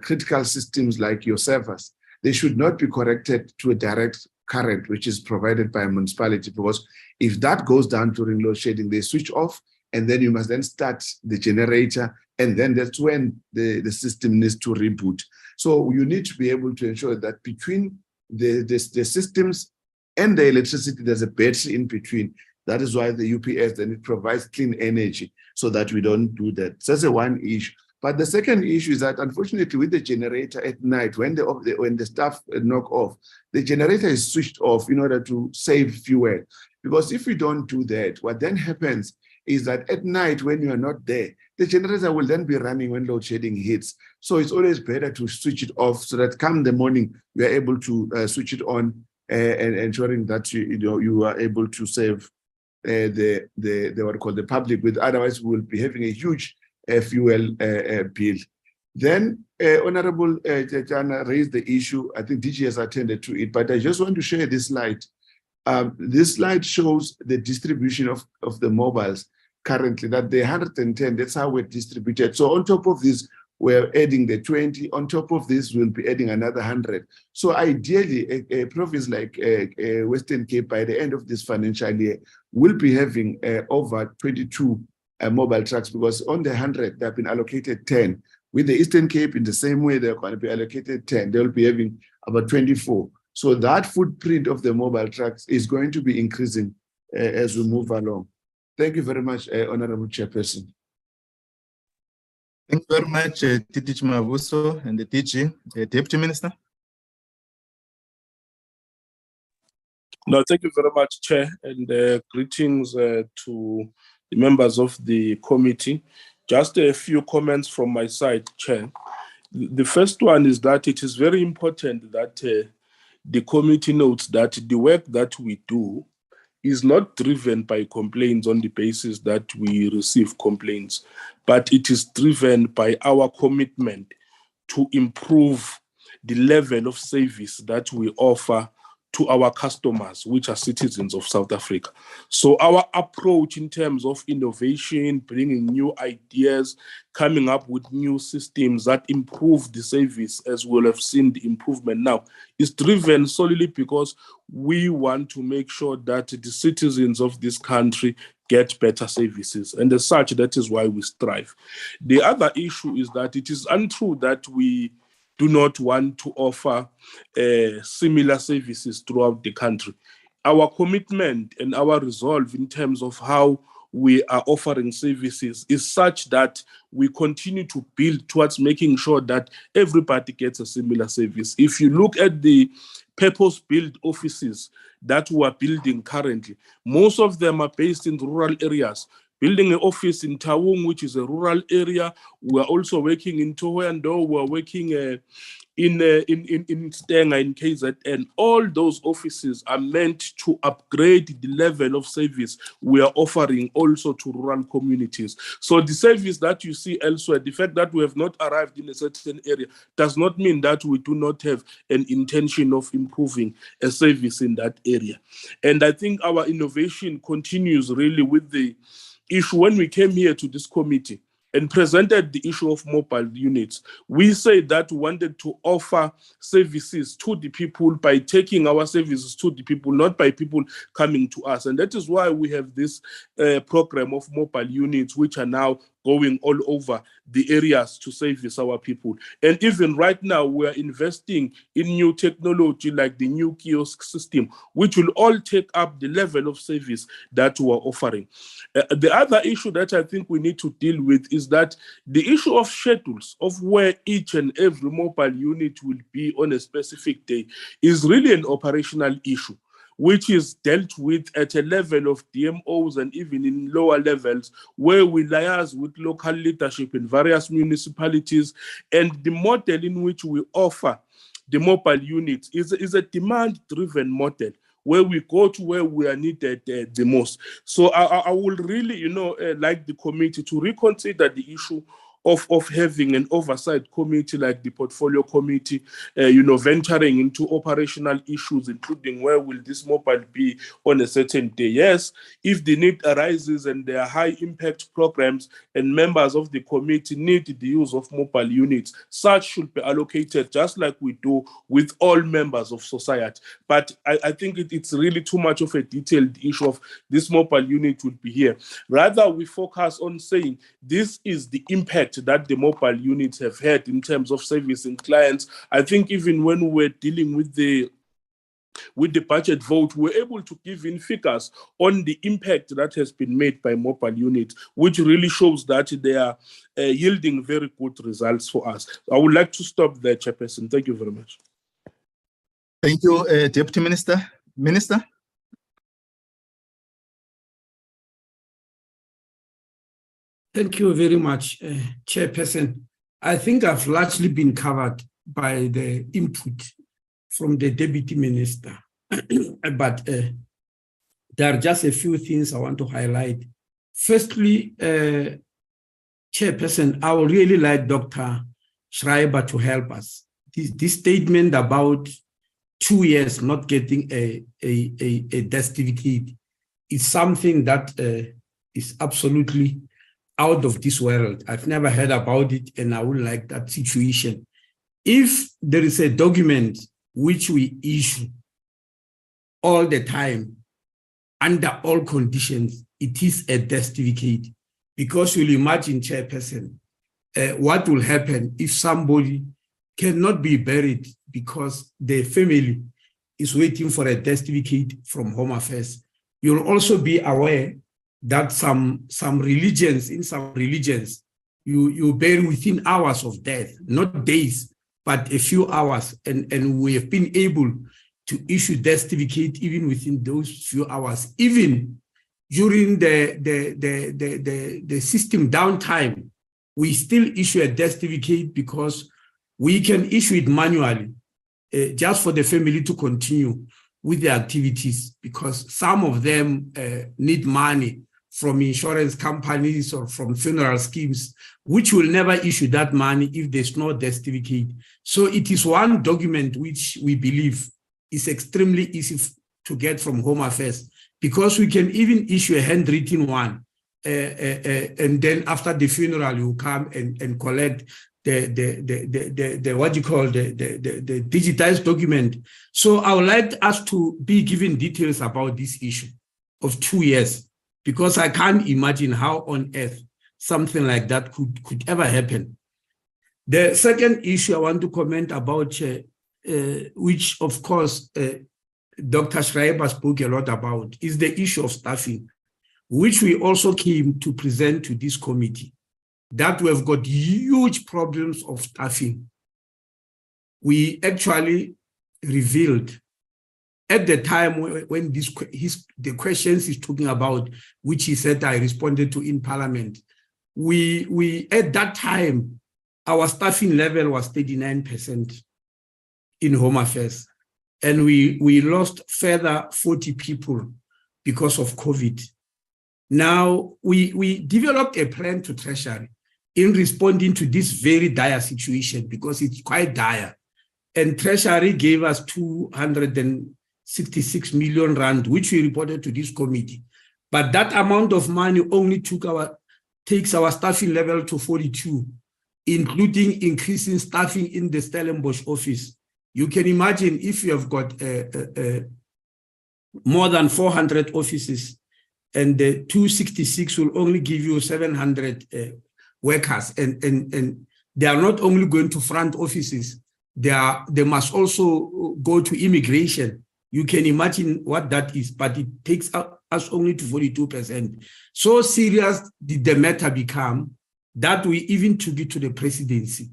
critical systems like your servers, they should not be connected to a direct current, which is provided by a municipality, because if that goes down during load shedding, they switch off, and then you must then start the generator, and then that's when the system needs to reboot. So you need to be able to ensure that between the systems and the electricity, there's a battery in between. That is why the UPS, then it provides clean energy so that we don't do that. So that's the one issue. But the second issue is that, unfortunately, with the generator at night, when the staff knock off, the generator is switched off in order to save fuel. Because if we don't do that, what then happens is that at night, when you are not there, the generator will then be running when load shedding hits. So it's always better to switch it off so that come the morning, we are able to switch it on and ensuring that you are able to save the public with. Otherwise, we will be having a huge fuel bill. Then Honorable Jana raised the issue. I think DG has attended to it, but I just want to share this slide. This slide shows the distribution of the mobiles currently, that the 110, that's how we're distributed. So on top of this, we're adding the 20. On top of this, we'll be adding another 100. So ideally, a province like Western Cape, by the end of this financial year, will be having over 22 mobile trucks, because on the 100, they've been allocated 10. With the Eastern Cape, in the same way, they're going to be allocated 10. They'll be having about 24. So that footprint of the mobile trucks is going to be increasing as we move along. Thank you very much, Honorable Chairperson. Thank you very much, TDG Mavuso and the DG. Deputy Minister. No, thank you very much, Chair, and greetings to the members of the committee. Just a few comments from my side, Chair. The first one is that it is very important that the committee notes that the work that we do is not driven by complaints on the basis that we receive complaints, but it is driven by our commitment to improve the level of service that we offer to our customers, which are citizens of South Africa. So our approach in terms of innovation, bringing new ideas, coming up with new systems that improve the service, as we'll have seen the improvement now, is driven solely because we want to make sure that the citizens of this country get better services. And as such, that is why we strive. The other issue is that it is untrue that we do not want to offer similar services throughout the country. Our commitment and our resolve in terms of how we are offering services is such that we continue to build towards making sure that everybody gets a similar service. If you look at the purpose-built offices that we are building currently, most of them are based in rural areas. Building an office in Taung, which is a rural area. We're also working in Thohoyandou. We're working in Stenga, in KZN. All those offices are meant to upgrade the level of service we are offering also to rural communities. So the service that you see elsewhere, the fact that we have not arrived in a certain area does not mean that we do not have an intention of improving a service in that area. And I think our innovation continues really with the issue. When we came here to this committee and presented the issue of mobile units, we said that we wanted to offer services to the people by taking our services to the people, not by people coming to us. And that is why we have this program of mobile units, which are now going all over the areas to service our people. And even right now, we are investing in new technology like the new kiosk system, which will all take up the level of service that we are offering. The other issue that I think we need to deal with is that the issue of schedules of where each and every mobile unit will be on a specific day is really an operational issue, which is dealt with at a level of DMOs and even in lower levels, where we liaise with local leadership in various municipalities. And the model in which we offer the mobile units is a demand-driven model, where we go to where we are needed the most. So I will really, like the committee to reconsider the issue of having an oversight committee like the portfolio committee, venturing into operational issues, including where will this mobile be on a certain day. Yes, if the need arises and there are high impact programs and members of the committee need the use of mobile units, such should be allocated just like we do with all members of society. But I think it's really too much of a detailed issue of this mobile unit will be here. Rather, we focus on saying this is the impact that the mobile units have had in terms of servicing clients. I think even when we're dealing with the budget vote, we're able to give in figures on the impact that has been made by mobile units, which really shows that they are yielding very good results for us. I would like to stop there, Chairperson. Thank you very much. Thank you, Deputy Minister. Minister? Thank you very much, Chairperson. I think I've largely been covered by the input from the Deputy Minister, but there are just a few things I want to highlight. Firstly, Chairperson, I would really like Dr. Schreiber to help us. This statement about 2 years not getting a death certificate is something that is absolutely out of this world. I've never heard about it, and I would like that situation. If there is a document which we issue all the time, under all conditions, it is a death certificate. Because you'll imagine, Chairperson, what will happen if somebody cannot be buried because the family is waiting for a death certificate from Home Affairs. You'll also be aware that some religions, you bury within hours of death, not days, but a few hours. And we have been able to issue death certificate even within those few hours. Even during the system downtime, we still issue a death certificate because we can issue it manually, just for the family to continue with the activities, because some of them need money from insurance companies or from funeral schemes, which will never issue that money if there's no death certificate. So it is one document which we believe is extremely easy to get from Home Affairs, because we can even issue a handwritten one, and then after the funeral you come and collect the what you call the digitized document. So I would like us to be given details about this issue of 2 years, because I can't imagine how on earth something like that could ever happen. The second issue I want to comment about, which of course Dr. Schreiber spoke a lot about, is the issue of staffing, which we also came to present to this committee, that we've got huge problems of staffing. We actually revealed at the time when the questions he's talking about, which he said I responded to in Parliament, we at that time, our staffing level was 39% in Home Affairs. And we lost further 40 people because of COVID. Now, we developed a plan to Treasury in responding to this very dire situation, because it's quite dire. And Treasury gave us 266 million rand, which we reported to this committee. But that amount of money only takes our staffing level to 42, including increasing staffing in the Stellenbosch office. You can imagine if you have got more than 400 offices, and the 266 will only give you 700 workers, and they are not only going to front offices, they must also go to immigration. You can imagine what that is, but it takes us only to 42%. So serious did the matter become that we even took it to the presidency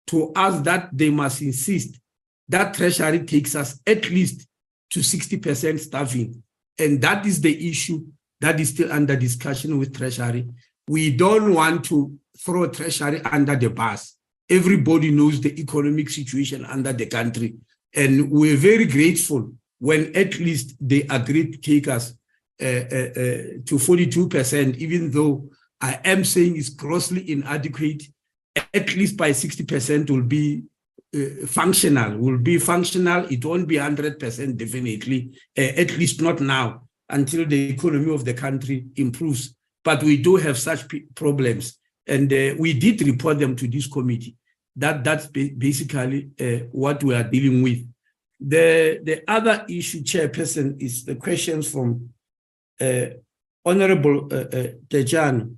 to ask that they must insist that Treasury takes us at least to 60% staffing. And that is the issue that is still under discussion with Treasury. We don't want to throw Treasury under the bus. Everybody knows the economic situation under the country. And we're very grateful when at least they agreed to take us to 42%, even though I am saying it's grossly inadequate. At least by 60% will be functional. It won't be 100% definitely, at least not now, until the economy of the country improves. But we do have such problems, and we did report them to this committee. That's basically what we are dealing with. The other issue, Chairperson, is the questions from Honorable Tejan.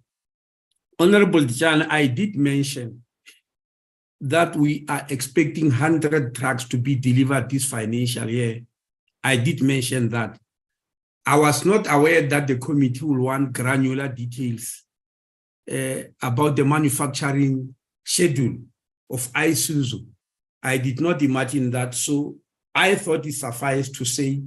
Honorable Tejan, I did mention that we are expecting 100 trucks to be delivered this financial year. I did mention that. I was not aware that the committee will want granular details about the manufacturing schedule of Isuzu. I did not imagine that, so I thought it sufficed to say,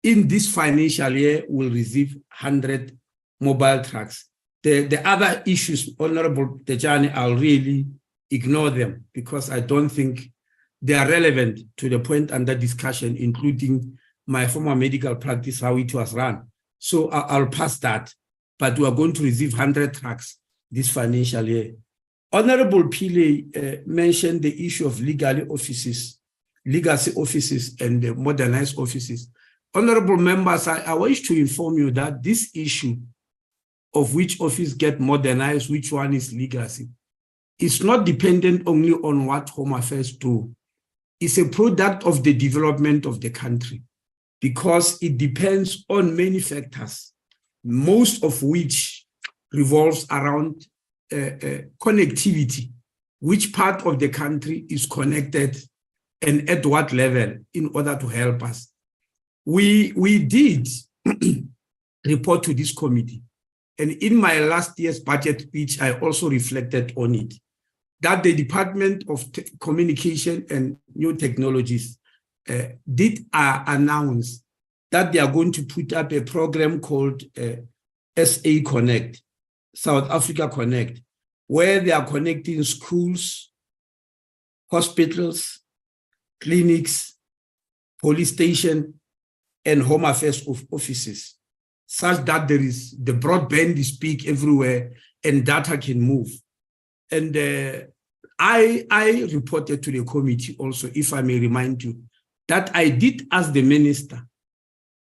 in this financial year, we'll receive 100 mobile trucks. The other issues, Honorable Tejani, I'll really ignore them because I don't think they are relevant to the point under discussion, including my former medical practice, how it was run. So I'll pass that, but we are going to receive 100 trucks this financial year. Honorable Pile mentioned the issue of legacy offices and the modernized offices. Honorable members, I wish to inform you that this issue of which office get modernized, which one is legacy, it's not dependent only on what Home Affairs do. It's a product of the development of the country because it depends on many factors, most of which revolves around connectivity, which part of the country is connected and at what level in order to help us. We did report to this committee, and in my last year's budget speech, I also reflected on it, that the Department of Communication and New Technologies did announce that they are going to put up a program called SA Connect, South Africa Connect, where they are connecting schools, hospitals, clinics, police station, and Home Affairs offices, such that there is the broadband is big everywhere and data can move. And I reported to the committee also, if I may remind you, that I did ask the minister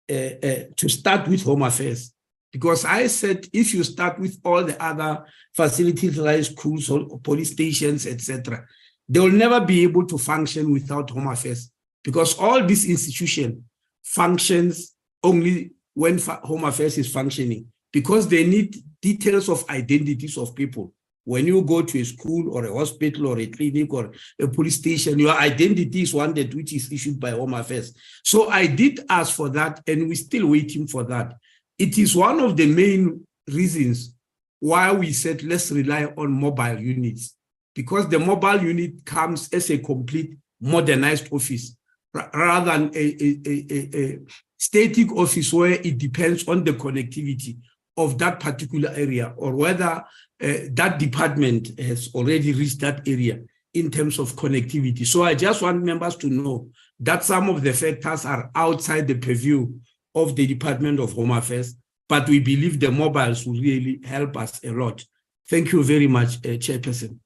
to start with Home Affairs, because I said if you start with all the other facilities like schools or police stations, etc., they will never be able to function without Home Affairs, because all this institution functions only when Home Affairs is functioning, because they need details of identities of people. When you go to a school or a hospital or a clinic or a police station, your identity is wanted, which is issued by Home Affairs. So I did ask for that, and we're still waiting for that. It is one of the main reasons why we said let's rely on mobile units, because the mobile unit comes as a complete modernized office rather than a static office where it depends on the connectivity of that particular area, or whether that department has already reached that area in terms of connectivity. So I just want members to know that some of the factors are outside the purview of the Department of Home Affairs, but we believe the mobiles will really help us a lot. Thank you very much, Chairperson.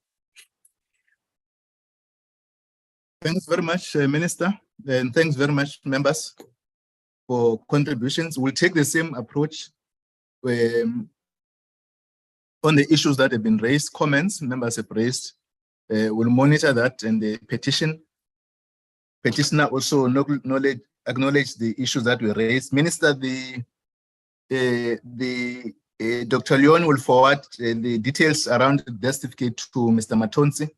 Thanks very much, Minister, and thanks very much, members, for contributions. We'll take the same approach on the issues that have been raised, comments members have raised. We'll monitor that, and the petitioner also acknowledge the issues that were raised. Minister, Dr. Leon will forward the details around the death certificate to Mr. Matonsi,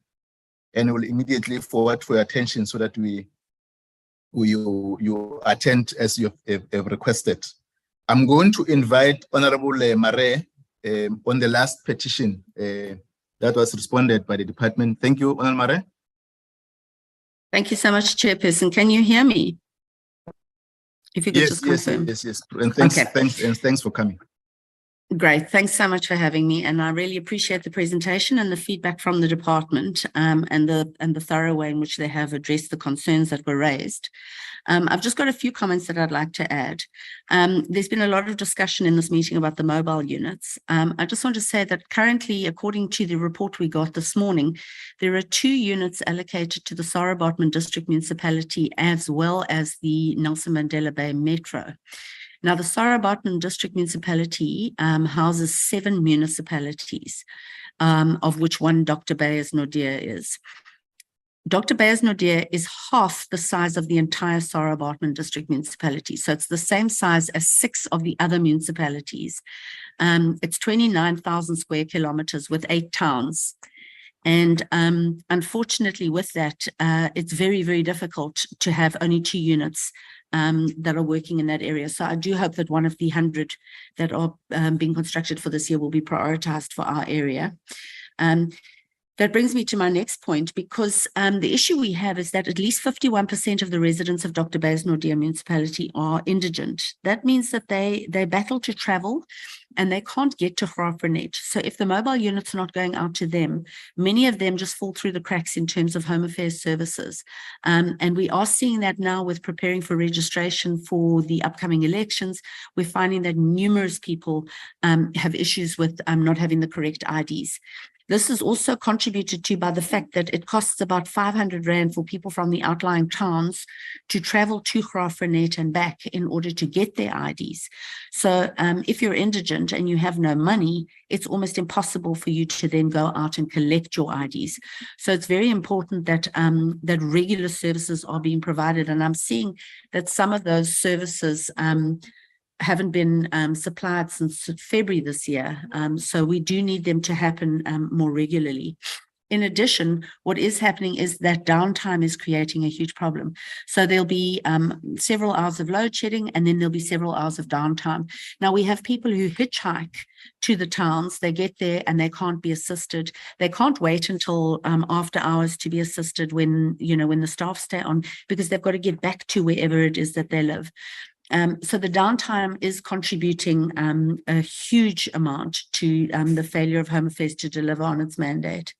and will immediately forward for your attention so that you attend as you have requested. I'm going to invite Honorable Mare on the last petition that was responded by the department. Thank you, Honorable Mare. Thank you so much, Chairperson. Can you hear me? If you could just confirm. Yes. And thanks for coming. Great. Thanks so much for having me. And I really appreciate the presentation and the feedback from the department and the thorough way in which they have addressed the concerns that were raised. I've just got a few comments that I'd like to add. There's been a lot of discussion in this meeting about the mobile units. I just want to say that currently, according to the report we got this morning, there are 2 units allocated to the Sarah-Baartman District Municipality as well as the Nelson Mandela Bay Metro. Now, the Sarah-Baartman District Municipality houses 7 municipalities, of which one Dr. Beyers-Naudé is. Dr. Beyers-Naudé is half the size of the entire Sarah-Baartman District Municipality. So it's the same size as 6 of the other municipalities. It's 29,000 square kilometers with 8 towns. And unfortunately with that, it's very, very difficult to have only 2 units that are working in that area. So I do hope that one of the 100 that are being constructed for this year will be prioritized for our area. That brings me to my next point, because the issue we have is that at least 51% of the residents of Dr. Beyers-Naudé municipality are indigent. That means that they battle to travel and they can't get to Graaff-Reinet. So if the mobile units are not going out to them, many of them just fall through the cracks in terms of Home Affairs services. And we are seeing that now with preparing for registration for the upcoming elections. We're finding that numerous people have issues with not having the correct IDs. This is also contributed to by the fact that it costs about 500 Rand for people from the outlying towns to travel to Graaff-Reinet and back in order to get their IDs. So if you're indigent and you have no money, it's almost impossible for you to then go out and collect your IDs. So it's very important that that regular services are being provided. And I'm seeing that some of those services haven't been supplied since February this year. So we do need them to happen more regularly. In addition, what is happening is that downtime is creating a huge problem. So there'll be several hours of load shedding, and then there'll be several hours of downtime. Now we have people who hitchhike to the towns. They get there and they can't be assisted. They can't wait until after hours to be assisted when the staff stay on, because they've got to get back to wherever it is that they live. So the downtime is contributing a huge amount to the failure of Home Affairs to deliver on its mandate.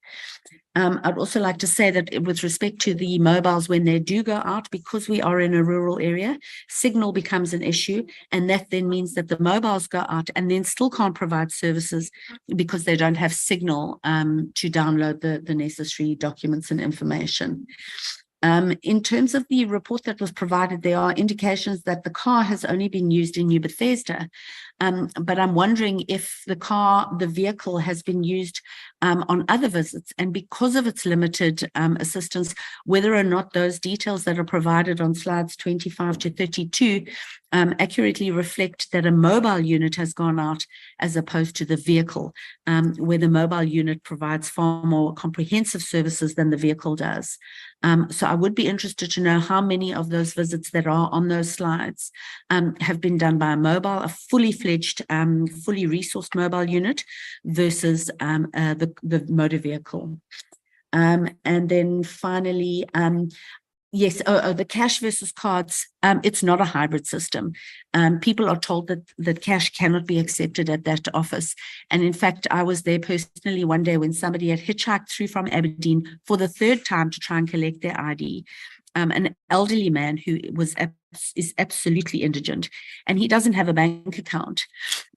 I'd also like to say that with respect to the mobiles, when they do go out, because we are in a rural area, signal becomes an issue, and that then means that the mobiles go out and then still can't provide services because they don't have signal to download the necessary documents and information. In terms of the report that was provided, there are indications that the car has only been used in New Bethesda, but I'm wondering if the vehicle has been used on other visits, and because of its limited assistance, whether or not those details that are provided on slides 25 to 32 accurately reflect that a mobile unit has gone out as opposed to the vehicle, where the mobile unit provides far more comprehensive services than the vehicle does. So I would be interested to know how many of those visits that are on those slides have been done by a fully fledged, fully resourced mobile unit versus the motor vehicle. And then finally, yes, the cash versus cards, it's not a hybrid system. People are told that cash cannot be accepted at that office. And in fact, I was there personally one day when somebody had hitchhiked through from Aberdeen for the third time to try and collect their ID. An elderly man who is absolutely indigent, and he doesn't have a bank account.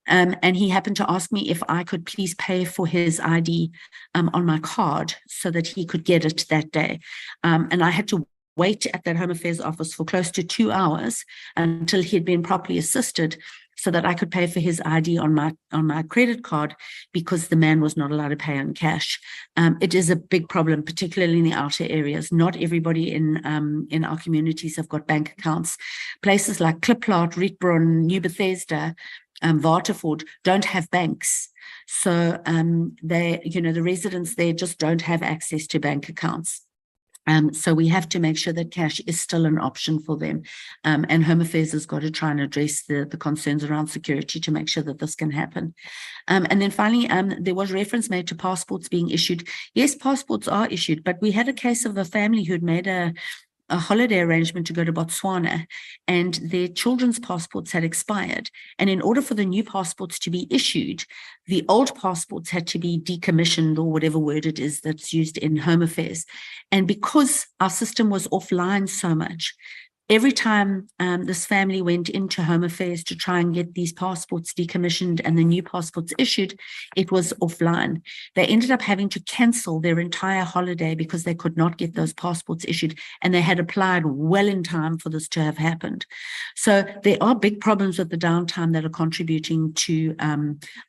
And he happened to ask me if I could please pay for his ID on my card so that he could get it that day. And I had to wait at that Home Affairs office for close to 2 hours until he had been properly assisted so that I could pay for his ID on my credit card, because the man was not allowed to pay in cash. It is a big problem, particularly in the outer areas. Not everybody in our communities have got bank accounts. Places like Klipplaat, Rietbron, New Bethesda, Waterford don't have banks. So the residents there just don't have access to bank accounts. So we have to make sure that cash is still an option for them. And Home Affairs has got to try and address the concerns around security to make sure that this can happen. And then finally, there was reference made to passports being issued. Yes, passports are issued, but we had a case of a family who'd made a holiday arrangement to go to Botswana, and their children's passports had expired. And in order for the new passports to be issued, the old passports had to be decommissioned, or whatever word it is that's used in Home Affairs. And because our system was offline so much, every time this family went into Home Affairs to try and get these passports decommissioned and the new passports issued, it was offline. They ended up having to cancel their entire holiday because they could not get those passports issued, and they had applied well in time for this to have happened. So there are big problems with the downtime that are contributing to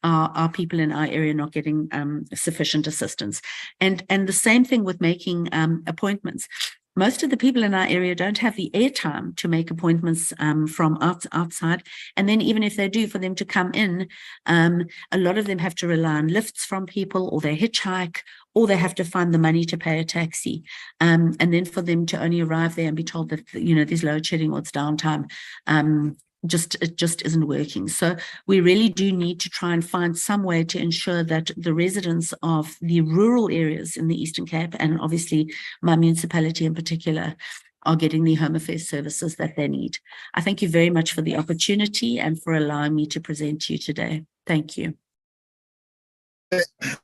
our people in our area not getting sufficient assistance. And the same thing with making appointments. Most of the people in our area don't have the airtime to make appointments from outside. And then even if they do, for them to come in, a lot of them have to rely on lifts from people, or they hitchhike, or they have to find the money to pay a taxi. And then for them to only arrive there and be told that, there's load shedding or it's downtime, it just isn't working. So we really do need to try and find some way to ensure that the residents of the rural areas in the Eastern Cape, and obviously my municipality in particular, are getting the Home Affairs services that they need. I thank you very much for the opportunity and for allowing me to present to you today. Thank you.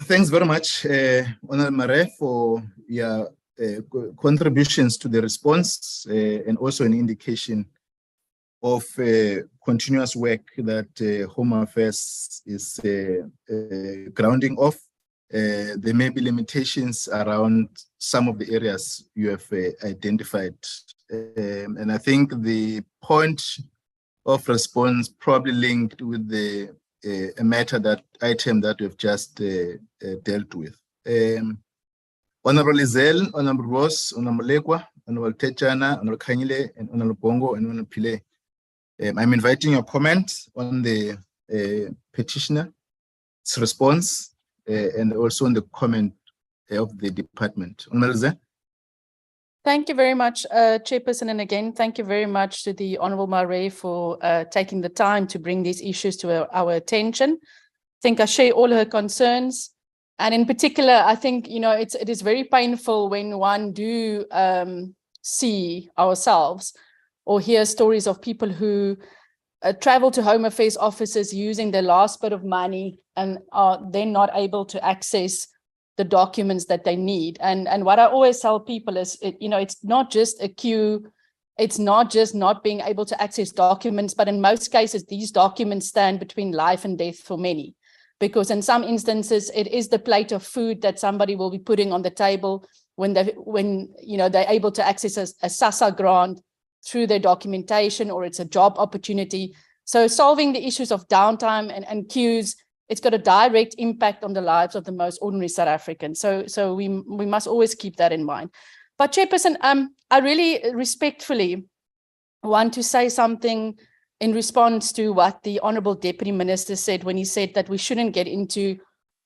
Thanks very much, Honorable Mare, for your contributions to the response and also an indication of continuous work that Home Affairs is grounding off. There may be limitations around some of the areas you have identified. And I think the point of response probably linked with the item that we've just dealt with. Honorable Zell, Honorable Ross, Honorable Lekwa, Honorable Techana, Honorable Kanyile, and Honorable Bongo, and Honorable Pile. I'm inviting your comment on the petitioner's response and also on the comment of the department. Honorable Zell. Thank you very much, Chairperson. And again, thank you very much to the Honourable Mare for taking the time to bring these issues to our attention. I think I share all her concerns. And in particular, I think, it is very painful when one do see ourselves or hear stories of people who travel to Home Affairs offices using their last bit of money and are then not able to access the documents that they need. And what I always tell people is, it's not just a queue, it's not just not being able to access documents, but in most cases, these documents stand between life and death for many. Because in some instances, it is the plate of food that somebody will be putting on the table, when they're able to access a SASSA grant through their documentation, or it's a job opportunity. So solving the issues of downtime and queues, it's got a direct impact on the lives of the most ordinary South Africans. So we must always keep that in mind. But Chairperson, I really respectfully want to say something in response to what the Honourable Deputy Minister said when he said that we shouldn't get into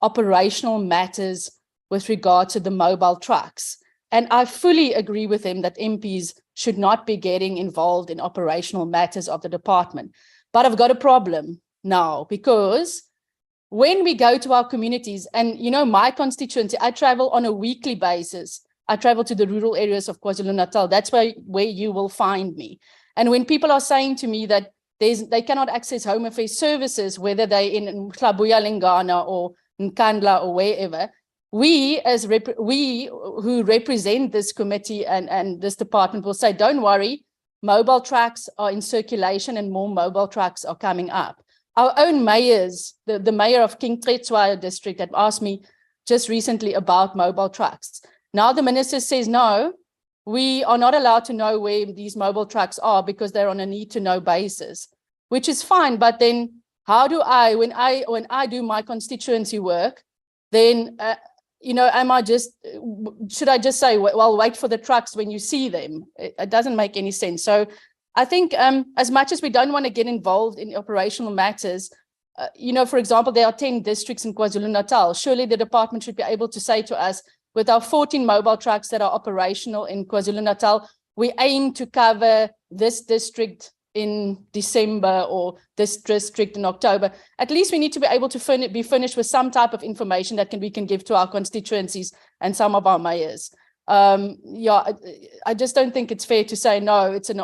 operational matters with regard to the mobile trucks. And I fully agree with him that MPs should not be getting involved in operational matters of the department. But I've got a problem now, because when we go to our communities, and my constituency, I travel on a weekly basis. I travel to the rural areas of KwaZulu-Natal. That's where you will find me. And when people are saying to me that they cannot access Home Affairs services, whether they're in Klabuya, Lingana, or Nkandla, or wherever, we who represent this committee and this department will say, don't worry, mobile trucks are in circulation and more mobile trucks are coming up. Our own mayors, the mayor of King Tshetswa district, had asked me just recently about mobile trucks. Now the minister says, no, we are not allowed to know where these mobile trucks are because they're on a need-to-know basis, which is fine. But then how do I, when I do my constituency work, then, should I just say, well, wait for the trucks when you see them? It doesn't make any sense. So I think as much as we don't want to get involved in operational matters, for example, there are 10 districts in KwaZulu-Natal. Surely the department should be able to say to us, with our 14 mobile trucks that are operational in KwaZulu-Natal, we aim to cover this district in December or this district in October. At least we need to be able to be finished with some type of information that we can give to our constituencies and some of our mayors. I just don't think it's fair to say, no, it's an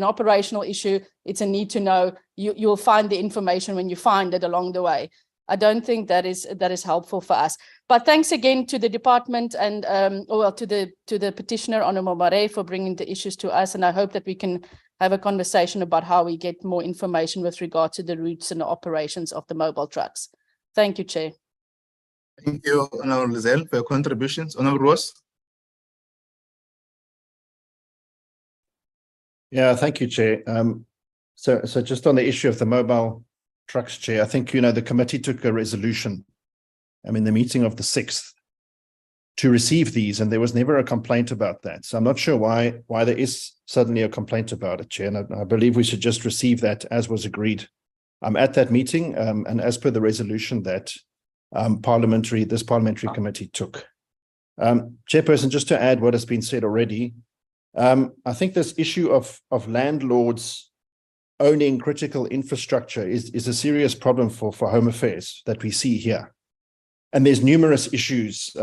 operational issue. It's a need to know. You'll find the information when you find it along the way. I don't think that is helpful for us. But thanks again to the department and to the petitioner, Honourable Mare, for bringing the issues to us. And I hope that we can have a conversation about how we get more information with regard to the routes and the operations of the mobile trucks. Thank you, Chair. Thank you, Honourable Zell, for your contributions. Honourable Roos. Yeah, thank you, Chair. So just on the issue of the mobile trucks, Chair, I think, the committee took a resolution, the meeting of the 6th, to receive these, and there was never a complaint about that. So I'm not sure why there is suddenly a complaint about it, Chair, and I believe we should just receive that as was agreed at that meeting, and as per the resolution that this parliamentary committee took. Chairperson, just to add what has been said already, I think this issue of landlords owning critical infrastructure is a serious problem for Home Affairs that we see here. And there's numerous issues.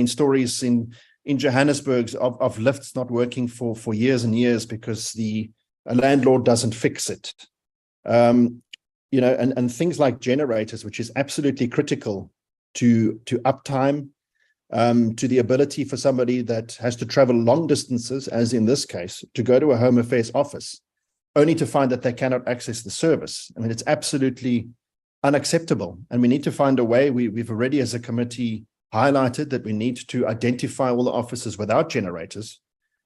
Stories in Johannesburg of lifts not working for years and years because a landlord doesn't fix it. And things like generators, which is absolutely critical to uptime, to the ability for somebody that has to travel long distances, as in this case, to go to a Home Affairs office, only to find that they cannot access the service. It's absolutely unacceptable. And we need to find a way. We've already, as a committee, highlighted that we need to identify all the offices without generators.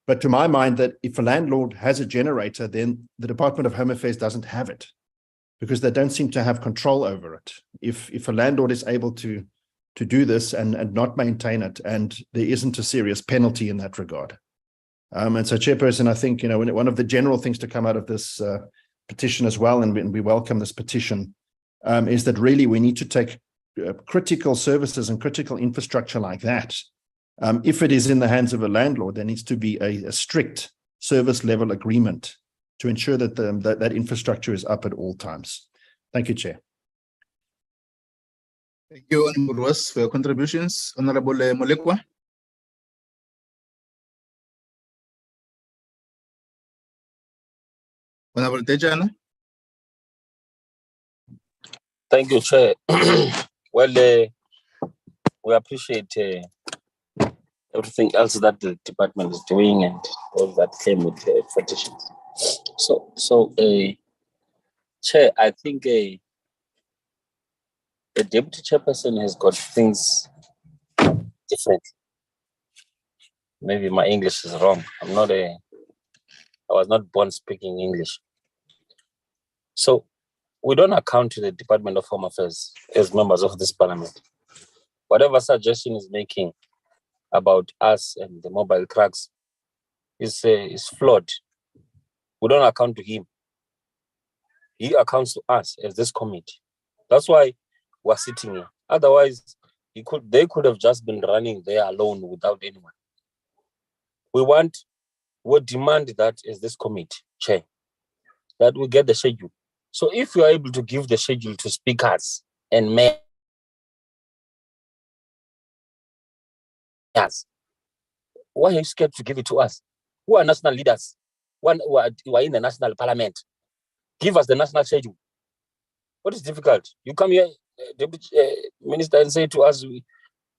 But to my mind, that if a landlord has a generator, then the Department of Home Affairs doesn't have it because they don't seem to have control over it. If a landlord is able to do this and not maintain it, and there isn't a serious penalty in that regard. And so, Chairperson, I think, one of the general things to come out of this petition as well, and we welcome this petition, is that really we need to take critical services and critical infrastructure like that. If it is in the hands of a landlord, there needs to be a strict service level agreement to ensure that that infrastructure is up at all times. Thank you, Chair. Thank you, Honourable Roos, for your contributions. Honourable Molekwa. Honourable Tejana. Thank you, Chair. Well, we appreciate everything else that the department is doing and all that came with petitions. So, Chair, I think the Deputy Chairperson has got things different. maybe my English is wrong. I was not born speaking English. So we don't account to the Department of Home Affairs as members of this parliament. Whatever suggestion is making about us and the mobile trucks is flawed. We don't account to him. He accounts to us as this committee. That's why we're sitting here. Otherwise, they could have just been running there alone without anyone. We demand that as this committee, Chair, that we get the schedule. So if you are able to give the schedule to speakers and mayors, why are you scared to give it to us? Who are national leaders? Who are in the national parliament? Give us the national schedule. What is difficult? You come here, Deputy Minister, and say to us,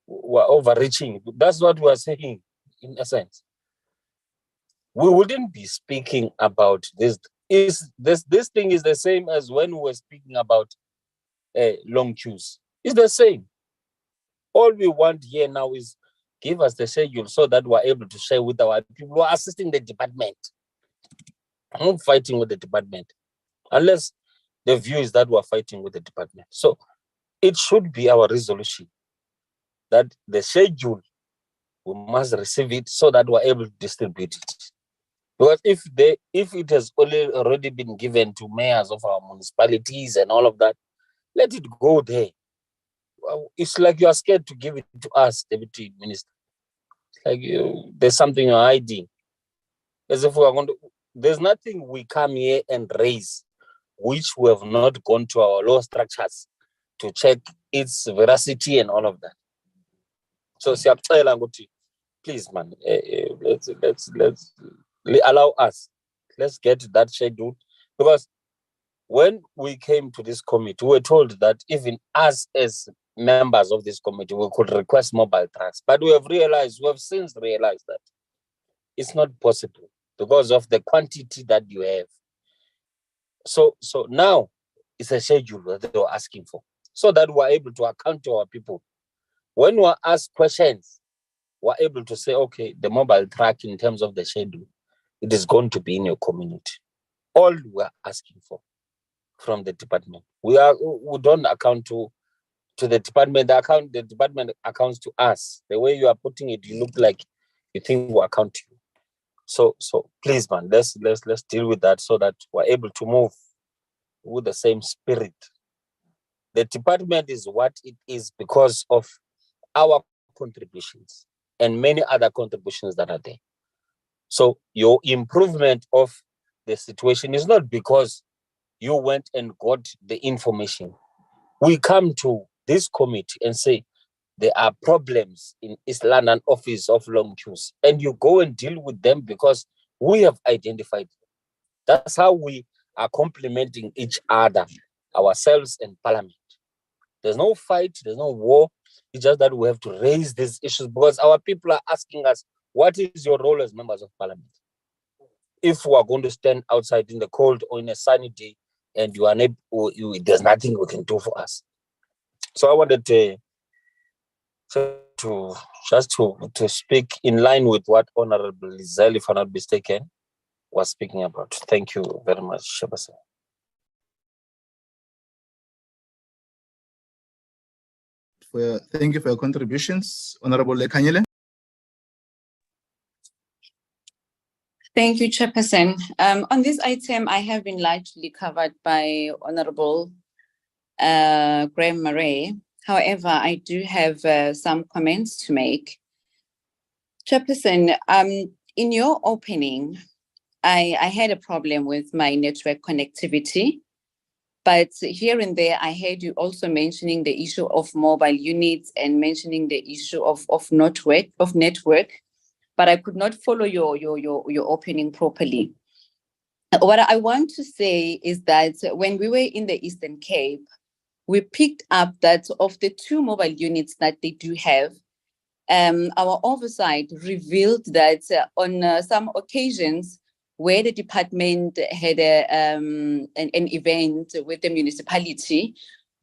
we're overreaching. That's what we are saying, in a sense. We wouldn't be speaking about this. This thing is the same as when we were speaking about long queues. It's the same. All we want here now is give us the schedule so that we're able to share with our people who are assisting the department. I'm not fighting with the department, unless the view is that we're fighting with the department. So it should be our resolution that the schedule, we must receive it so that we're able to distribute it. Because if it has already been given to mayors of our municipalities and all of that, let it go there. It's like you are scared to give it to us, Deputy Minister. It's like there's something you're hiding. As if we are going to, there's nothing we come here and raise which we have not gone to our law structures to check its veracity and all of that. So, please, man, let's allow us. Let's get that schedule, because when we came to this committee, we were told that even us as members of this committee, we could request mobile trucks, but we have since realized that it's not possible because of the quantity that you have. So now it's a schedule that they were asking for, so that we're able to account to our people. When we're asked questions, we're able to say, okay, the mobile truck in terms of the schedule, it is going to be in your community. All we're asking for from the department. We don't account to the department. The department accounts to us. The way you are putting it, you look like you think we account to you. So please, man, let's deal with that so that we're able to move with the same spirit. The department is what it is because of our contributions and many other contributions that are there. So your improvement of the situation is not because you went and got the information. We come to this committee and say there are problems in East London office of long queues, and you go and deal with them because we have identified them. That's how we are complementing each other, ourselves and Parliament. There's no fight, there's no war. It's just that we have to raise these issues because our people are asking us, what is your role as members of Parliament? If we are going to stand outside in the cold or in a sunny day and you are unable, there's nothing we can do for us. So I wanted to speak in line with what Honorable Lizelle, if I'm not mistaken, was speaking about. Thank you very much, Chairperson. Thank you for your contributions, Honorable Lekanyele. Thank you, Chairperson. On this item, I have been largely covered by Honorable Graham-Mare. However, I do have some comments to make. Chairperson, in your opening, I had a problem with my network connectivity, but here and there, I heard you also mentioning the issue of mobile units and mentioning the issue of network, but I could not follow your opening properly. What I want to say is that when we were in the Eastern Cape, we picked up that of the 2 mobile units that they do have, our oversight revealed that on some occasions where the department had an event with the municipality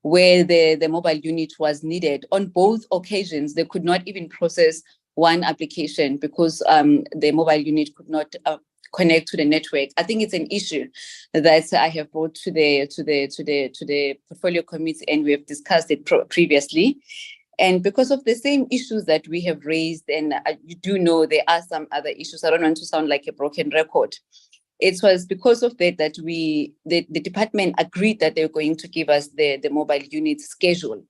where the mobile unit was needed, on both occasions, they could not even process one application because the mobile unit could not connect to the network. I think it's an issue that I have brought to the portfolio committee, and we have discussed it previously. And because of the same issues that we have raised, and you do know there are some other issues, I don't want to sound like a broken record. It was because of that the department agreed that they were going to give us the mobile unit schedule.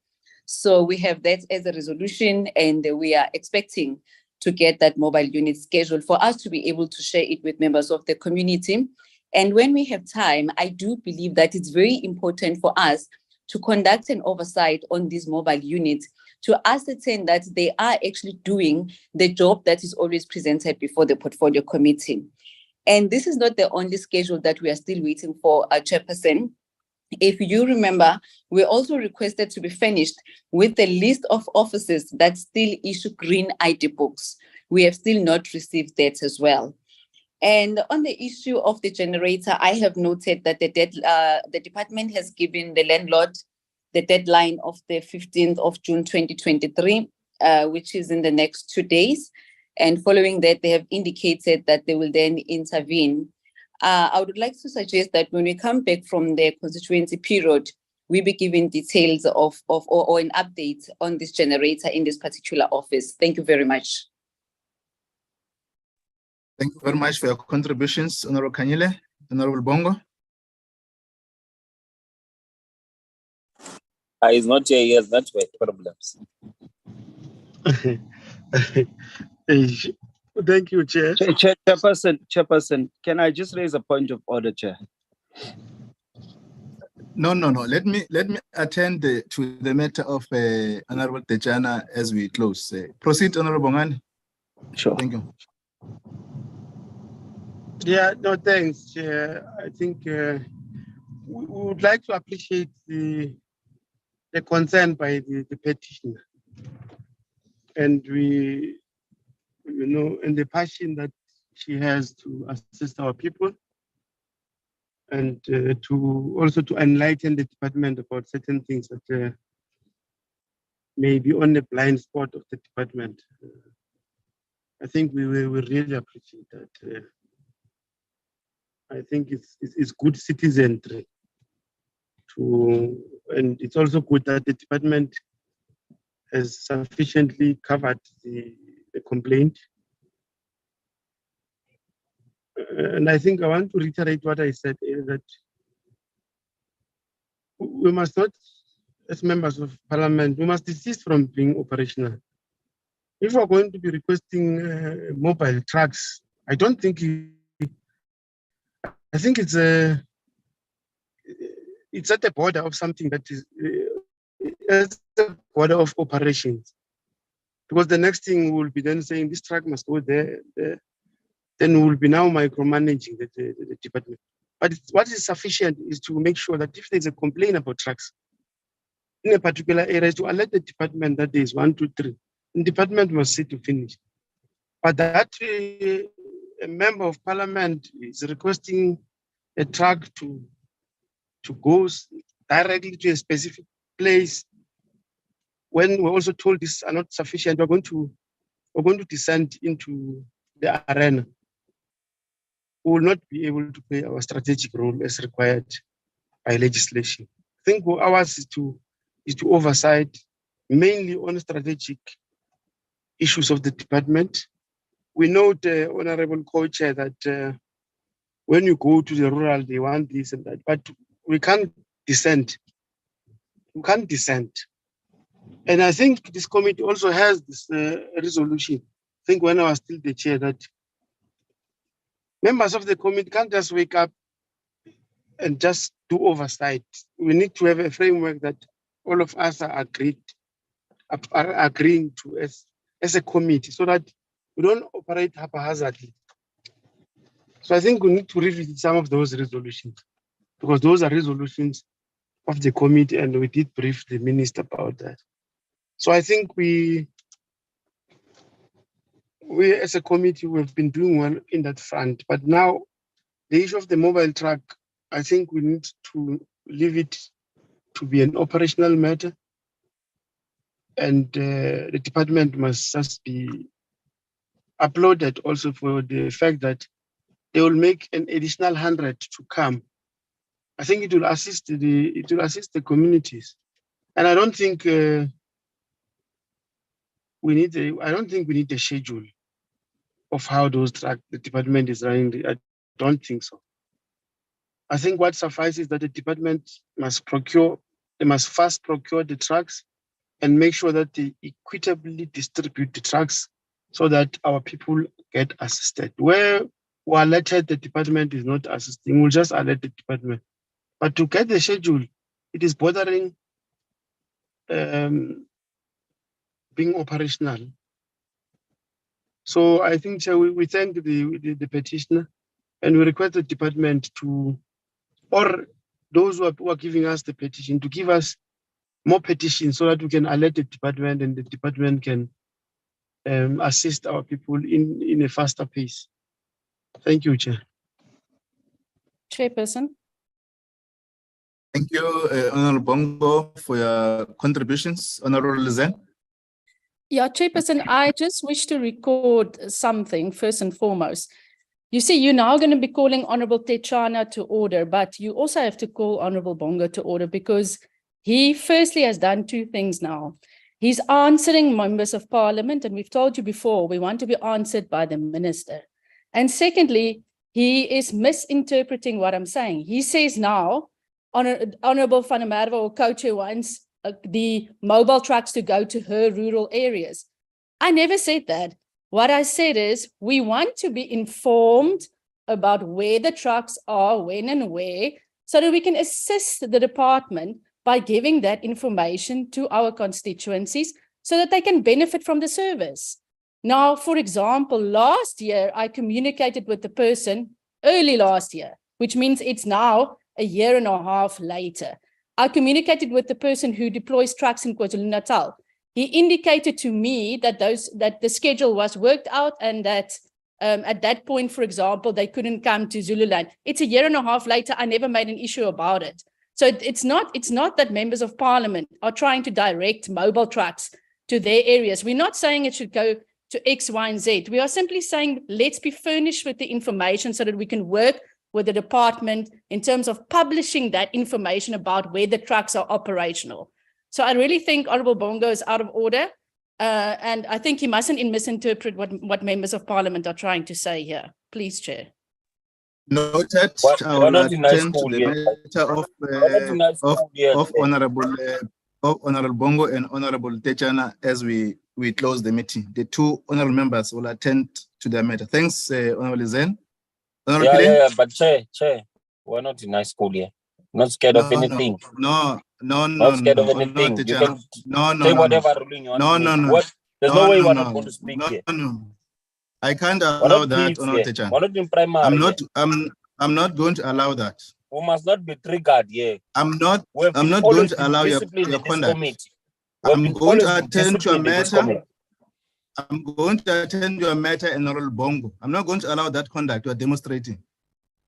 So we have that as a resolution, and we are expecting to get that mobile unit schedule for us to be able to share it with members of the community. And when we have time, I do believe that it's very important for us to conduct an oversight on these mobile units to ascertain that they are actually doing the job that is always presented before the portfolio committee. And this is not the only schedule that we are still waiting for, Chairperson. If you remember, we also requested to be finished with the list of offices that still issue green ID books. We have still not received that as well. And on the issue of the generator, I have noted that the department has given the landlord the deadline of the 15th of June 2023, which is in the next 2 days. And following that, they have indicated that they will then intervene. I would like to suggest that when we come back from the constituency period, we be given details or an update on this generator in this particular office. Thank you very much. Thank you very much for your contributions, Honorable Kanyile. Honorable Bongo. He's not here, he has network problems. Thank you, Chair. Chairperson, can I just raise a point of order, Chair? No. Let me attend to the matter of Honorable Techana as we close. Proceed, Honorable Bongani. Sure. Thank you. Yeah, no, thanks, Chair. I think we would like to appreciate the concern by the petitioner, and and the passion that she has to assist our people, and to enlighten the department about certain things that may be on the blind spot of the department. I think we really appreciate that. I think it's good citizenry and it's also good that the department has sufficiently covered the complaint. And I think I want to reiterate what I said, that we must not, as members of parliament, we must desist from being operational. If we're going to be requesting mobile trucks, I think it's at the border of something that is at the border of operations. Because the next thing will be then saying this truck must go there. Then we'll be now micromanaging the department. But what is sufficient is to make sure that if there's a complaint about trucks in a particular area, to alert the department that there is 1, 2, 3. The department must see to finish. But that a member of parliament is requesting a truck to go directly to a specific place, when we're also told these are not sufficient, we're going to descend into the arena. We will not be able to play our strategic role as required by legislation. I think ours is to oversight mainly on strategic issues of the department. We know the Honorable Co-Chair that when you go to the rural, they want this and that, but we can't descend. We can't descend. And I think this committee also has this resolution. I think when I was still the chair, that members of the committee can't just wake up and just do oversight. We need to have a framework that all of us are agreeing to as a committee, so that we don't operate haphazardly. So I think we need to revisit some of those resolutions, because those are resolutions of the committee, and we did brief the minister about that. So I think we as a committee, we've been doing well in that front. But now the issue of the mobile truck, I think we need to leave it to be an operational matter. And the department must just be applauded also for the fact that they will make an additional 100 to come. I think it will assist the communities, and I don't think we need a schedule of how those trucks the department is running. I don't think so. I think what suffices is that the department must first procure the trucks and make sure that they equitably distribute the trucks so that our people get assisted. Where we're alerted the department is not assisting, we'll just alert the department. But to get the schedule, it is bordering being operational. So I think we thank the petitioner, and we request the department to, or those who are giving us the petition, to give us more petitions so that we can alert the department and the department can assist our people in a faster pace. Thank you, Chair. Chairperson. Thank you, Honorable Bongo, for your contributions. Honorable Lizen. Yeah, Chairperson, I just wish to record something first and foremost. You see, you're now going to be calling Honorable Techana to order, but you also have to call Honorable Bongo to order because he firstly has done two things now. He's answering members of parliament, and we've told you before, we want to be answered by the minister. And secondly, he is misinterpreting what I'm saying. He says now, Honorable Van der Merwe or co-chair wants the mobile trucks to go to her rural areas. I never said that. What I said is we want to be informed about where the trucks are, when and where, so that we can assist the department by giving that information to our constituencies so that they can benefit from the service. Now, for example, last year, I communicated with the person early last year, which means it's now a year and a half later. I communicated with the person who deploys trucks in KwaZulu-Natal. He indicated to me that the schedule was worked out and that at that point, for example, they couldn't come to Zululand. It's a year and a half later. I never made an issue about it. So it's not that members of parliament are trying to direct mobile trucks to their areas. We're not saying it should go to X, Y, and Z. We are simply saying let's be furnished with the information so that we can work with the department in terms of publishing that information about where the trucks are operational. So I really think Honorable Bongo is out of order. And I think he mustn't misinterpret what members of parliament are trying to say here. Please, Chair. Noted. I will attend to the matter of Honorable Bongo and Honorable Techana as we close the meeting. The two honorable members will attend to their matter. Thanks, Honorable Zen. Yeah, but Chair, we're not in high school here. Not scared of anything. No. Not scared of anything. You can say whatever ruling you want to make. There's no way you are not going to speak here. No. I can't allow that, Honorable Techana. We're not in primary. I'm not going to allow that. We must not be triggered here. I'm not going to allow your conduct. I'm going to attend to a matter. I'm going to attend to a matter in Honorable Bongo. I'm not going to allow that conduct you are demonstrating.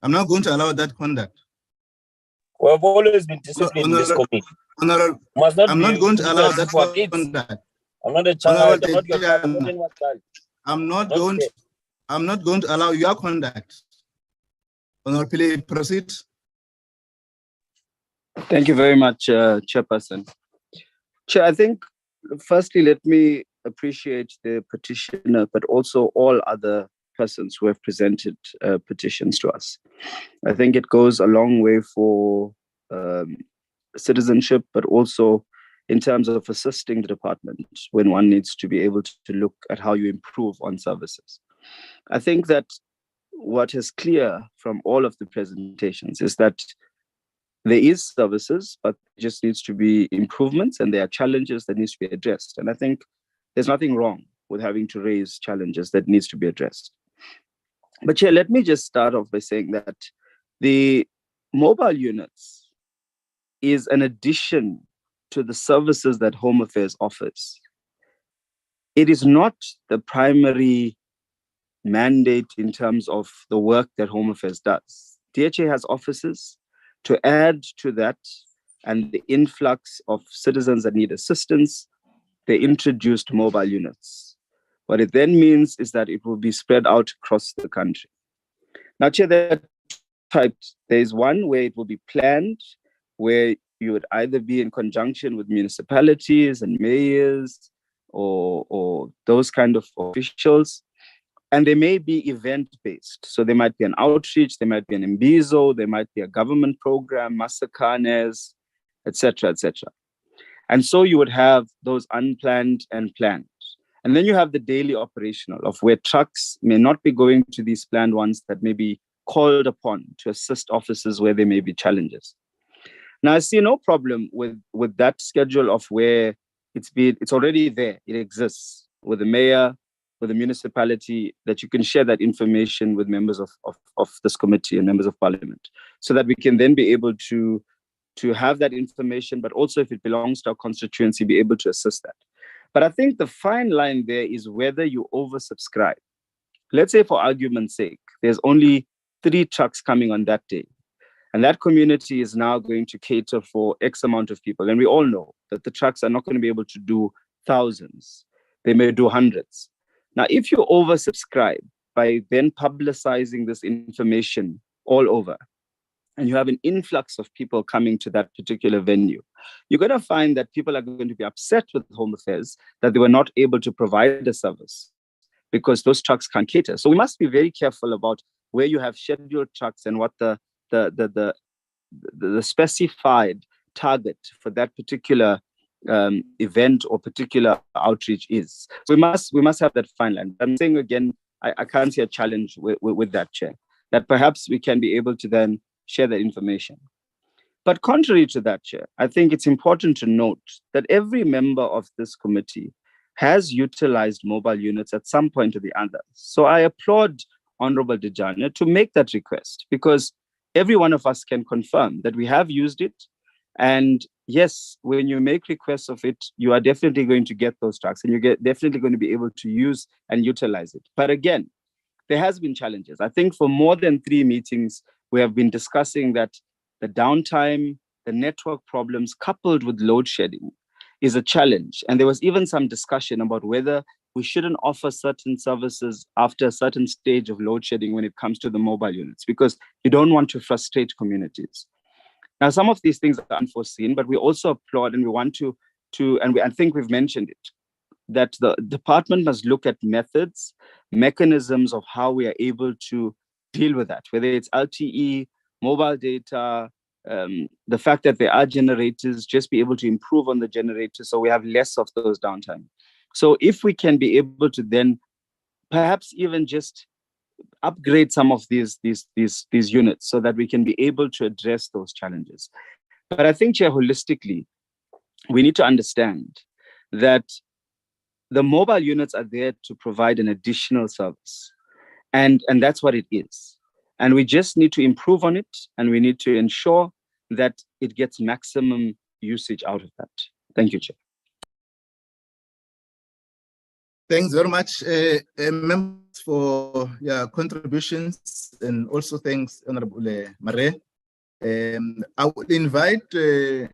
I'm not going to allow that conduct. We have always been disciplined in this committee. I'm not going to allow that conduct. I'm not a child. I'm not your child. I'm not going to allow your conduct. Honorable, proceed. Thank you very much, Chairperson. Chair, I think, firstly, let me appreciate the petitioner, but also all other persons who have presented petitions to us. I think it goes a long way for citizenship, but also in terms of assisting the department when one needs to be able to look at how you improve on services. I think that what is clear from all of the presentations is that there is services, but just needs to be improvements, and there are challenges that needs to be addressed. And I think there's nothing wrong with having to raise challenges that needs to be addressed. But Chair, let me just start off by saying that the mobile units is an addition to the services that Home Affairs offers. It is not the primary mandate in terms of the work that Home Affairs does. DHA has offices. To add to that and the influx of citizens that need assistance, they introduced mobile units. What it then means is that it will be spread out across the country. Now, Chair, there are types. There's one where it will be planned, where you would either be in conjunction with municipalities and mayors or those kind of officials. And they may be event-based. So there might be an outreach, there might be an imbizo, there might be a government program, masakanes, etc., etc. And so you would have those unplanned and planned. And then you have the daily operational of where trucks may not be going to these planned ones that may be called upon to assist officers where there may be challenges. Now, I see no problem with that schedule of where it's already there, it exists with the mayor, with the municipality, that you can share that information with members of this committee and members of parliament, so that we can then be able to have that information, but also if it belongs to our constituency, be able to assist that. But I think the fine line there is whether you oversubscribe. Let's say, for argument's sake, there's only 3 trucks coming on that day, and that community is now going to cater for X amount of people. And we all know that the trucks are not going to be able to do thousands. They may do hundreds. Now, if you oversubscribe by then publicizing this information all over, and you have an influx of people coming to that particular venue, you're going to find that people are going to be upset with Home Affairs that they were not able to provide a service because those trucks can't cater. So we must be very careful about where you have scheduled trucks and what the specified target for that particular event or particular outreach is. So we must have that fine line. I'm saying again, I can't see a challenge with that, Chair, that perhaps we can be able to then share that information. But contrary to that, Chair, I think it's important to note that every member of this committee has utilized mobile units at some point or the other. So I applaud Honorable Dejane to make that request, because every one of us can confirm that we have used it. And yes, when you make requests of it, you are definitely going to get those trucks, and you're definitely going to be able to use and utilize it. But again, there has been challenges. I think for more than 3 meetings, we have been discussing that the downtime, the network problems coupled with load shedding is a challenge. And there was even some discussion about whether we shouldn't offer certain services after a certain stage of load shedding when it comes to the mobile units, because you don't want to frustrate communities. Now, some of these things are unforeseen, but we also applaud, and we want I think we've mentioned it, that the department must look at methods, mechanisms of how we are able to deal with that, whether it's LTE, mobile data, the fact that there are generators, just be able to improve on the generators so we have less of those downtime. So if we can be able to then perhaps even just upgrade some of these units so that we can be able to address those challenges. But I think, Chair, holistically, we need to understand that the mobile units are there to provide an additional service. And that's what it is. And we just need to improve on it, and we need to ensure that it gets maximum usage out of that. Thank you, Chair. Thanks very much, members, for your contributions, and also thanks, Honorable Mare. I would invite DG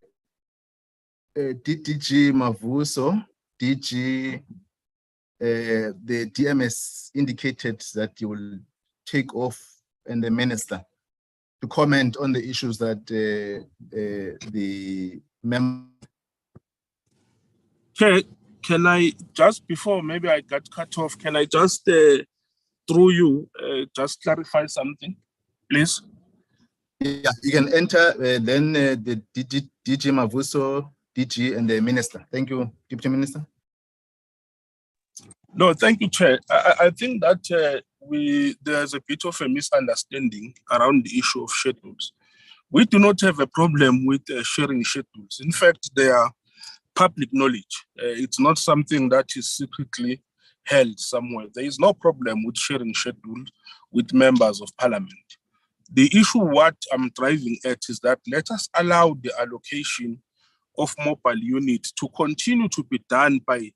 Mavuso, DG, the DMS indicated that you will take off, and the minister to comment on the issues that the member. Okay, can I just, before maybe I got cut off, can I just through you just clarify something, please? Yeah, you can enter then the DG Mavuso, DG, and the minister. Thank you, Deputy Minister. No, thank you, Chair. I think that there's a bit of a misunderstanding around the issue of schedules. We do not have a problem with sharing schedules. In fact, they are public knowledge. It's not something that is secretly held somewhere. There is no problem with sharing schedules with members of parliament. The issue what I'm driving at is that let us allow the allocation of mobile units to continue to be done by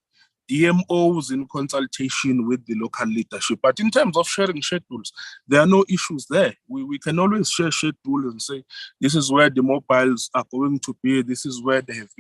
DMOs in consultation with the local leadership. But in terms of sharing schedules, there are no issues there. We can always share schedules and say, this is where the mobiles are going to be, this is where they have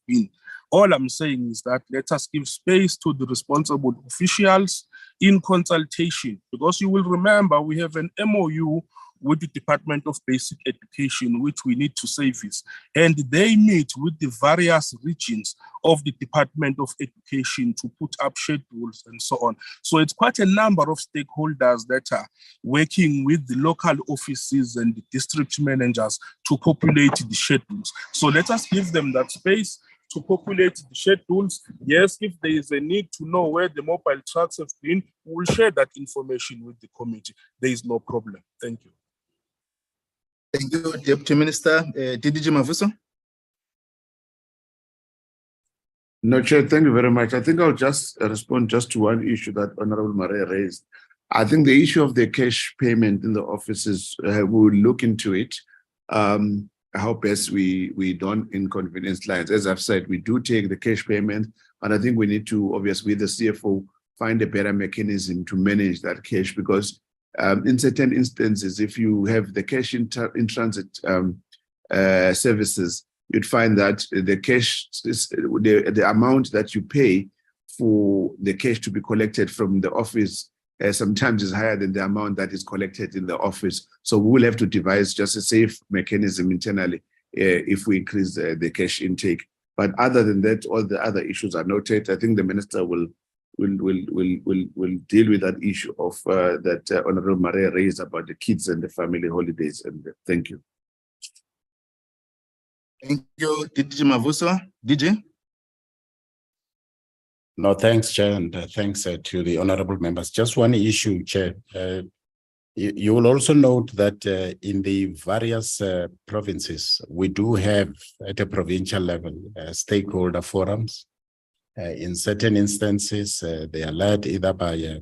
been All I'm saying is that let us give space to the responsible officials in consultation, because you will remember we have an MOU with the Department of Basic Education, which we need to service. And they meet with the various regions of the Department of Education to put up schedules and so on. So it's quite a number of stakeholders that are working with the local offices and the district managers to populate the schedules. So let us give them that space to populate the schedules. Yes, if there is a need to know where the mobile trucks have been, we'll share that information with the committee. There is no problem. Thank you. Thank you, Deputy Minister. DDG Mavuso. No, Chair, thank you very much. I think I'll just respond just to one issue that Honorable Mare raised. I think the issue of the cash payment in the offices, we will look into it. How best we don't inconvenience clients. As I've said, we do take the cash payment, and I think we need to, obviously, the CFO, find a better mechanism to manage that cash, because in certain instances, if you have the cash in transit services, you'd find that the cash, the amount that you pay for the cash to be collected from the office sometimes is higher than the amount that is collected in the office. So we will have to devise just a safe mechanism internally if we increase the cash intake. But other than that, all the other issues are noted. I think the minister will deal with that issue of that Honorable Mare raised about the kids and the family holidays. And thank you. Thank you, DG Mavuso. DG? No, thanks, Chair, and thanks to the honorable members. Just one issue, Chair. You will also note that in the various provinces, we do have at a provincial level stakeholder forums. In certain instances, they are led either by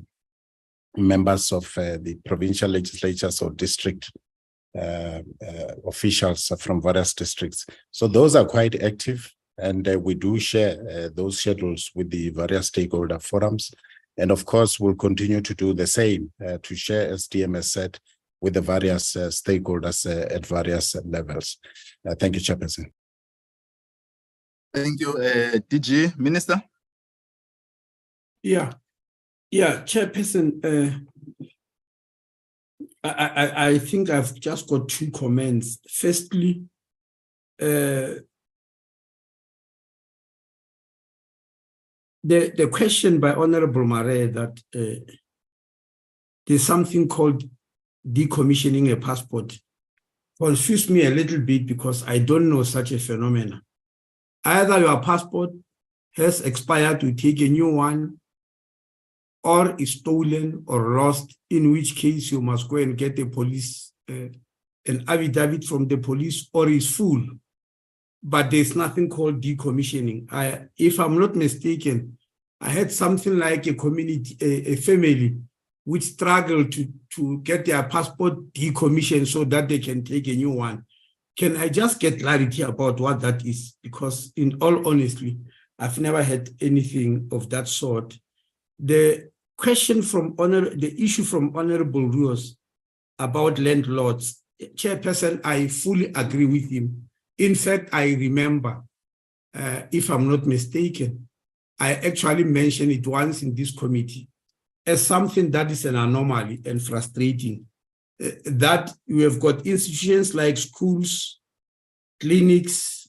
members of the provincial legislatures or district officials from various districts. So those are quite active, and we do share those schedules with the various stakeholder forums. And of course, we'll continue to do the same to share, as DMS said, with the various stakeholders at various levels. Thank you, Chairperson. Thank you, DG. Minister? Yeah, Chairperson, I think I've just got two comments. Firstly, the question by Honorable Mare that there's something called decommissioning a passport confused me a little bit, because I don't know such a phenomenon. Either your passport has expired, to take a new one, or is stolen or lost, in which case you must go and get a police, an affidavit from the police, or is full. But there's nothing called decommissioning. If I'm not mistaken, I had something like a community, a family, which struggled to get their passport decommissioned so that they can take a new one. Can I just get clarity about what that is? Because in all honesty, I've never had anything of that sort. The question from the issue from Honorable Roos about landlords, Chairperson, I fully agree with him. In fact, I remember, if I'm not mistaken, I actually mentioned it once in this committee as something that is an anomaly and frustrating, that we have got institutions like schools, clinics,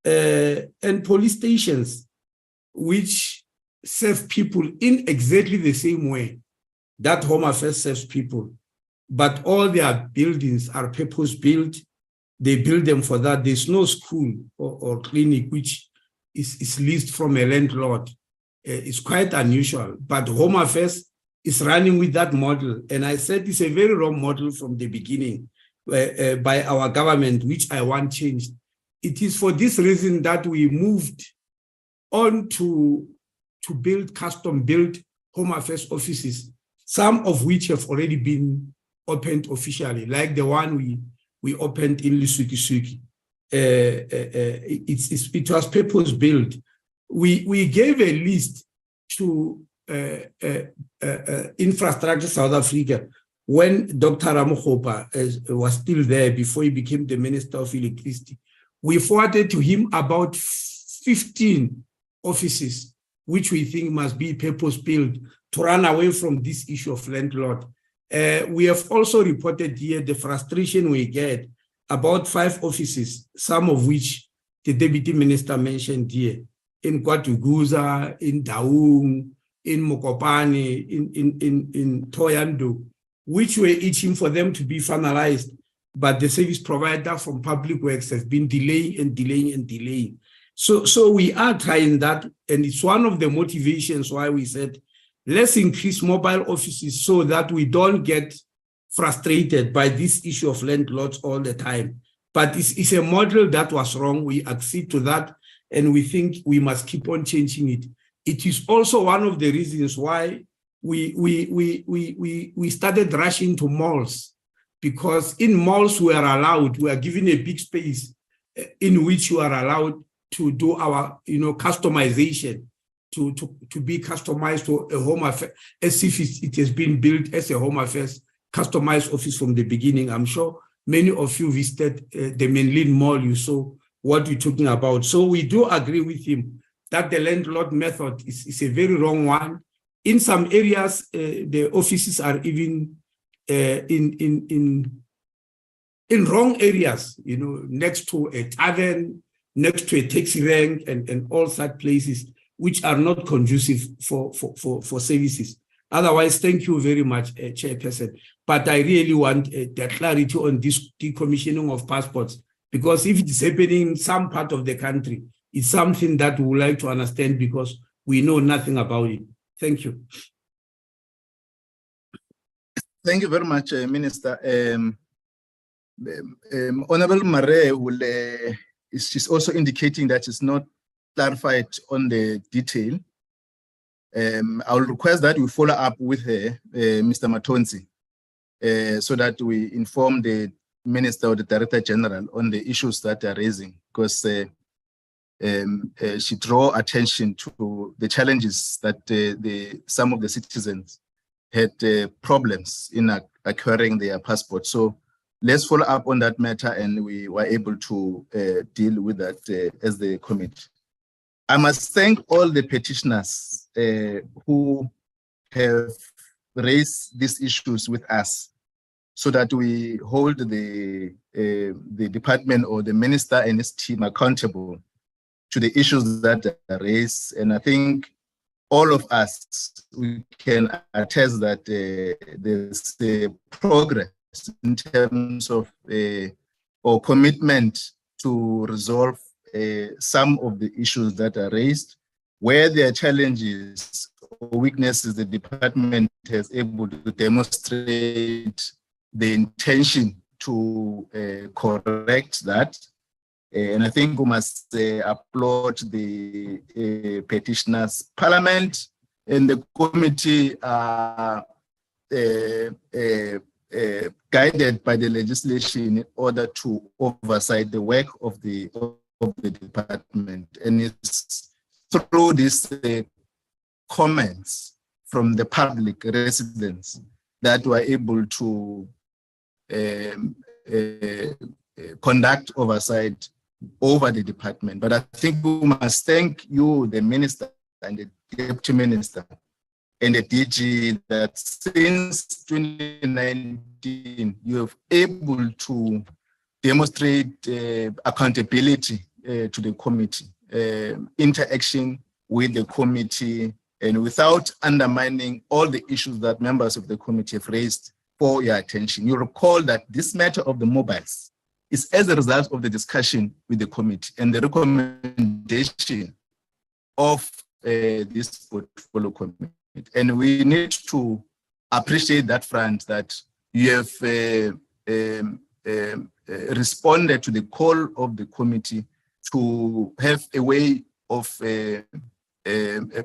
and police stations, which serve people in exactly the same way that Home Affairs serves people, but all their buildings are purpose-built. They build them for that. There's no school or clinic which is leased from a landlord. It's quite unusual, but Home Affairs is running with that model. And I said it's a very wrong model from the beginning by our government, which I want changed. It is for this reason that we moved on to build custom-built Home Affairs offices, some of which have already been opened officially, like the one we opened in Lisuki. It was purpose-built. We gave a list to Infrastructure South Africa when Dr. Ramokgopa was still there before he became the Minister of Electricity. We forwarded to him about 15 offices, which we think must be purpose-built to run away from this issue of landlord. We have also reported here the frustration we get about 5 offices, some of which the Deputy Minister mentioned here, in Kwatuguza, in Daung, in Mokopane, in Toyando, which we're itching for them to be finalized, but the service provider from Public Works has been delaying and delaying and delaying. So we are trying that, and it's one of the motivations why we said, let's increase mobile offices so that we don't get frustrated by this issue of landlords all the time. But it's a model that was wrong. We accede to that, and we think we must keep on changing it. It is also one of the reasons why we started rushing to malls, because in malls we are given a big space in which you are allowed to do our customization, to be customized to a home affairs, as if it has been built as a home affairs customized office from the beginning. I'm sure many of you visited the Menlyn Mall, you saw what we're talking about. So we do agree with him that the landlord method is a very wrong one. In some areas, the offices are even in wrong areas, next to a tavern, next to a taxi rank, and all such places which are not conducive for services. Otherwise, thank you very much, Chairperson. But I really want the clarity on this decommissioning of passports, because if it's happening in some part of the country, it's something that we would like to understand, because we know nothing about it. Thank you. Thank you very much, Minister. Honorable Mare is also indicating that it's not clarified on the detail. I will request that we follow up with her, Mr. Matonzi, so that we inform the Minister or the Director General on the issues that are raising, because she draw attention to the challenges that some of the citizens had problems in acquiring their passport. So let's follow up on that matter, and we were able to deal with that as the committee. I must thank all the petitioners who have raised these issues with us, so that we hold the department or the minister and his team accountable to the issues that are raised. And I think all of us, we can attest that there's progress in terms of our commitment to resolve some of the issues that are raised. Where there are challenges or weaknesses, the department has able to demonstrate the intention to correct that. And I think we must applaud the petitioners. Parliament and the committee are guided by the legislation in order to oversight the work of the department. And it's through these comments from the public residents that we're able to conduct oversight over the department. But I think we must thank you, the minister and the deputy minister and the DG, that since 2019, you have able to demonstrate accountability to the committee, interaction with the committee, and without undermining all the issues that members of the committee have raised for your attention. You recall that this matter of the mobiles is as a result of the discussion with the committee and the recommendation of this portfolio committee. And we need to appreciate that front, that you have responded to the call of the committee to have a way of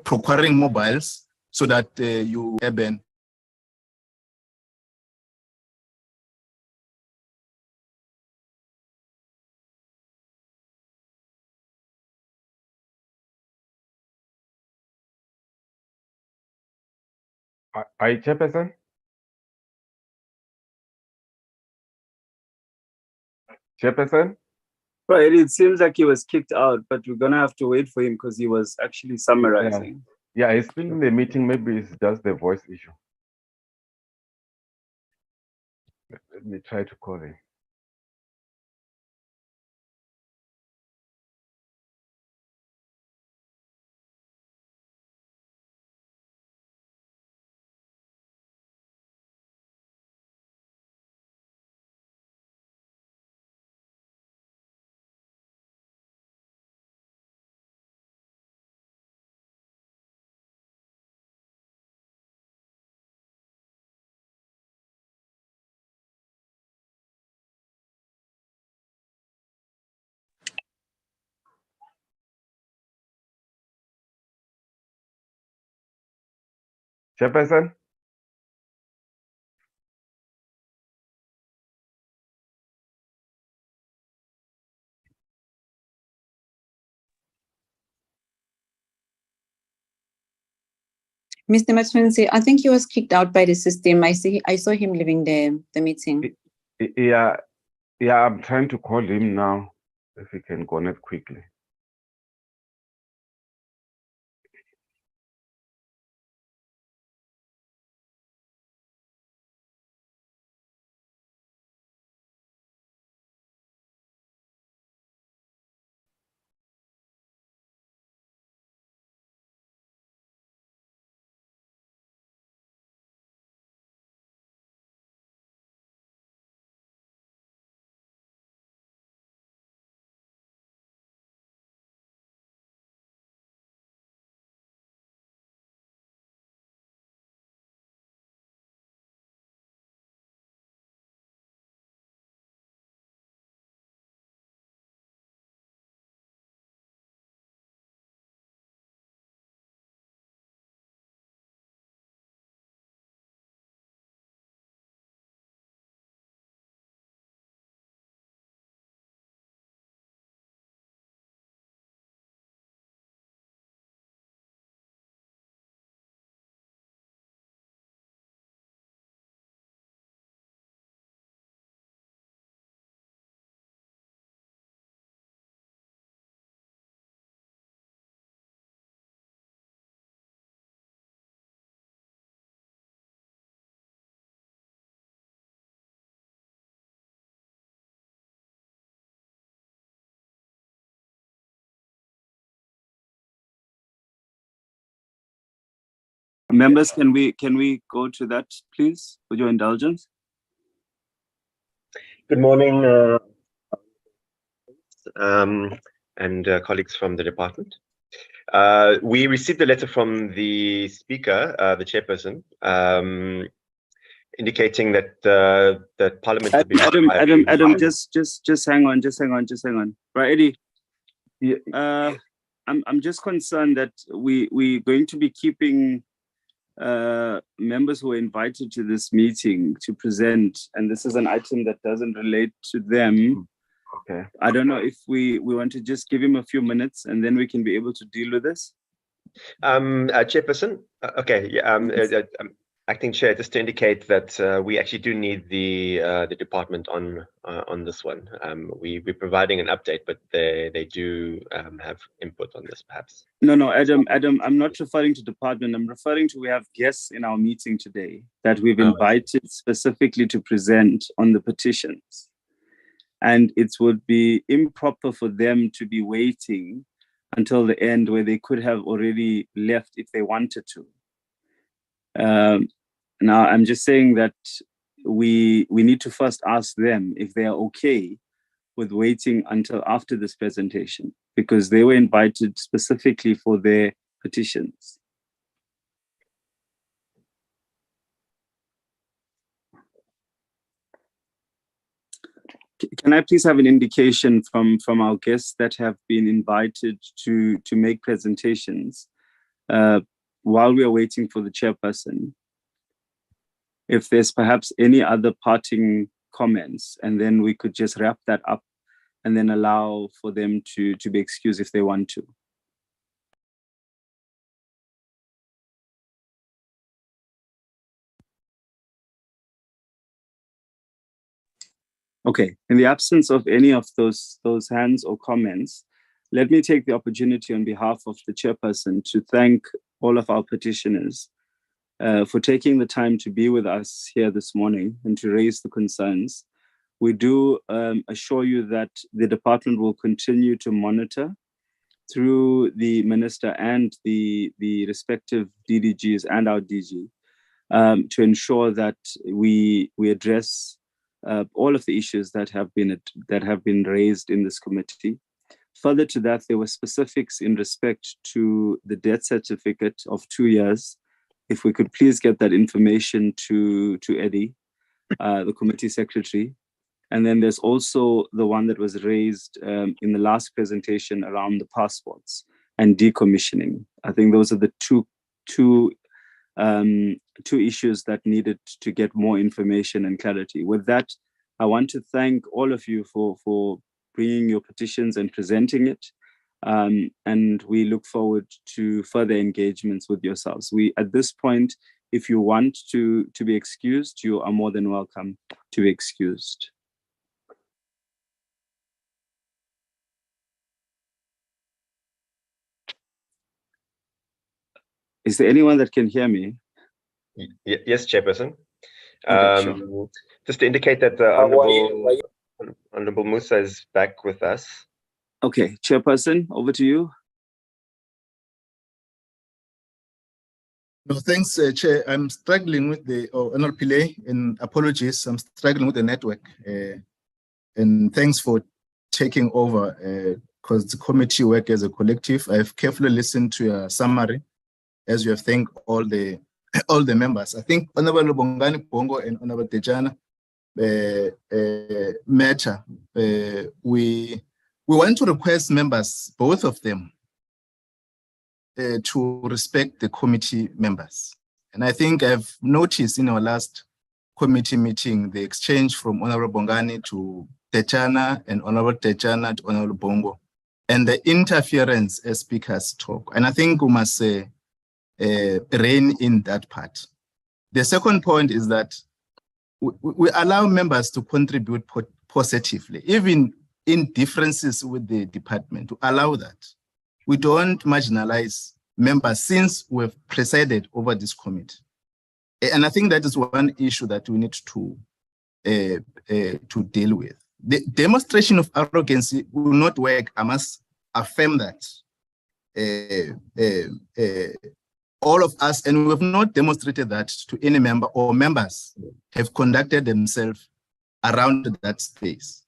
procuring mobiles so that you urban. Aye, Chairperson. Chairperson. Right, it seems like he was kicked out, but we're gonna have to wait for him because he was actually summarizing. Yeah, he's still in the meeting. Maybe it's just the voice issue. Let me try to call him. Chairperson? Mr. Matwensi, I think he was kicked out by the system. I saw him leaving the meeting. Yeah, I'm trying to call him now, if he can connect quickly. Members, can we go to that, please, with your indulgence? Good morning, and colleagues from the department. We received a letter from the speaker, the chairperson, indicating that that Parliament has been Adam, just hang on. Right, Eddie. Yeah. I'm just concerned that we're going to be keeping members who are invited to this meeting to present, and this is an item that doesn't relate to them. Okay. I don't know if we want to just give him a few minutes and then we can be able to deal with this. Chairperson, okay, yeah, acting chair, just to indicate that we actually do need the department on this one. We're providing an update, but they do have input on this, perhaps. No, Adam, I'm not referring to department. I'm referring to we have guests in our meeting today that we've invited specifically to present on the petitions. And it would be improper for them to be waiting until the end where they could have already left if they wanted to. Now, I'm just saying that we need to first ask them if they are okay with waiting until after this presentation, because they were invited specifically for their petitions. Can I please have an indication from our guests that have been invited to make presentations while we are waiting for the chairperson, if there's perhaps any other parting comments, and then we could just wrap that up and then allow for them to be excused if they want to. Okay, in the absence of any of those hands or comments, let me take the opportunity on behalf of the chairperson to thank all of our petitioners for taking the time to be with us here this morning and to raise the concerns. We do assure you that the department will continue to monitor through the minister and the respective DDGs and our DG to ensure that we address all of the issues that have been raised in this committee. Further to that, there were specifics in respect to the death certificate of 2 years. If we could please get that information to Eddie, the committee secretary. And then there's also the one that was raised in the last presentation around the passports and decommissioning. I think those are the two issues that needed to get more information and clarity. With that, I want to thank all of you for bringing your petitions and presenting it. And we look forward to further engagements with yourselves. At this point, if you want to be excused, you are more than welcome to be excused. Is there anyone that can hear me? Yes, Chairperson. Okay, sure. Just to indicate that Honorable Musa is back with us. Okay, Chairperson, over to you. No, thanks, Chair. I'm struggling with the Honorable Pillay, and apologies. I'm struggling with the network. And thanks for taking over, because the committee work as a collective. I've carefully listened to your summary, as you have thanked all the members. I think Honorable Bongani Bongo and Honorable Tejana matter. We want to request members, both of them, to respect the committee members. And I think I've noticed in our last committee meeting, the exchange from Honorable Bongani to Tejana and Honorable Tejana to Honorable Bongo, and the interference as speakers talk. And I think we must rein in that part. The second point is that we allow members to contribute positively, even in differences with the department, to allow that. We don't marginalize members since we've presided over this committee. And I think that is one issue that we need to deal with. The demonstration of arrogance will not work. I must affirm that. All of us, and we have not demonstrated that to any member or members have conducted themselves around that space.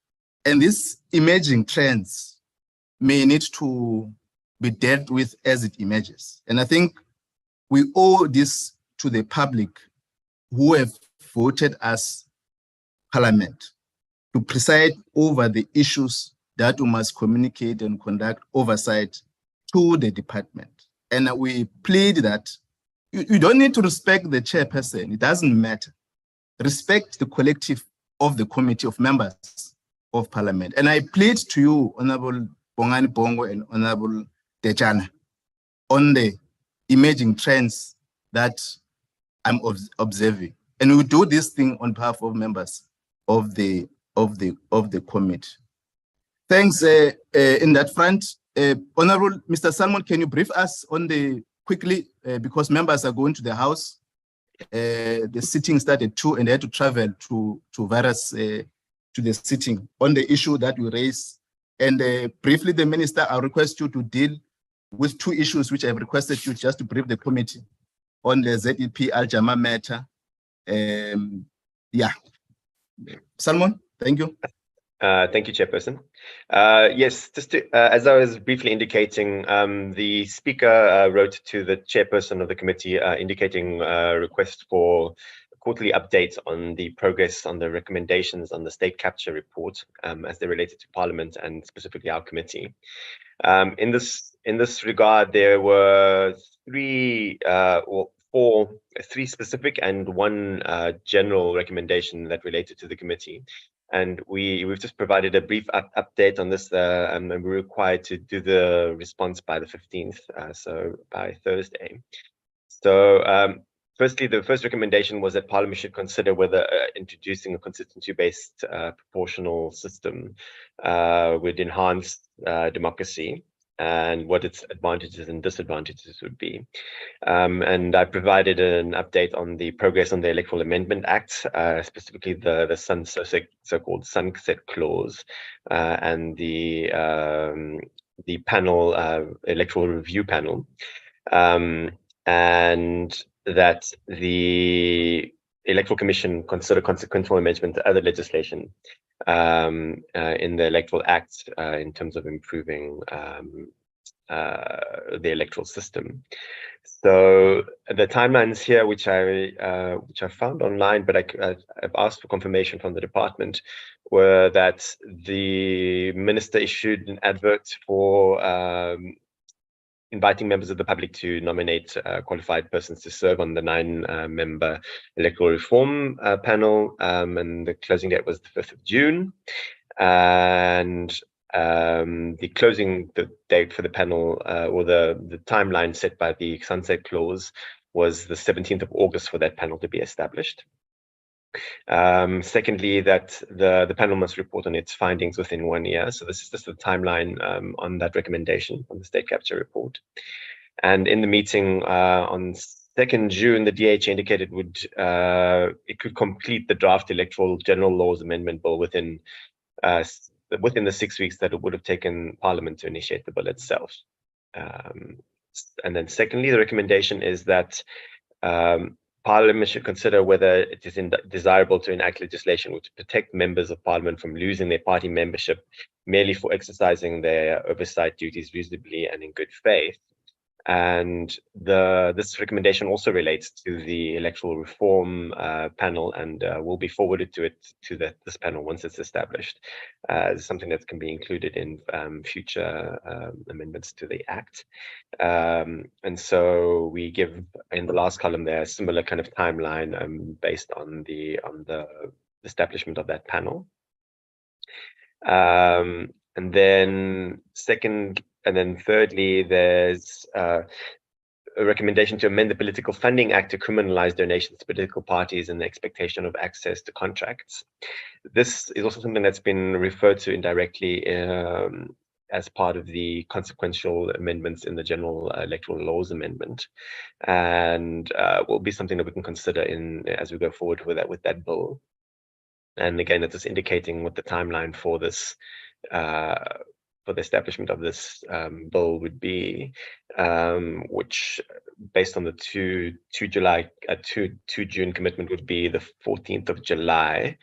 And these emerging trends may need to be dealt with as it emerges. And I think we owe this to the public who have voted us parliament to preside over the issues that we must communicate and conduct oversight to the department. And we plead that you don't need to respect the chairperson. It doesn't matter. Respect the collective of the committee of members of parliament. And I plead to you, Honorable Bongani Bongo and Honorable Tejana, on the emerging trends that I'm observing. And we do this thing on behalf of members of the committee. Thanks in that front. Honorable Mr. Salmon, can you brief us on quickly, because members are going to the house. The sitting started at 2 and they had to travel to various, to the sitting on the issue that we raised. And briefly, the minister, I request you to deal with 2 issues which I've requested you just to brief the committee on the ZEP Al-Jama matter. Yeah. Salmon, thank you. Thank you, Chairperson. Yes, just to, as I was briefly indicating, the Speaker wrote to the Chairperson of the committee indicating a request for quarterly updates on the progress on the recommendations on the state capture report as they related to Parliament and specifically our committee. In this regard, there were 3 specific and 1 general recommendation that related to the committee. And we've just provided a brief update on this, and we're required to do the response by the 15th, so by Thursday. So firstly, the first recommendation was that Parliament should consider whether introducing a constituency-based proportional system would enhance democracy, and what its advantages and disadvantages would be. And I provided an update on the progress on the Electoral Amendment Act, specifically the so-called sunset clause, and the panel, electoral review panel, and that the Electoral Commission consider consequential amendment to other legislation in the Electoral Act in terms of improving the electoral system. So the timelines here, which I found online, but I've asked for confirmation from the department, were that the minister issued an advert for inviting members of the public to nominate qualified persons to serve on the 9-member electoral reform panel, and the closing date was the 5th of June. And the closing date for the panel, or the timeline set by the sunset clause, was the 17th of August for that panel to be established. Secondly, that the panel must report on its findings within 1 year. So this is just the timeline on that recommendation on the state capture report. And in the meeting on 2nd June, the DH indicated it could complete the draft electoral general laws amendment bill within the 6 weeks that it would have taken Parliament to initiate the bill itself. And then secondly, the recommendation is that Parliament should consider whether it is desirable to enact legislation which protect members of Parliament from losing their party membership merely for exercising their oversight duties reasonably and in good faith. And this recommendation also relates to the electoral reform panel, and will be forwarded to this panel once it's established. It's something that can be included in future amendments to the Act. And so we give in the last column there a similar kind of timeline based on the establishment of that panel. And then thirdly, there's a recommendation to amend the Political Funding Act to criminalize donations to political parties and the expectation of access to contracts. This is also something that's been referred to indirectly as part of the consequential amendments in the General Electoral Laws Amendment, and will be something that we can consider as we go forward with that bill. And again, it's just indicating what the timeline for this for the establishment of this bill would be, which, based on the 2 June commitment, would be the 14th of July,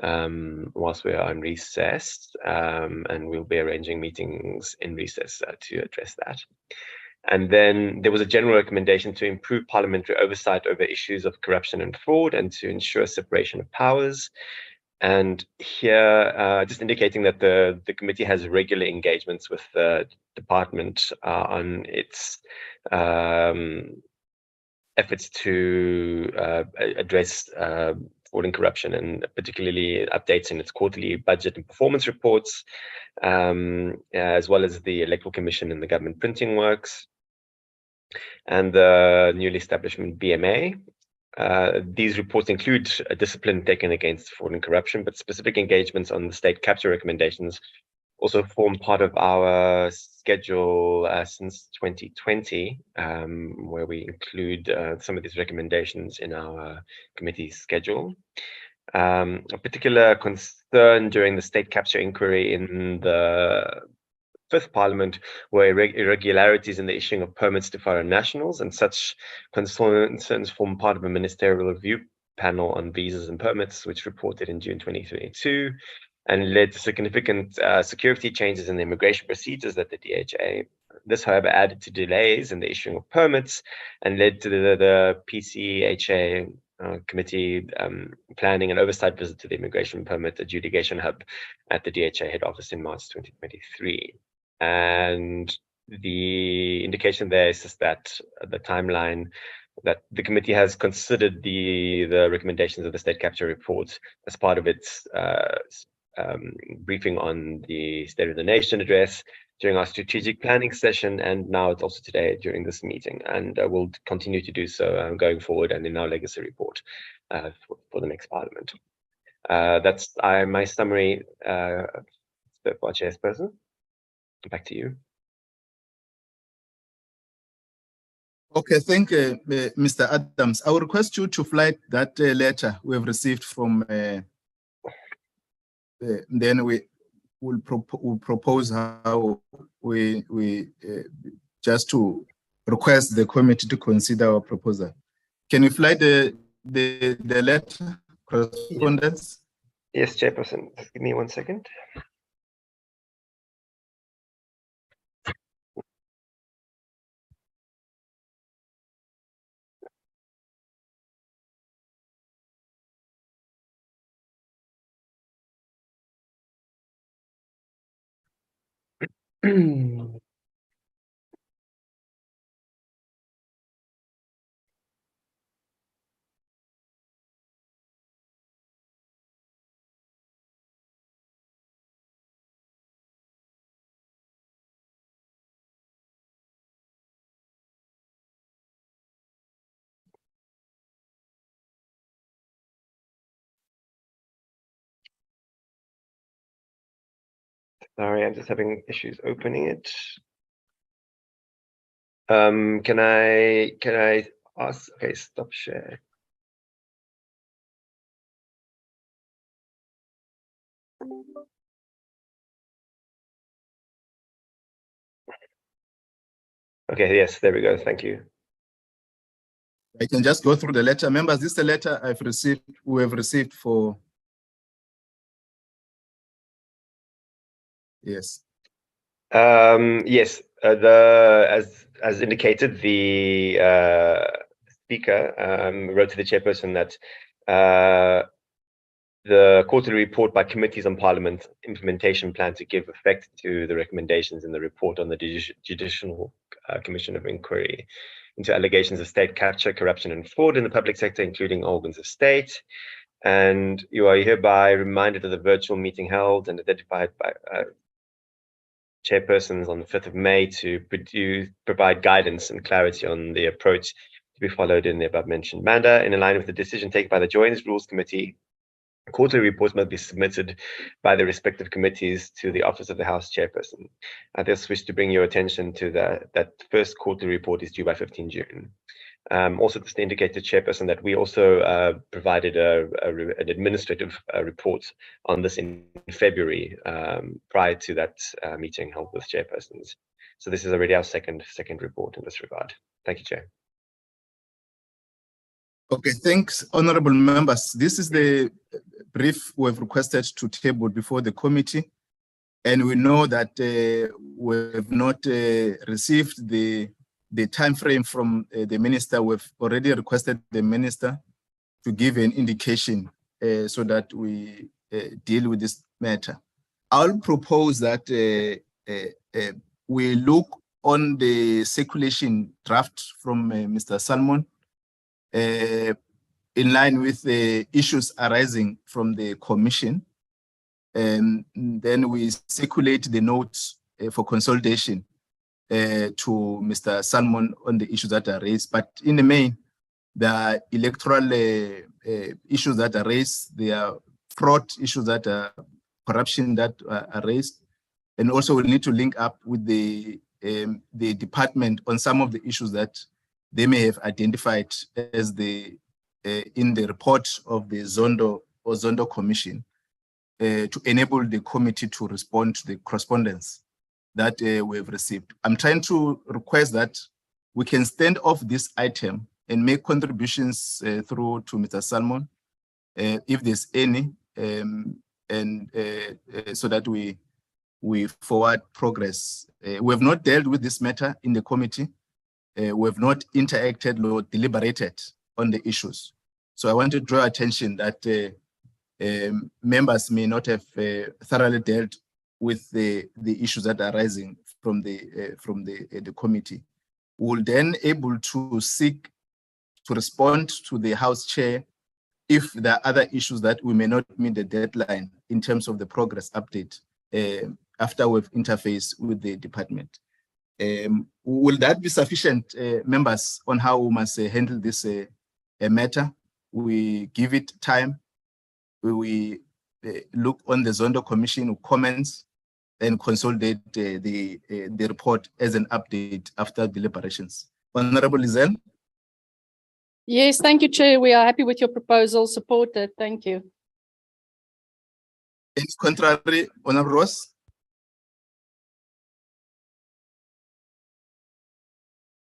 whilst we are on recess, and we'll be arranging meetings in recess to address that. And then there was a general recommendation to improve parliamentary oversight over issues of corruption and fraud, and to ensure separation of powers. And here, just indicating that the committee has regular engagements with the department on its efforts to address fraud and corruption, and particularly updates in its quarterly budget and performance reports, as well as the Electoral Commission and the government printing works, and the newly established BMA. These reports include a discipline taken against fraud and corruption, but specific engagements on the state capture recommendations also form part of our schedule since 2020, where we include some of these recommendations in our committee schedule. A particular concern during the state capture inquiry in the 5th Parliament were irregularities in the issuing of permits to foreign nationals, and such concerns form part of a ministerial review panel on visas and permits, which reported in June 2022, and led to significant security changes in the immigration procedures at the DHA. This, however, added to delays in the issuing of permits and led to the PCHA committee planning an oversight visit to the immigration permit adjudication hub at the DHA head office in March 2023. And the indication there is just that the timeline that the committee has considered the recommendations of the state capture report as part of its briefing on the State of the Nation address, during our strategic planning session, and now it's also today during this meeting, and we'll continue to do so going forward and in our legacy report for the next Parliament. That's my summary, Chairperson. Back to you. Okay, thank you, Mr. Adams. I will request you to flag that letter we have received from, then we will propose how we just to request the committee to consider our proposal. Can you flag the letter correspondence? Yes, Chairperson. Just give me 1 second. Sorry, I'm just having issues opening it. Can I ask? Okay, stop share. Okay, yes, there we go. Thank you. I can just go through the letter. Members, this is the letter I've received, we have received for. Yes. Yes, as indicated, the speaker wrote to the chairperson that the quarterly report by committees on Parliament implementation plan to give effect to the recommendations in the report on the Judicial Commission of Inquiry into allegations of state capture, corruption, and fraud in the public sector, including organs of state. And you are hereby reminded of the virtual meeting held and identified by chairpersons on the 5th of May to provide guidance and clarity on the approach to be followed in the above mentioned manner. In line with the decision taken by the Joint Rules Committee, quarterly reports must be submitted by the respective committees to the Office of the House Chairperson. I just wish to bring your attention to that first quarterly report is due by 15 June. Also, just to indicate to Chairperson that we also provided an administrative report on this in February prior to that meeting held with Chairpersons. So this is already our second report in this regard. Thank you, Chair. Okay, thanks, honorable members. This is the brief we have requested to table before the committee, and we know that we have not received the time frame from the minister. We've already requested the minister to give an indication so that we deal with this matter. I'll propose that we look on the circulation draft from Mr. Salmon in line with the issues arising from the commission, and then we circulate the notes for consolidation to Mr. Salmon on the issues that are raised. But in the main, the electoral issues that are raised, there are fraud issues that are corruption that are raised, and also we'll need to link up with the department on some of the issues that they may have identified as in the report of the Zondo Commission to enable the committee to respond to the correspondence that we have received. I'm trying to request that we can stand off this item and make contributions through to Mr. Salmon, if there's any, so that we forward progress. We have not dealt with this matter in the committee. We have not interacted or deliberated on the issues. So I want to draw attention that members may not have thoroughly dealt with the issues that are arising from the committee. We will then able to seek to respond to the House Chair if there are other issues that we may not meet the deadline in terms of the progress update after we've interfaced with the department. Will that be sufficient, members, on how we must handle this matter? We give it time. We look on the Zondo Commission comments and consolidate the report as an update after deliberations. Honorable Lizelle? Yes, thank you, Chair. We are happy with your proposal. Supported. Thank you. Any contrary, Honorable Ross?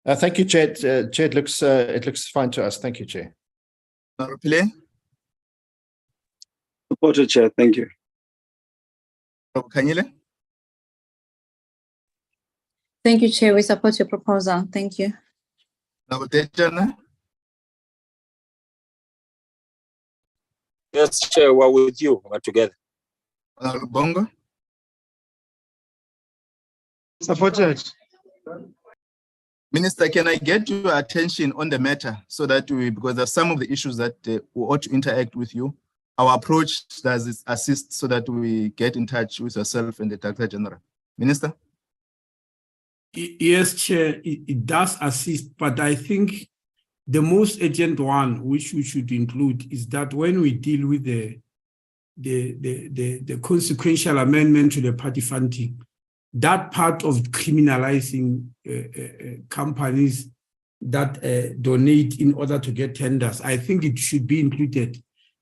Thank you, Chair. Chair, it looks fine to us. Thank you, Chair. Honorable Pillay? Supported, Chair. Thank you. Honorable Kanyile? Thank you, Chair. We support your proposal. Thank you. Honorable Tejana? Yes, Chair, we're with you. We're together. Honorable Bongo? Supported. Minister, can I get your attention on the matter so that because there are some of the issues that we ought to interact with you. Our approach does assist so that we get in touch with yourself and the Director General. Minister? Yes, Chair, it does assist, but I think the most urgent one, which we should include, is that when we deal with the consequential amendment to the party funding, that part of criminalizing companies that donate in order to get tenders, I think it should be included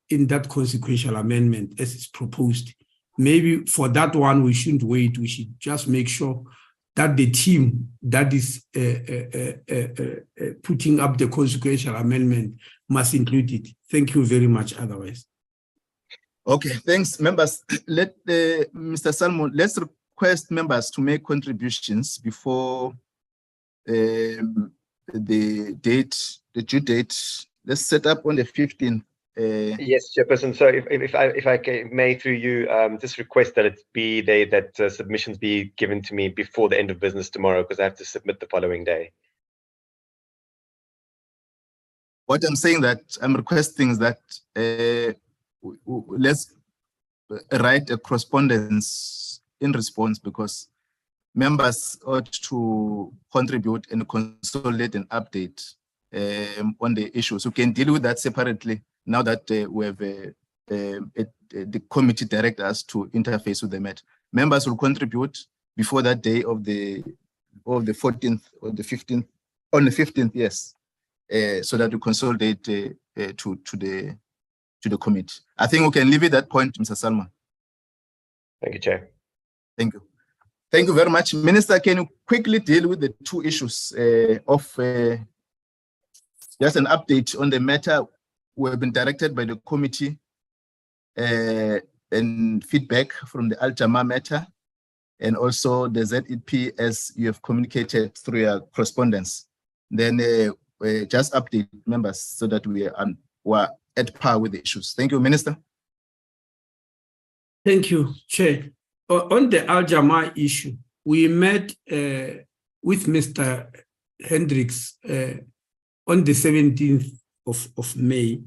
in that consequential amendment as it's proposed. Maybe for that one, we shouldn't wait. We should just make sure that the team that is putting up the consequential amendment must include it. Thank you very much otherwise. Okay, thanks, members. Let Mr. Salmon, let's request members to make contributions before the due date. Let's set up on the 15th. Yes, Chairperson. So if I may, through you, just request that it be that submissions be given to me before the end of business tomorrow, because I have to submit the following day. What I'm saying that I'm requesting is that let's write a correspondence in response, because members ought to contribute and consolidate an update on the issues. We can deal with that separately now that we have the committee direct us to interface with the matter. Members will contribute before that day of the 14th or the 15th, on the 15th, yes, so that we consolidate to the committee. I think we can leave it at that point, Mr. Salman. Thank you, Chair. Thank you. Thank you very much. Minister, can you quickly deal with the two issues of just an update on the matter? We have been directed by the committee and feedback from the Al Jama matter, and also the ZEP as you have communicated through your correspondence. Then just update members so that we are at par with the issues. Thank you, Minister. Thank you, Chair. On the Al Jama issue, we met with Mr. Hendricks on the 17th of May.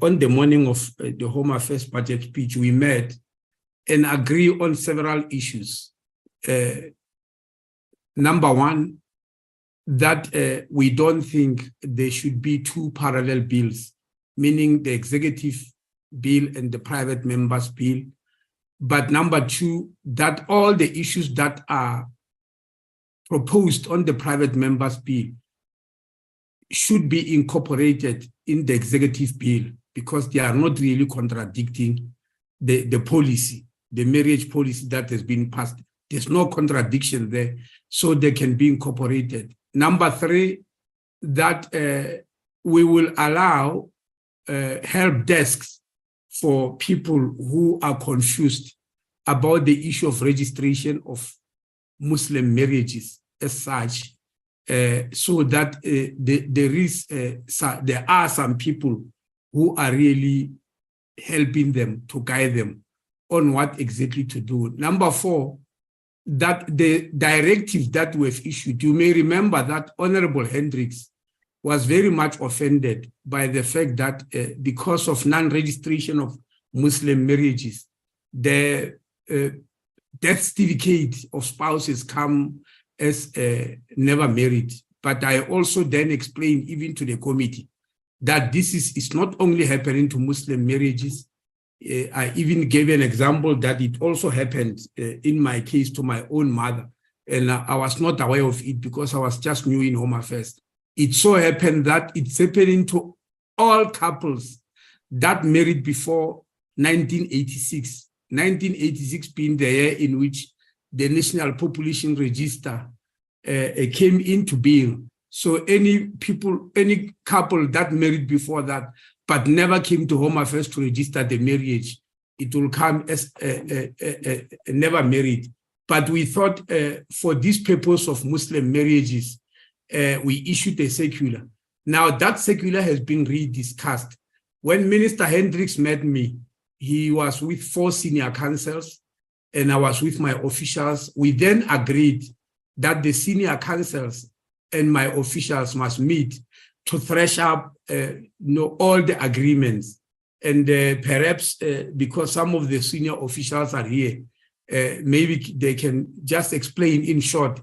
On the morning of the Home Affairs budget speech, we met and agreed on several issues. Number one, that we don't think there should be two parallel bills, meaning the executive bill and the private members bill. But number two, that all the issues that are proposed on the private members bill should be incorporated in the executive bill, because they are not really contradicting the policy, the marriage policy that has been passed. There's no contradiction there, so they can be incorporated. Number three, that we will allow help desks for people who are confused about the issue of registration of Muslim marriages as such, so that there are some people who are really helping them to guide them on what exactly to do. Number four, that the directive that we've issued, you may remember that Honorable Hendricks was very much offended by the fact that because of non-registration of Muslim marriages, the death certificate of spouses come as never married. But I also then explained even to the committee that this is not only happening to Muslim marriages. I even gave an example that it also happened in my case to my own mother. And I was not aware of it because I was just new in Home Affairs. It so happened that it's happening to all couples that married before 1986. 1986 being the year in which the National Population Register came into being. So any couple that married before that, but never came to Home Affairs to register the marriage, it will come as never married. But we thought for this purpose of Muslim marriages, we issued a circular. Now that circular has been rediscussed. When Minister Hendricks met me, he was with 4 senior councils and I was with my officials. We then agreed that the senior councils and my officials must meet to thresh up all the agreements. And perhaps because some of the senior officials are here, maybe they can just explain in short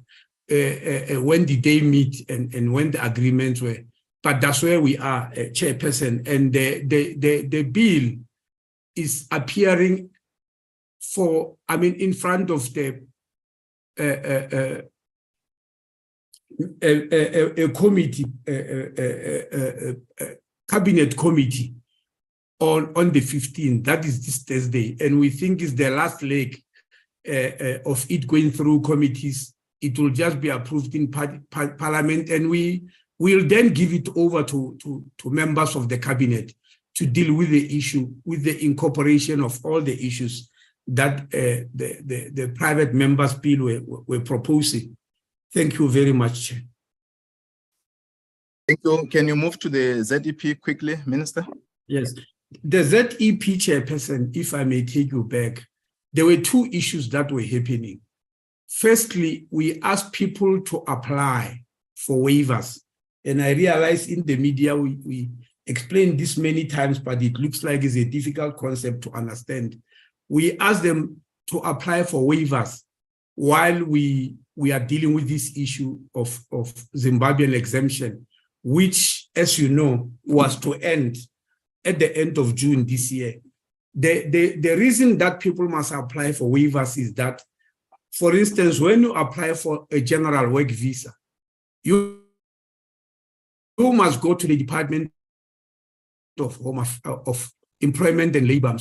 when did they meet and when the agreements were. But that's where we are, Chairperson. And the bill is appearing in front of the a committee, cabinet committee on the 15th. That is this Thursday. And we think it's the last leg of it going through committees. It will just be approved in Parliament, and we will then give it over to members of the cabinet to deal with the issue, with the incorporation of all the issues that the private members' bill were proposing. Thank you very much, Chair. Thank you. Can you move to the ZEP quickly, Minister? Yes. The ZEP, Chairperson, if I may take you back, there were 2 issues that were happening. Firstly, we asked people to apply for waivers. And I realize in the media, we explained this many times, but it looks like it's a difficult concept to understand. We asked them to apply for waivers while we are dealing with this issue of Zimbabwean exemption, which, as you know, was to end at the end of June this year. The reason that people must apply for waivers is that, for instance, when you apply for a general work visa, you must go to the Department of Employment and Labor,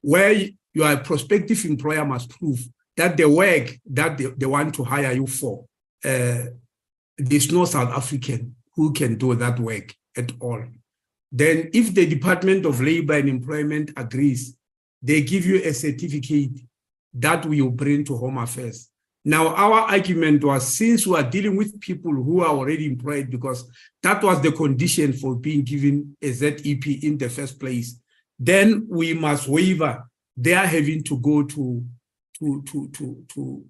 where your prospective employer must prove that the work that they want to hire you for, there's no South African who can do that work at all. Then if the Department of Labor and Employment agrees, they give you a certificate that we will bring to Home Affairs. Now, our argument was, since we are dealing with people who are already employed, because that was the condition for being given a ZEP in the first place, then we must waiver their having to go to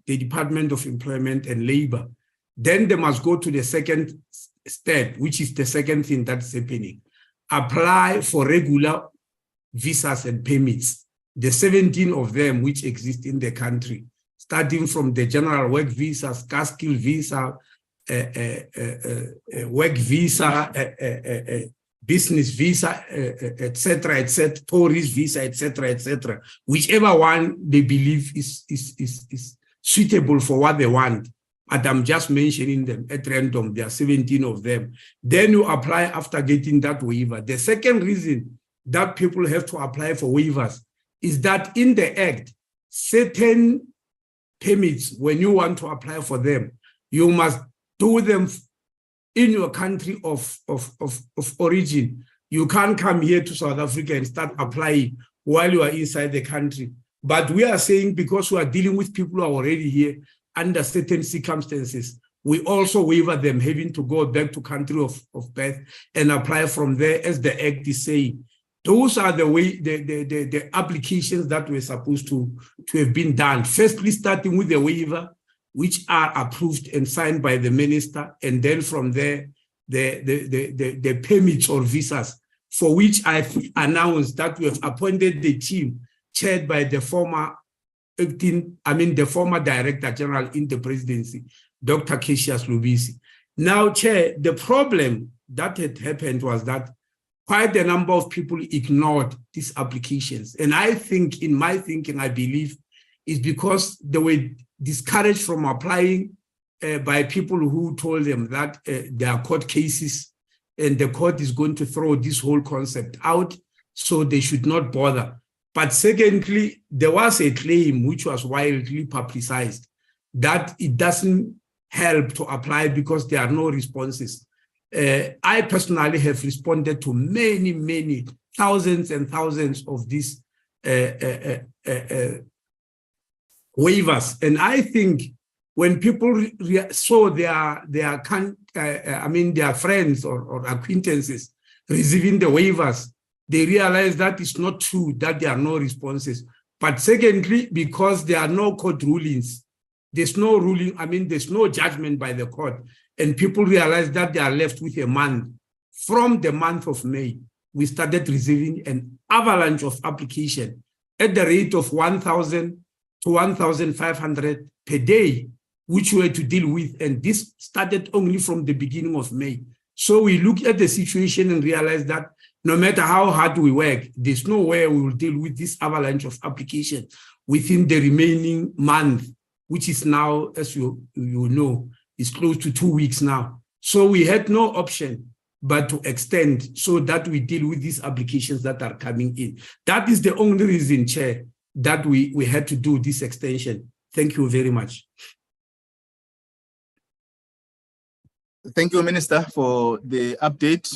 the Department of Employment and Labor. Then they must go to the second step, which is the second thing that's happening. Apply for regular visas and permits, the 17 of them which exist in the country, starting from the general work visa, skill visa, work visa, business visa, etc., tourist visa, etc., whichever one they believe is suitable for what they want. But I'm just mentioning them at random. There are 17 of them. Then you apply after getting that waiver. The second reason that people have to apply for waivers is that in the Act, certain permits, when you want to apply for them, you must do them in your country of origin. You can't come here to South Africa and start applying while you are inside the country. But we are saying, because we are dealing with people who are already here under certain circumstances, we also waiver them having to go back to country of birth and apply from there, as the Act is saying. Those are the applications that were supposed to have been done. Firstly, starting with the waiver, which are approved and signed by the minister, and then from there, the permits or visas, for which I've announced that we have appointed the team chaired by the former the former Director General in the presidency, Dr. Cassius Lubisi. Now, Chair, the problem that had happened was that quite a number of people ignored these applications. And I think, in my thinking, I believe, is because they were discouraged from applying by people who told them that there are court cases and the court is going to throw this whole concept out, so they should not bother. But secondly, there was a claim which was widely publicized that it doesn't help to apply because there are no responses. I personally have responded to many, thousands and thousands of these waivers. And I think when people saw their friends or acquaintances receiving the waivers, they realized that it's not true that there are no responses. But secondly, because there are no court rulings, there's no ruling, there's no judgment by the court, and people realize that they are left with a month. From the month of May, we started receiving an avalanche of application at the rate of 1,000 to 1,500 per day, which we had to deal with. And this started only from the beginning of May. So we looked at the situation and realized that no matter how hard we work, there's no way we will deal with this avalanche of application within the remaining month, which is now, as you know, is close to 2 weeks now. So we had no option but to extend so that we deal with these applications that are coming in. That is the only reason, Chair, that we had to do this extension. Thank you very much. Thank you, Minister, for the update.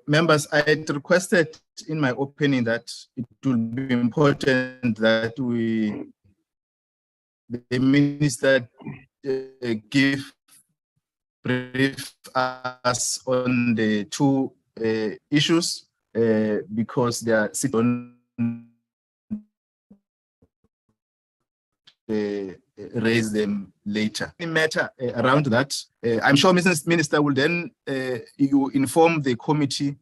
Members, I had requested, in my opinion, that it will be important that the Minister brief us on the two issues because they are sitting on raise them later. The matter around that, I'm sure Mrs. Minister will then you inform the committee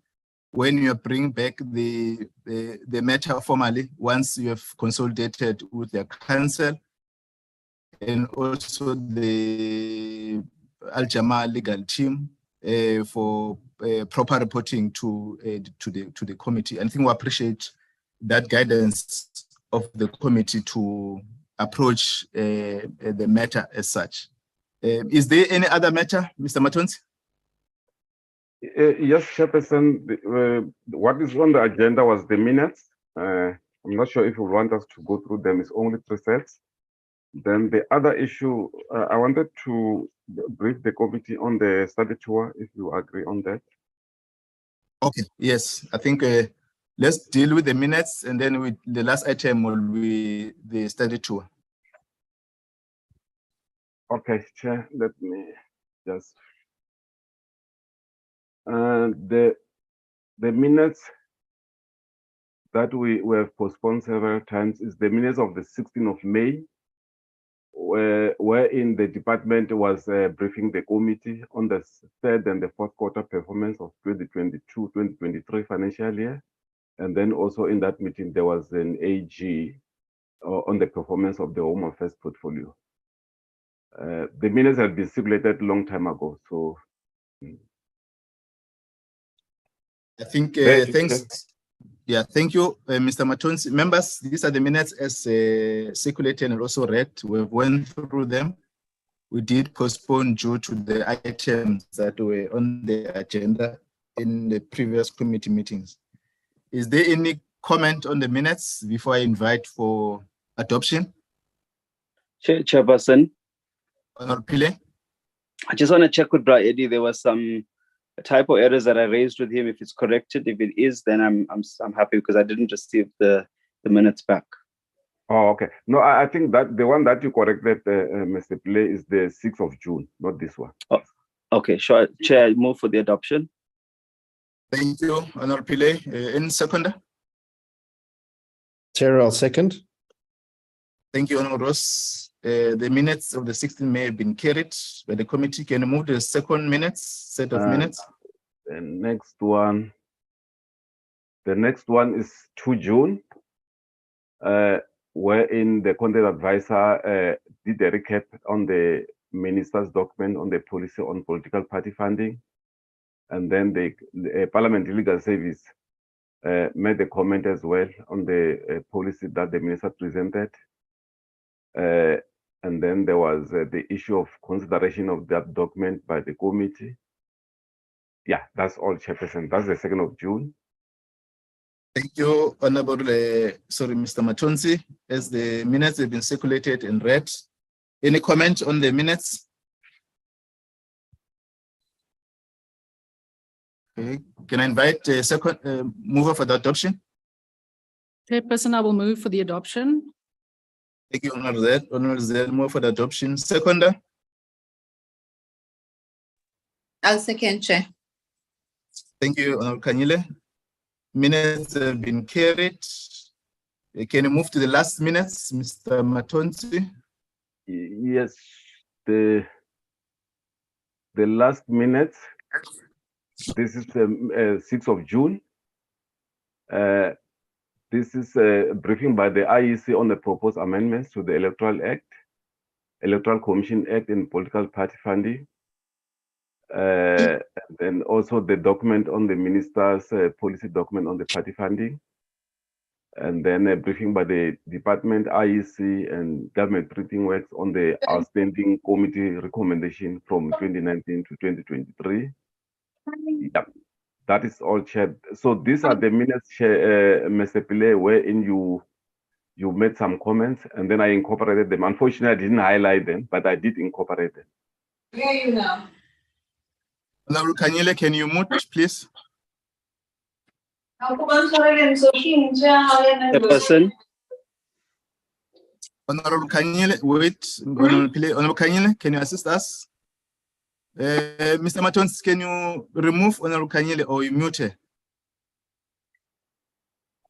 when you bring back the matter formally once you have consolidated with the council and also the Al Jamaa legal team for proper reporting to the committee. I think we appreciate that guidance of the committee to approach the matter as such. Is there any other matter, Mr. Matonsi? Yes, Chairperson. What is on the agenda was the minutes. I'm not sure if you want us to go through them. It's only 3 sets. Then the other issue, I wanted to brief the committee on the study tour, if you agree on that. Okay, yes, I think let's deal with the minutes and then the last item will be the study tour. Okay, Chair, let me just... the minutes that we have postponed several times is the minutes of the 16th of May, wherein the department was briefing the committee on the third and the fourth quarter performance of 2022-2023 financial year. And then also in that meeting, there was an AG on the performance of the Home Affairs portfolio. The minutes had been circulated a long time ago, so... I think, thanks. Yeah, thank you, Mr. Matonsi. Members, these are the minutes as circulated and also read. We went through them. We did postpone due to the items that were on the agenda in the previous committee meetings. Is there any comment on the minutes before I invite for adoption? Chairperson. Honorable Pile. I just want to check with Bra Eddie. There was some typo errors that I raised with him. If it's corrected, if it is, then I'm happy because I didn't receive the minutes back. Oh, okay. No, I think that the one that you corrected, Mr. Pile, is the 6th of June, not this one. Oh, okay, sure. Chair, I move for the adoption. Thank you, Honorable Pile. Any seconder? Chair, I'll second. Thank you, Honorable Ross. The minutes of the 16th May have been carried by the committee. Can you move the second set of minutes? The next one is 2 June, wherein the content advisor did a recap on the minister's document on the policy on political party funding. And then the Parliament Legal Service made a comment as well on the policy that the minister presented. And then there was the issue of consideration of that document by the committee. Yeah, that's all, Chairperson. That's the 2nd of June. Thank you, Honorable, Mr. Matonzi. As the minutes have been circulated and read, any comment on the minutes? Okay. Can I invite the second mover for the adoption? Chairperson, I will move for the adoption. Thank you, Honorable Z. Honorable Z, move for the adoption. Seconder? I'll second, Chair. Thank you, Honorable Kanyile. Minutes have been carried. Can you move to the last minutes, Mr. Matonzi? Yes, the last minutes. This is 6th of June. This is a briefing by the IEC on the proposed amendments to the Electoral Act, Electoral Commission Act, and political party funding. And then also the document on the minister's policy document on the party funding. And then a briefing by the department, IEC, and government treating works on the outstanding committee recommendation from 2019 to 2023. Yeah, that is all, Chair. So these are the minutes, Chair, Mr. Pillay, wherein you made some comments, and then I incorporated them. Unfortunately, I didn't highlight them, but I did incorporate them. Hear you now. Honorable Kanyile, can you mute, please? Chairperson. Honorable Kanyile, wait. Honorable Kanyile, can you assist us? Mr. Matons, can you remove Honorable Kanyile or you mute her?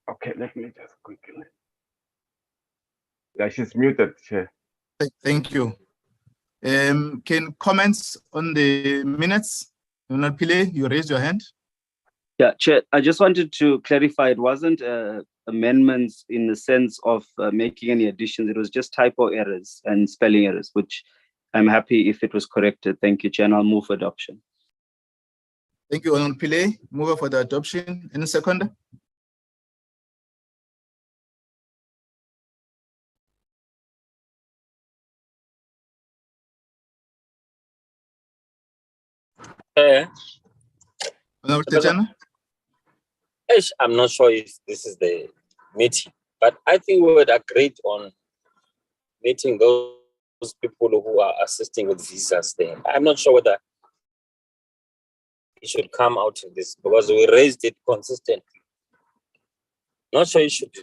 Okay, let me just quickly. Yeah, she's muted, Chair. Thank you. Can comments on the minutes? Honorable Pillay, you raised your hand. Yeah, Chair, I just wanted to clarify, it wasn't amendments in the sense of making any additions. It was just typo errors and spelling errors, which I'm happy if it was corrected. Thank you, Chair, and I'll move for adoption. Thank you, Honorable Pillay. Move for the adoption. Any second? Honorable Tetana? I'm not sure if this is the meeting, but I think we would agree on meeting those people who are assisting with visas there. I'm not sure whether it should come out of this because we raised it consistently. Not sure it should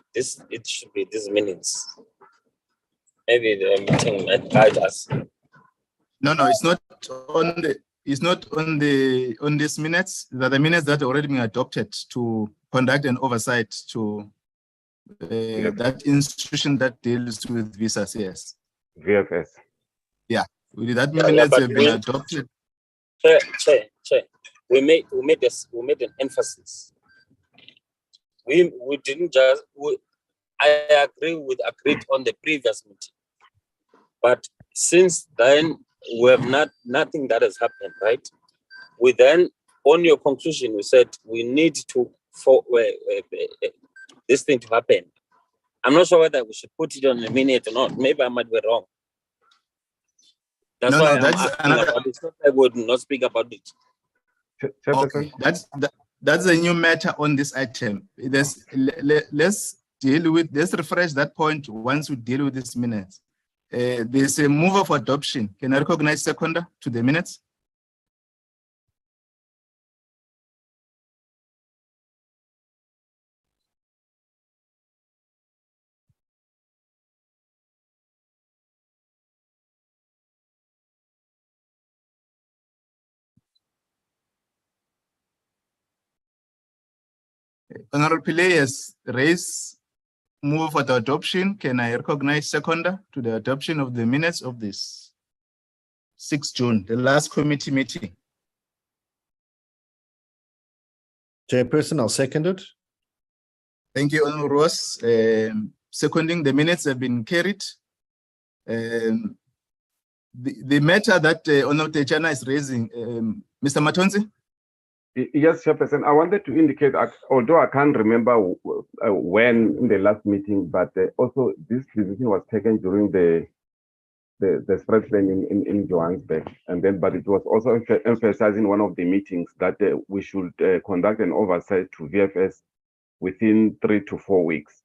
be these minutes. Maybe the meeting might guide us. No, it's not on the. It's not on these minutes. That the minutes that are already been adopted to conduct an oversight to that institution that deals with visas. Yes. VFS. Yeah, that minutes have been adopted. Chair. We made an emphasis. We didn't just. I agreed on the previous meeting, but since then we have nothing that has happened, right? We then, on your conclusion, we said we need to for this thing to happen. I'm not sure whether we should put it on a minute or not. Maybe I might be wrong. That's why I'm asking about it. I would not speak about it. Okay, that's a new matter on this item. Let's refresh that point once we deal with this minutes. There's a move of adoption. Can I recognize seconder to the minutes? Honorable Pillay has raised move for the adoption. Can I recognize seconder to the adoption of the minutes of this 6th June, the last committee meeting? Chairperson, I'll second it. Thank you, Honorable Roos. seconding the minutes have been carried. The matter that Honorable Techana is raising, Mr. Matonzi? Yes, Chairperson. I wanted to indicate, although I can't remember when in the last meeting, but also this decision was taken during the spread plan in Johannesburg, and then, but it was also emphasized in one of the meetings that we should conduct an oversight to VFS within 3 to 4 weeks.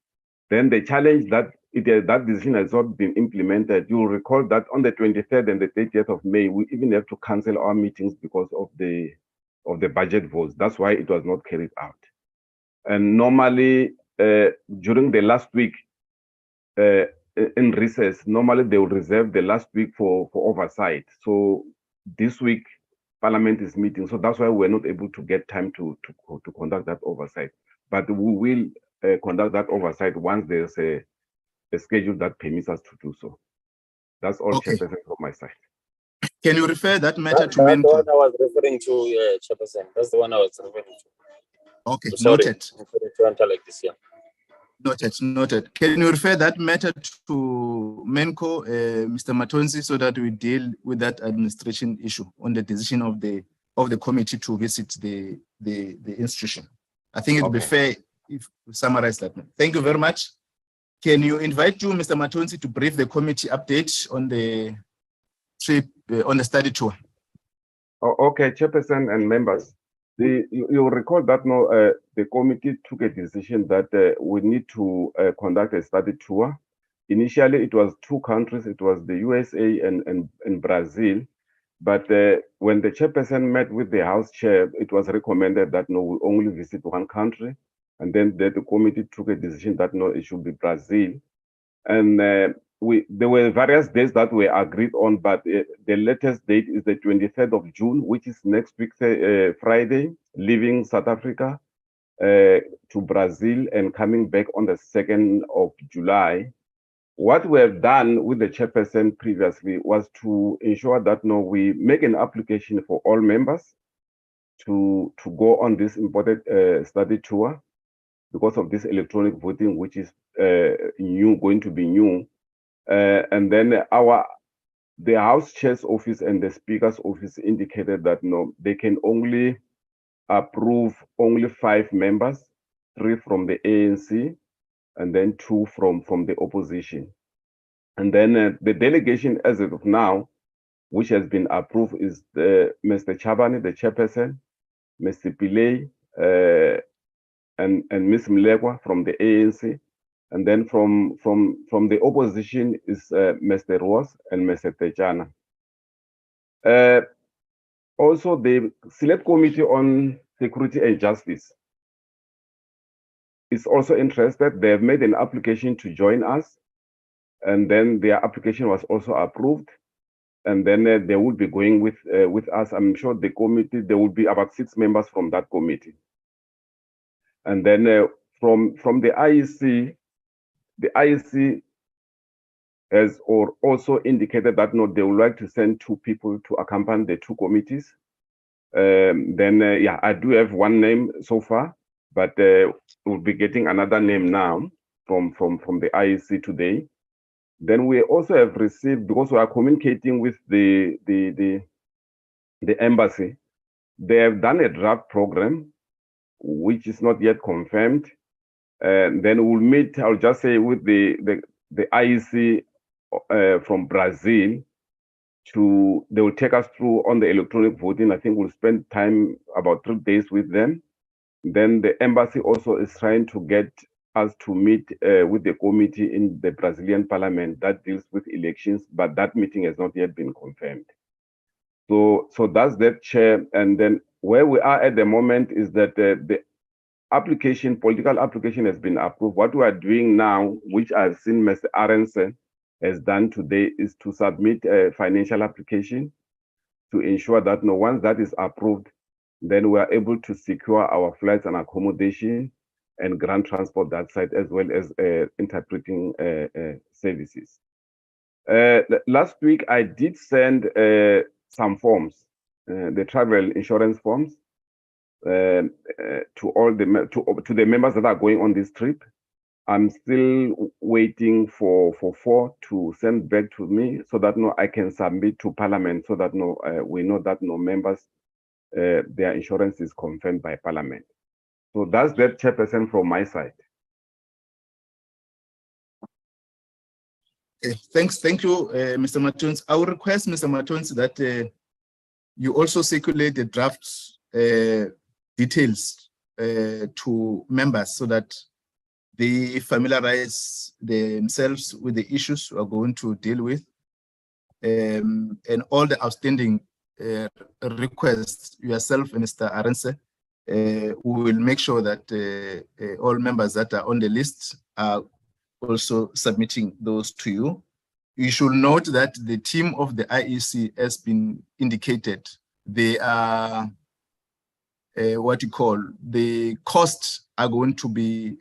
Then the challenge that that decision has not been implemented. You'll recall that on the 23rd and the 30th of May, we even have to cancel our meetings because of the budget votes. That's why it was not carried out. And normally during the last week in recess, normally they will reserve the last week for oversight. So this week Parliament is meeting, so that's why we're not able to get time to conduct that oversight. But we will conduct that oversight once there's a schedule that permits us to do so. That's all, okay. Chairperson, from my side. Can you refer that matter to That's the MENCO? one I was referring to, Chairperson. That's the one I was referring to. Okay, sorry, noted. To enter like this, yeah. Noted. Can you refer that matter to MENCO, Mr. Matonzi, so that we deal with that administration issue on the decision of the committee to visit the institution? I think it would be fair if we summarize that. Thank you very much. Can you invite you, Mr. Matonzi, to brief the committee update on the trip, on the study tour? Okay, Chairperson and members. You'll recall that the committee took a decision that we need to conduct a study tour. Initially, it was 2 countries. It was the USA and Brazil. But when the chairperson met with the House Chair, it was recommended that we only visit 1 country. And then the committee took a decision that it should be Brazil. And there were various dates that were agreed on, but the latest date is the 23rd of June, which is next week, Friday, leaving South Africa to Brazil and coming back on the 2nd of July. What we have done with the chairperson previously was to ensure that we make an application for all members to go on this important study tour because of this electronic voting, which is going to be new. And then the House Chair's office and the Speaker's office indicated that they can only approve only 5 members, 3 from the ANC, and then 2 from the opposition. And then the delegation as of now, which has been approved, is Mr. Chabane, the chairperson, Mr. Pillay, and Ms. Mlegwa from the ANC. And then from the opposition is Mr. Roos and Mr. Techana. Also, the Select Committee on Security and Justice is also interested. They have made an application to join us, and then their application was also approved. And then they will be going with us. I'm sure the committee, there will be about 6 members from that committee. And then from the IEC, the IEC has also indicated that they would like to send 2 people to accompany the 2 committees. I do have 1 name so far, but we'll be getting another name now from the IEC today. Then we also have received, because we are communicating with the embassy, they have done a draft program, which is not yet confirmed. Then we'll meet, I'll just say, with the IEC from Brazil. They will take us through on the electronic voting. I think we'll spend time, about 3 days with them. Then the embassy also is trying to get us to meet with the committee in the Brazilian parliament that deals with elections, but that meeting has not yet been confirmed. So that's that, Chair. And then where we are at the moment is that the political application has been approved. What we are doing now, which I've seen Mr. Aronson has done today, is to submit a financial application to ensure that once that is approved, then we are able to secure our flights and accommodation and grant transport that side, as well as interpreting services. Last week, I did send some forms, the travel insurance forms, to the members that are going on this trip. I'm still waiting for 4 to send back to me so that I can submit to Parliament so that we know that members, their insurance is confirmed by Parliament. So that's that, Chairperson, from my side. Thank you, Mr. Matoons. I will request, Mr. Matoons, that you also circulate the draft details to members so that they familiarize themselves with the issues we are going to deal with, and all the outstanding requests, yourself and Mr. Arendse, we will make sure that all members that are on the list are also submitting those to you. You should note that the team of the IEC has been indicated. They are the costs are going to be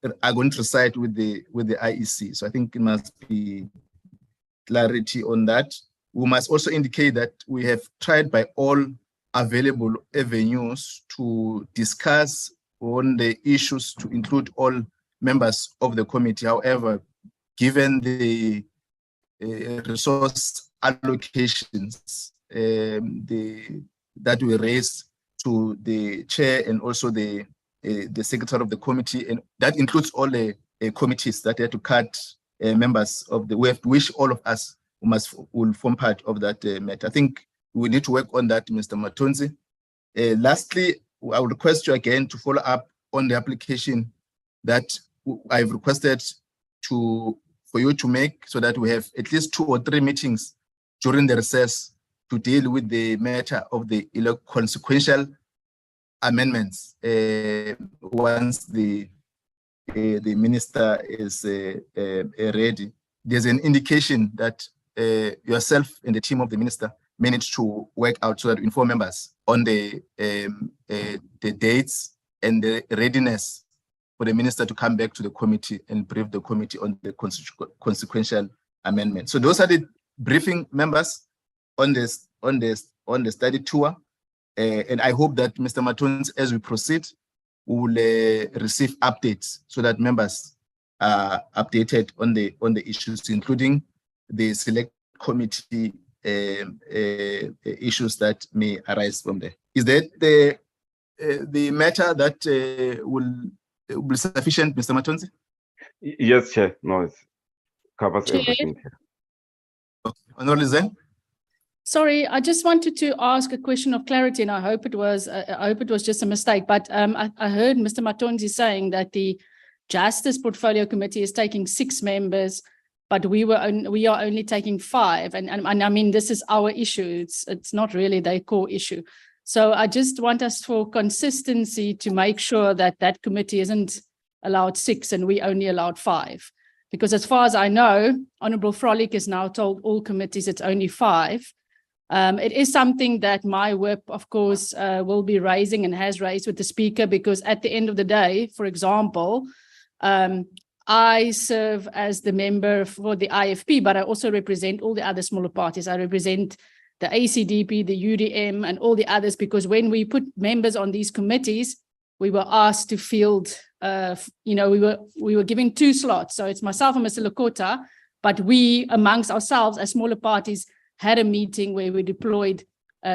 reside with the IEC. So I think it must be clarity on that. We must also indicate that we have tried by all available avenues to discuss on the issues to include all members of the committee. However, given the resource allocations that we raised to the chair and also the secretary of the committee, and that includes all the committees that had to cut members of the, we have to wish all of us will form part of that matter. I think we need to work on that, Mr. Matonzi. Lastly, I would request you again to follow up on the application that I've requested for you to make, so that we have at least 2 or 3 meetings during the recess to deal with the matter of the consequential amendments once the minister is ready. There's an indication that yourself and the team of the minister managed to work out so that we inform members on the dates and the readiness for the minister to come back to the committee and brief the committee on the consequential amendment. So those are the briefing members on the study tour, and I hope that Mr. Matoons, as we proceed, we will receive updates so that members are updated on the issues, including the select committee issues that may arise from there. Is that the matter that will be sufficient, Mr. Matonzi? Yes, Chair. No, it covers Chair. Everything. Okay. Honorable Zen? Sorry, I just wanted to ask a question of clarity, and I hope it was just a mistake. But I heard Mr. Matonzi saying that the Justice Portfolio Committee is taking 6 members, but we are only taking 5. And I mean, this is our issue. It's not really their core issue. So I just want us for consistency to make sure that that committee isn't allowed 6 and we only allowed 5. Because as far as I know, Honourable Frolick has now told all committees it's only 5. It is something that my whip, of course, will be raising and has raised with the speaker, because at the end of the day, for example, I serve as the member for the IFP, but I also represent all the other smaller parties. I represent the ACDP, the UDM, and all the others, because when we put members on these committees, we were asked to field, we were giving 2 slots. So it's myself and Mr. Lakota, but we, amongst ourselves as smaller parties, had a meeting where we deployed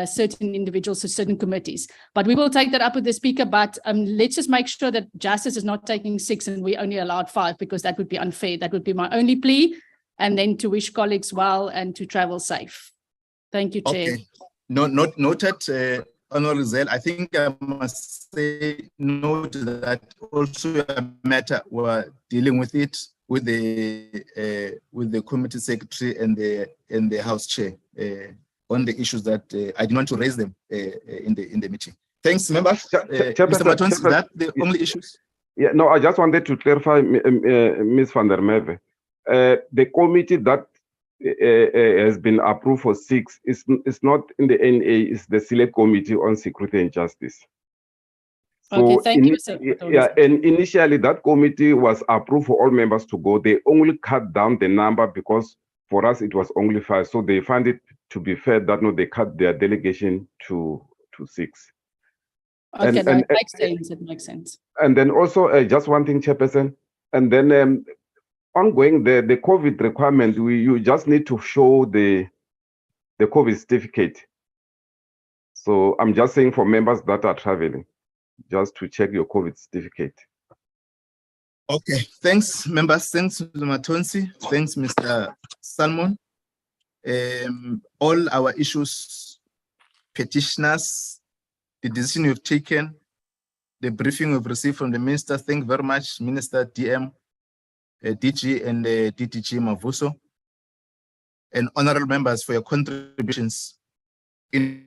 certain individuals to certain committees. But we will take that up with the speaker, but let's just make sure that Justice is not taking 6 and we only allowed 5, because that would be unfair. That would be my only plea, and then to wish colleagues well and to travel safe. Thank you, Chair. Okay. Noted, Honorable Zell. I think I must say, note that also a matter we're dealing with it with the committee secretary and the House Chair on the issues that I didn't want to raise them in the meeting. Thanks, members. Mr. Matons, is that the only issues? Yeah, no, I just wanted to clarify, Ms. van der Merwe. The committee that has been approved for 6 is not in the NA, it's the Select Committee on Security and Justice. So okay, thank you, sir. Yeah, and initially that committee was approved for all members to go. They only cut down the number because for us it was only 5. So they find it to be fair that they cut their delegation to 6. Okay, it makes sense. It makes sense. And then also just one thing, Chairperson, And then ongoing the COVID requirement, you just need to show the COVID certificate. So I'm just saying for members that are traveling, just to check your COVID certificate. Okay, thanks, members. Thanks, Mr. Matonsi. Thanks, Mr. Salmon. All our issues, petitioners, the decision you've taken, the briefing we've received from the minister. Thank you very much, Minister DM, DG, and DTG Mavuso, and honorable members for your contributions in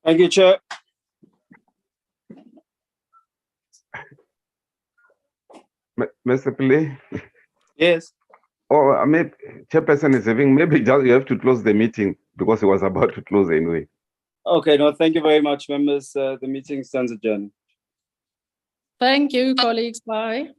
Thank you, Chair. Mr. Pillay? Yes. Oh, I mean, Chairperson is having, maybe just you have to close the meeting because it was about to close anyway. Okay, no, thank you very much, members. The meeting stands adjourned. Thank you, colleagues. Bye.